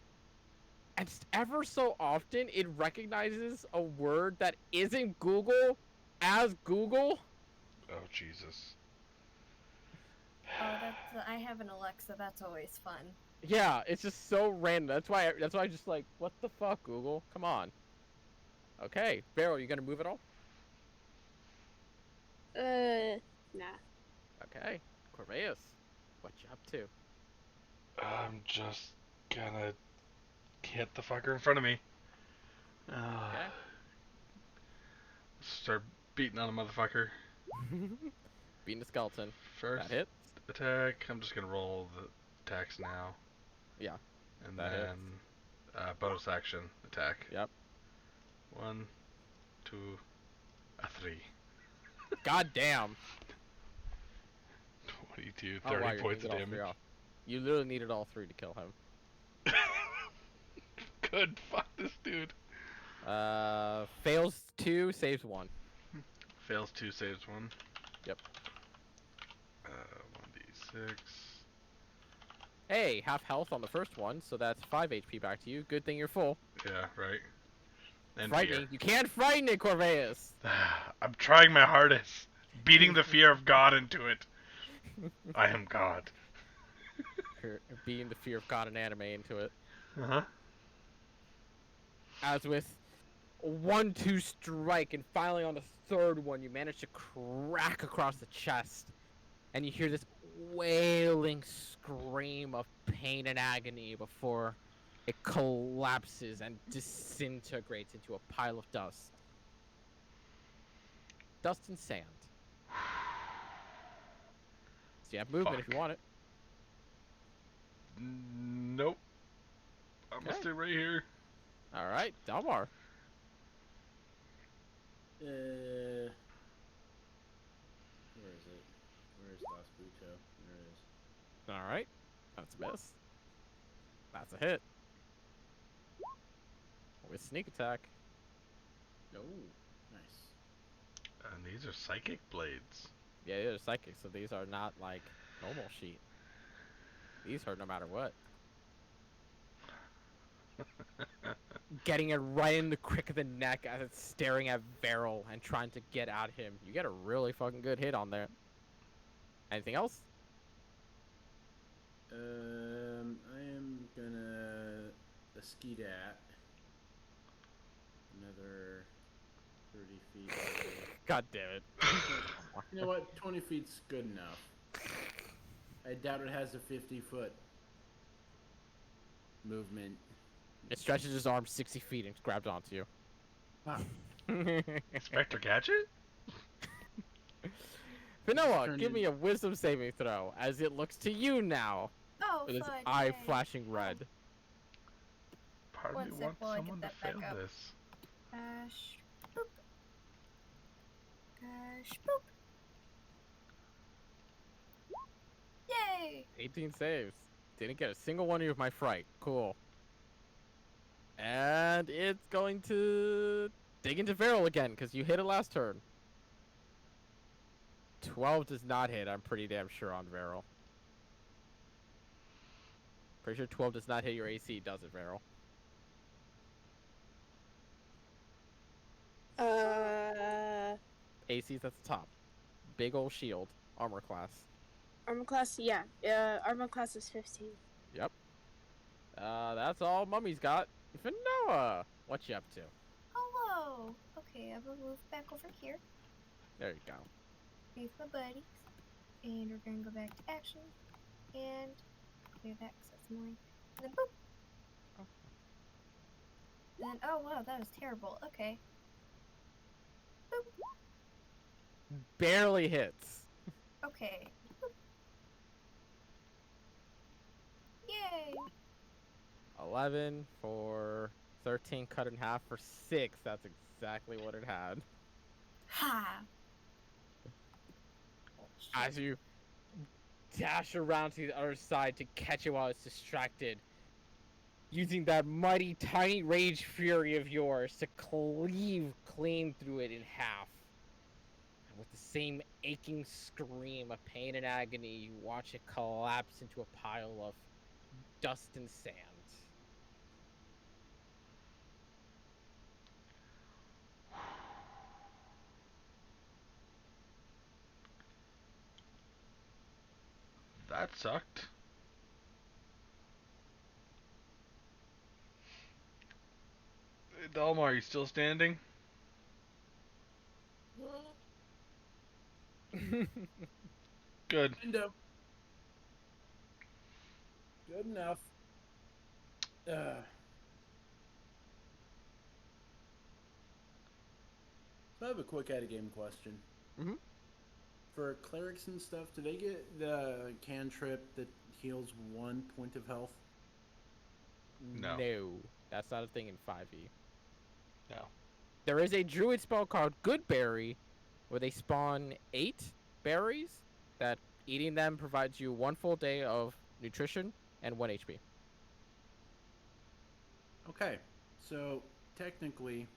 And ever so often, it recognizes a word that isn't Google as Google. Oh, Jesus. Oh, I have an Alexa. That's always fun. Yeah, it's just so random. That's why I just like, what the fuck, Google? Come on. Okay, Barrel, you gonna move it all? Nah. Okay, Corveus, what you up to? I'm just gonna hit the fucker in front of me. Okay. Start beating on a motherfucker. Beating the skeleton. First That hit. attack, I'm just gonna roll the attacks now. Yeah. And That then bonus action attack. Yep. 1, 2, a 3. God damn. 22, Oh, 30 wow, you're points gonna of get all three damage. off. You literally needed all three to kill him. Good, fuck this dude. Fails 2, saves 1. Fails 2, saves 1. Yep. 1d6. Hey, half health on the first one, so that's 5 HP back to you. Good thing you're full. Yeah, right. And Frightening. fear. You can't frighten it, Corveus! I'm trying my hardest. Beating the fear of God into it. I am God. Being the fear of God and anime into it. Uh-huh. As with 1-2 strike, and finally on the third one, you manage to crack across the chest, and you hear this wailing scream of pain and agony before it collapses and disintegrates into a pile of dust. Dust and sand. So you have movement if you Fuck. want it. Nope. I'm gonna Okay. stay right here. Alright, Dalmar. Where is it? Where is Das Buto? There it is. Alright. That's a miss. That's a hit. With sneak attack. Oh, nice. And these are psychic blades. Yeah, they're psychic, so these are not like normal sheet. These hurt no matter what. Getting it right in the crick of the neck as it's staring at Varel and trying to get at him. You get a really fucking good hit on there. Anything else? I am gonna skeedat another 30 feet away. God damn it. You know what? 20 feet's good enough. I doubt it has a 50-foot movement. It stretches his arm 60 feet and grabs onto you. Ah, Inspector Gadget? Vanilla, Turn give in- me a wisdom saving throw as it looks to you now Oh, with its fun! eye yay. flashing red. Part of One me sec wants while I get someone to that back fail up. this. Boop. Boop. Yay! 18 saves. Didn't get a single one of you with my fright. Cool. And it's going to dig into Varel again, because you hit it last turn. 12 does not hit, I'm pretty damn sure, on Varel. Pretty sure 12 does not hit your AC, does it, Varel? AC's at the top. Big ol' shield. Armor class. Armor class, yeah. Armor class is 15. Yep. That's all Mummy's got. Vanilla, what you up to? Hello! Okay, I will move back over here. There you go. With my buddies. And we're gonna go back to action. And clear that because that's annoying. And then boop! Oh. Then, oh wow, that was terrible. Okay. Boop! Barely hits. Okay. Boop. Yay! 11 for 13, cut in half for 6. That's exactly what it had. Ha! Oh, As you dash around to the other side to catch it while it's distracted, using that mighty tiny rage fury of yours to cleave clean through it in half. And with the same aching scream of pain and agony, you watch it collapse into a pile of dust and sand. That sucked. Dalmar, are you still standing? Good. Kind of. Good enough. So I have a quick out of game question. Mhm. For clerics and stuff, do they get the cantrip that heals 1 point of health? No. No, that's not a thing in 5e. No. There is a druid spell called Good Berry, where they spawn 8 berries that eating them provides you 1 full day of nutrition and 1 HP. Okay, so technically,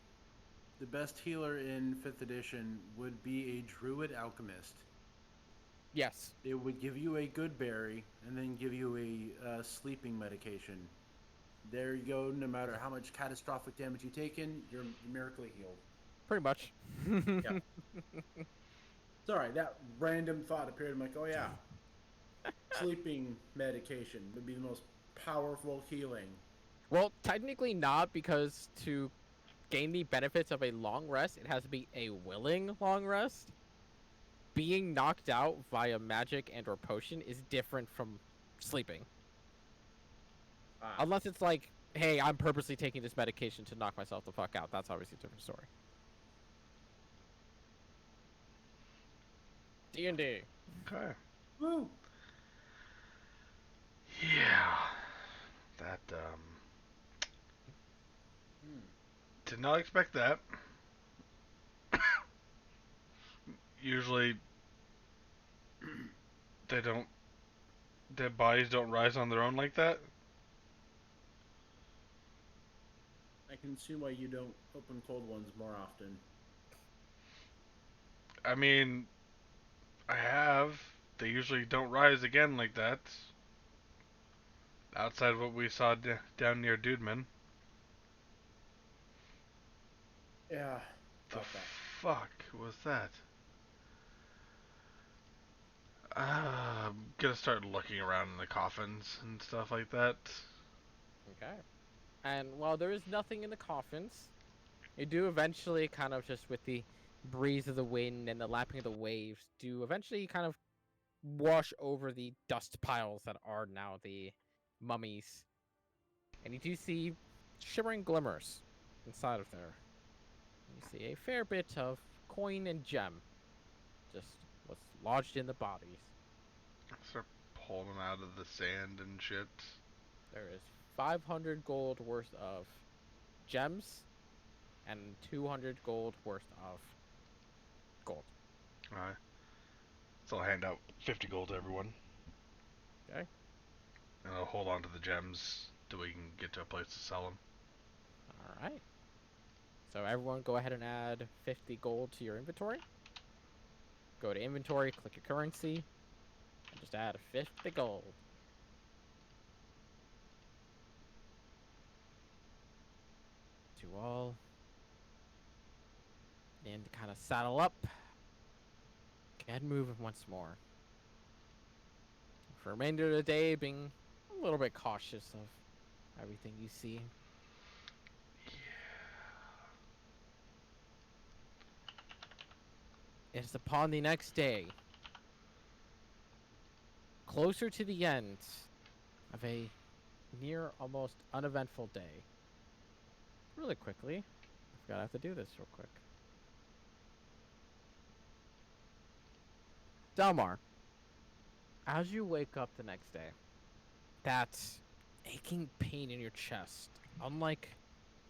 the best healer in 5th edition would be a druid alchemist. Yes. It would give you a good berry and then give you a sleeping medication. There you go. No matter how much catastrophic damage you've taken, you're miraculously healed. Pretty much. Yeah. Sorry, that random thought appeared. I'm like, oh yeah, sleeping medication would be the most powerful healing. Well, technically not, because to gain the benefits of a long rest, it has to be a willing long rest. Being knocked out via magic and or potion is different from sleeping. Unless it's like, hey, I'm purposely taking this medication to knock myself the fuck out. That's obviously a different story. D&D. Okay. Woo! Yeah. That, did not expect that. Usually, dead bodies don't rise on their own like that. I can see why you don't open cold ones more often. I mean, I have. They usually don't rise again like that. Outside of what we saw down near Dudeman. Yeah. The About that. fuck was that? I'm gonna start looking around in the coffins and stuff like that. Okay. And while there is nothing in the coffins, you do eventually kind of just with the breeze of the wind and the lapping of the waves do eventually kind of wash over the dust piles that are now the mummies. And you do see shimmering glimmers inside of there. You see a fair bit of coin and gem just what's lodged in the bodies. Start pulling them out of the sand and shit. There is 500 gold worth of gems and 200 gold worth of gold. Alright. So I'll hand out 50 gold to everyone. Okay. And I'll hold on to the gems till we can get to a place to sell them. All right. So everyone go ahead and add 50 gold to your inventory. Go to inventory, click your currency, and just add 50 gold. To all. And to kind of saddle up. Get moving once more. For the remainder of the day, being a little bit cautious of everything you see. It is upon the next day, closer to the end of a near almost uneventful day. Really quickly, I forgot I have to do this real quick. Delmar, as you wake up the next day, that aching pain in your chest, unlike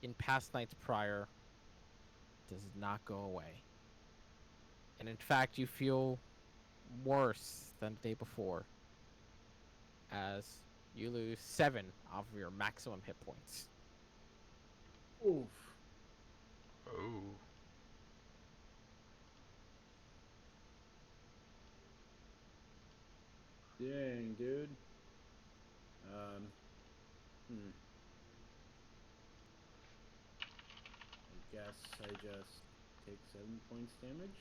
in past nights prior, does not go away. And in fact, you feel worse than the day before, as you lose 7 of your maximum hit points. Oof. Oh. Dang, dude. Hmm. I guess I just take 7 points damage.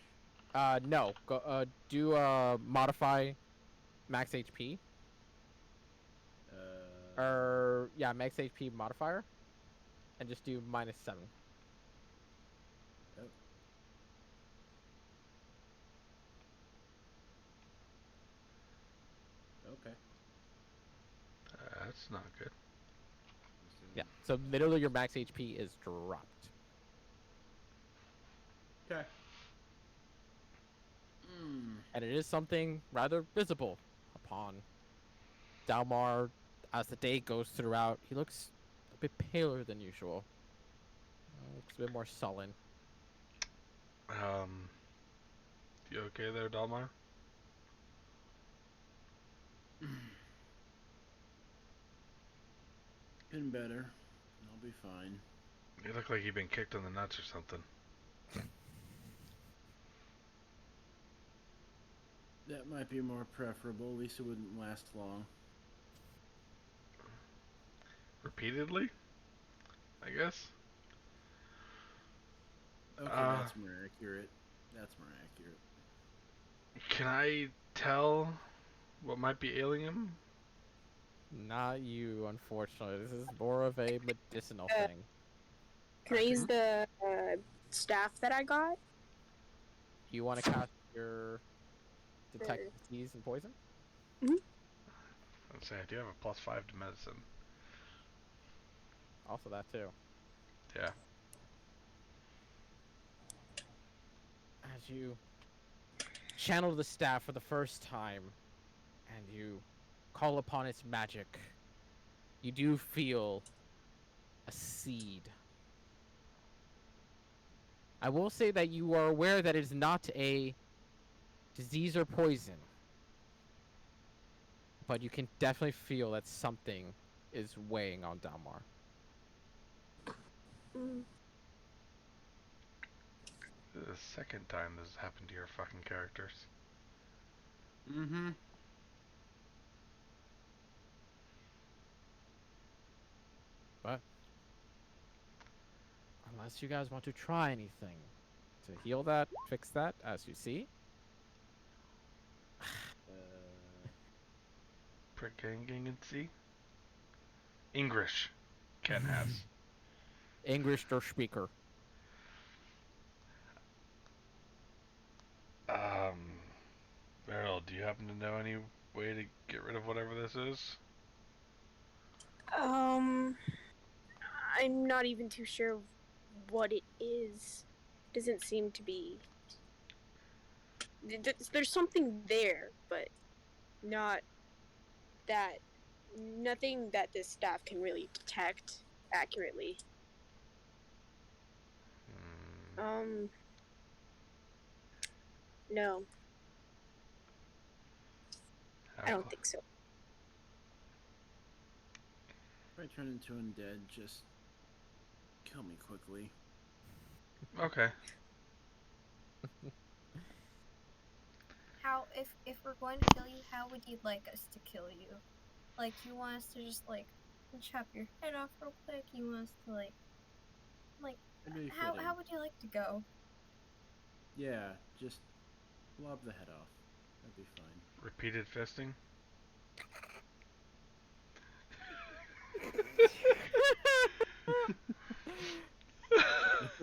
No. Go. Do modify max HP. Or yeah, max HP modifier, and just do -7. Oh. Okay. That's not good. Yeah. So literally, your max HP is dropped. Okay. Mm. And it is something rather visible upon Dalmar as the day goes throughout. He looks a bit paler than usual. Looks a bit more sullen. You okay there, Dalmar? Getting better. I'll be fine. You look like you've been kicked in the nuts or something. That might be more preferable. At least it wouldn't last long. Repeatedly? I guess? Okay, that's more accurate. That's more accurate. Can I tell what might be ailing him? Not you, unfortunately. This is more of a medicinal thing. Can I use the staff that I got? Do you want to cast your detect disease and poison? Let's say I do have a +5 to medicine. Also that too. Yeah. As you channel the staff for the first time, and you call upon its magic, you do feel a seed. I will say that you are aware that it is not a disease or poison, but you can definitely feel that something is weighing on Dalmar. This is the second time this has happened to your fucking characters. Mm-hmm. But unless you guys want to try anything to heal that, fix that, as you see. Pregnancy? English. Ken has. English der speaker. Beryl, do you happen to know any way to get rid of whatever this is? I'm not even too sure what it is. Doesn't seem to be. There's something there, but not that. Nothing that this staff can really detect accurately. No. I don't think so. If I turn into undead, just kill me quickly. Okay. How if we're going to kill you, how would you like us to kill you? Like, you want us to just like chop your head off real quick? You want us to like how would you like to go? Yeah, just lob the head off. That'd be fine. Repeated fisting?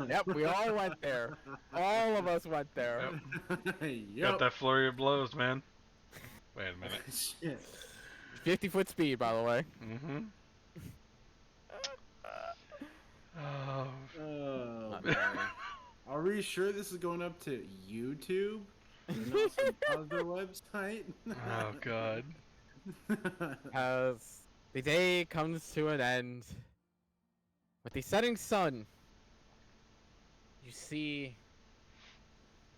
Yep, we all went there. All of us went there. Yep. Got that flurry of blows, man. Wait a minute. Shit. 50-foot speed, by the way. Mm-hmm. Oh. Oh, boy. Are we sure this is going up to YouTube? And not some other website? Oh, God. As the day comes to an end, with the setting sun, you see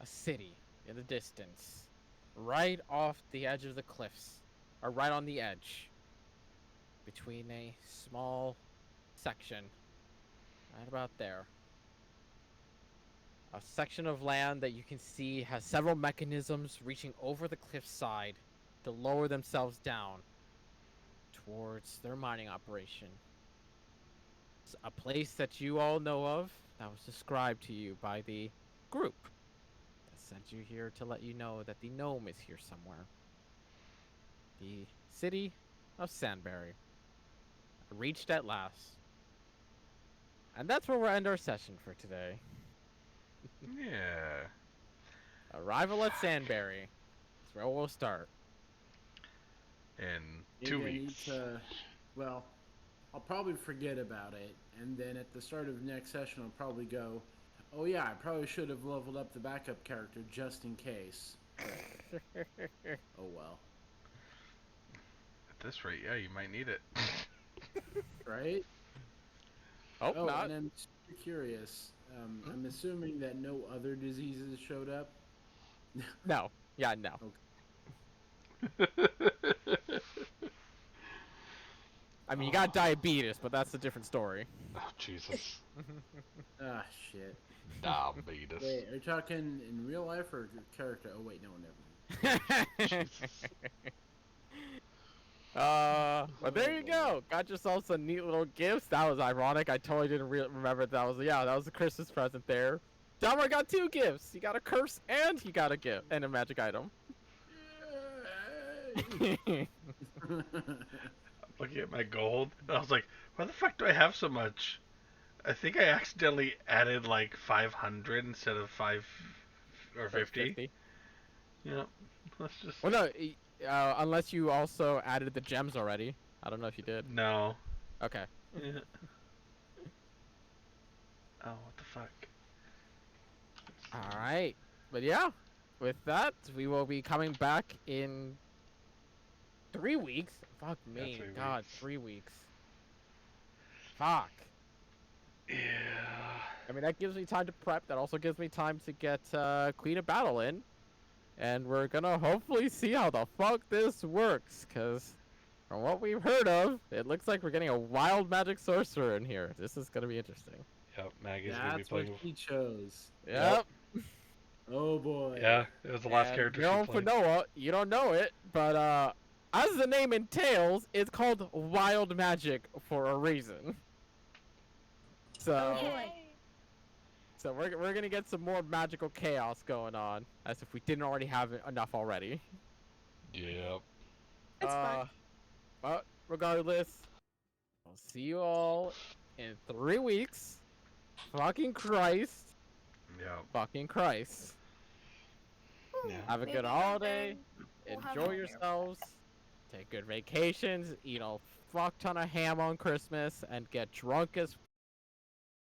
a city in the distance, right off the edge of the cliffs, or right on the edge. between a small section, right about there. A section of land that you can see has several mechanisms reaching over the cliffside to lower themselves down towards their mining operation. It's a place that you all know of that was described to you by the group that sent you here to let you know that the gnome is here somewhere. The city of Sandbury. Reached at last. And that's where we'll end our session for today. Yeah. Arrival at Sandbury. That's where we'll start. In Maybe 2 I need weeks. to, well, I'll probably forget about it, and then at the start of the next session, I'll probably go, oh yeah, I probably should have leveled up the backup character just in case. Oh well. At this rate, yeah, you might need it. Right? Hope Oh, not. and I'm super curious. I'm assuming that no other diseases showed up. No. Yeah, no. I mean, you got diabetes, but that's a different story. Oh, Jesus. Ah, shit. Diabetes. Wait, are you talking in real life or character? Oh, wait, no, never mind. But there you go. Got yourself some neat little gifts. That was ironic. I totally didn't remember that was, yeah, that was a Christmas present there. Delmar got 2 gifts. He got a curse and he got a gift and a magic item. Looking at my gold, I was like, why the fuck do I have so much? I think I accidentally added like 500 instead of 5 or 50. Yeah, let's just. Well, no, unless you also added the gems already. I don't know if you did. No. Okay. Yeah. Oh, what the fuck? All right. But yeah, with that, we will be coming back in 3 weeks. Fuck me. 3 God, weeks. 3 weeks. Fuck. Yeah. I mean, that gives me time to prep. That also gives me time to get Queen of Battle in. And we're gonna hopefully see how the fuck this works. Because from what we've heard of, it looks like we're getting a wild magic sorcerer in here. This is gonna be interesting. Yep, Maggie's gonna be That's what playing. he chose. Yep. Oh boy. Yeah, it was the last And character Girl she for played. Noah, you don't know it, but as the name entails, it's called wild magic for a reason. So, Yay. so we're gonna get some more magical chaos going on, as if we didn't already have enough already. Yep. That's fine. But regardless, I'll see you all in 3 weeks. Fucking Christ. Yep. Fucking Christ. Yeah. Have a Maybe good holiday. we'll have Enjoy a yourselves. Take good vacations. Eat a fuck ton of ham on Christmas and get drunk as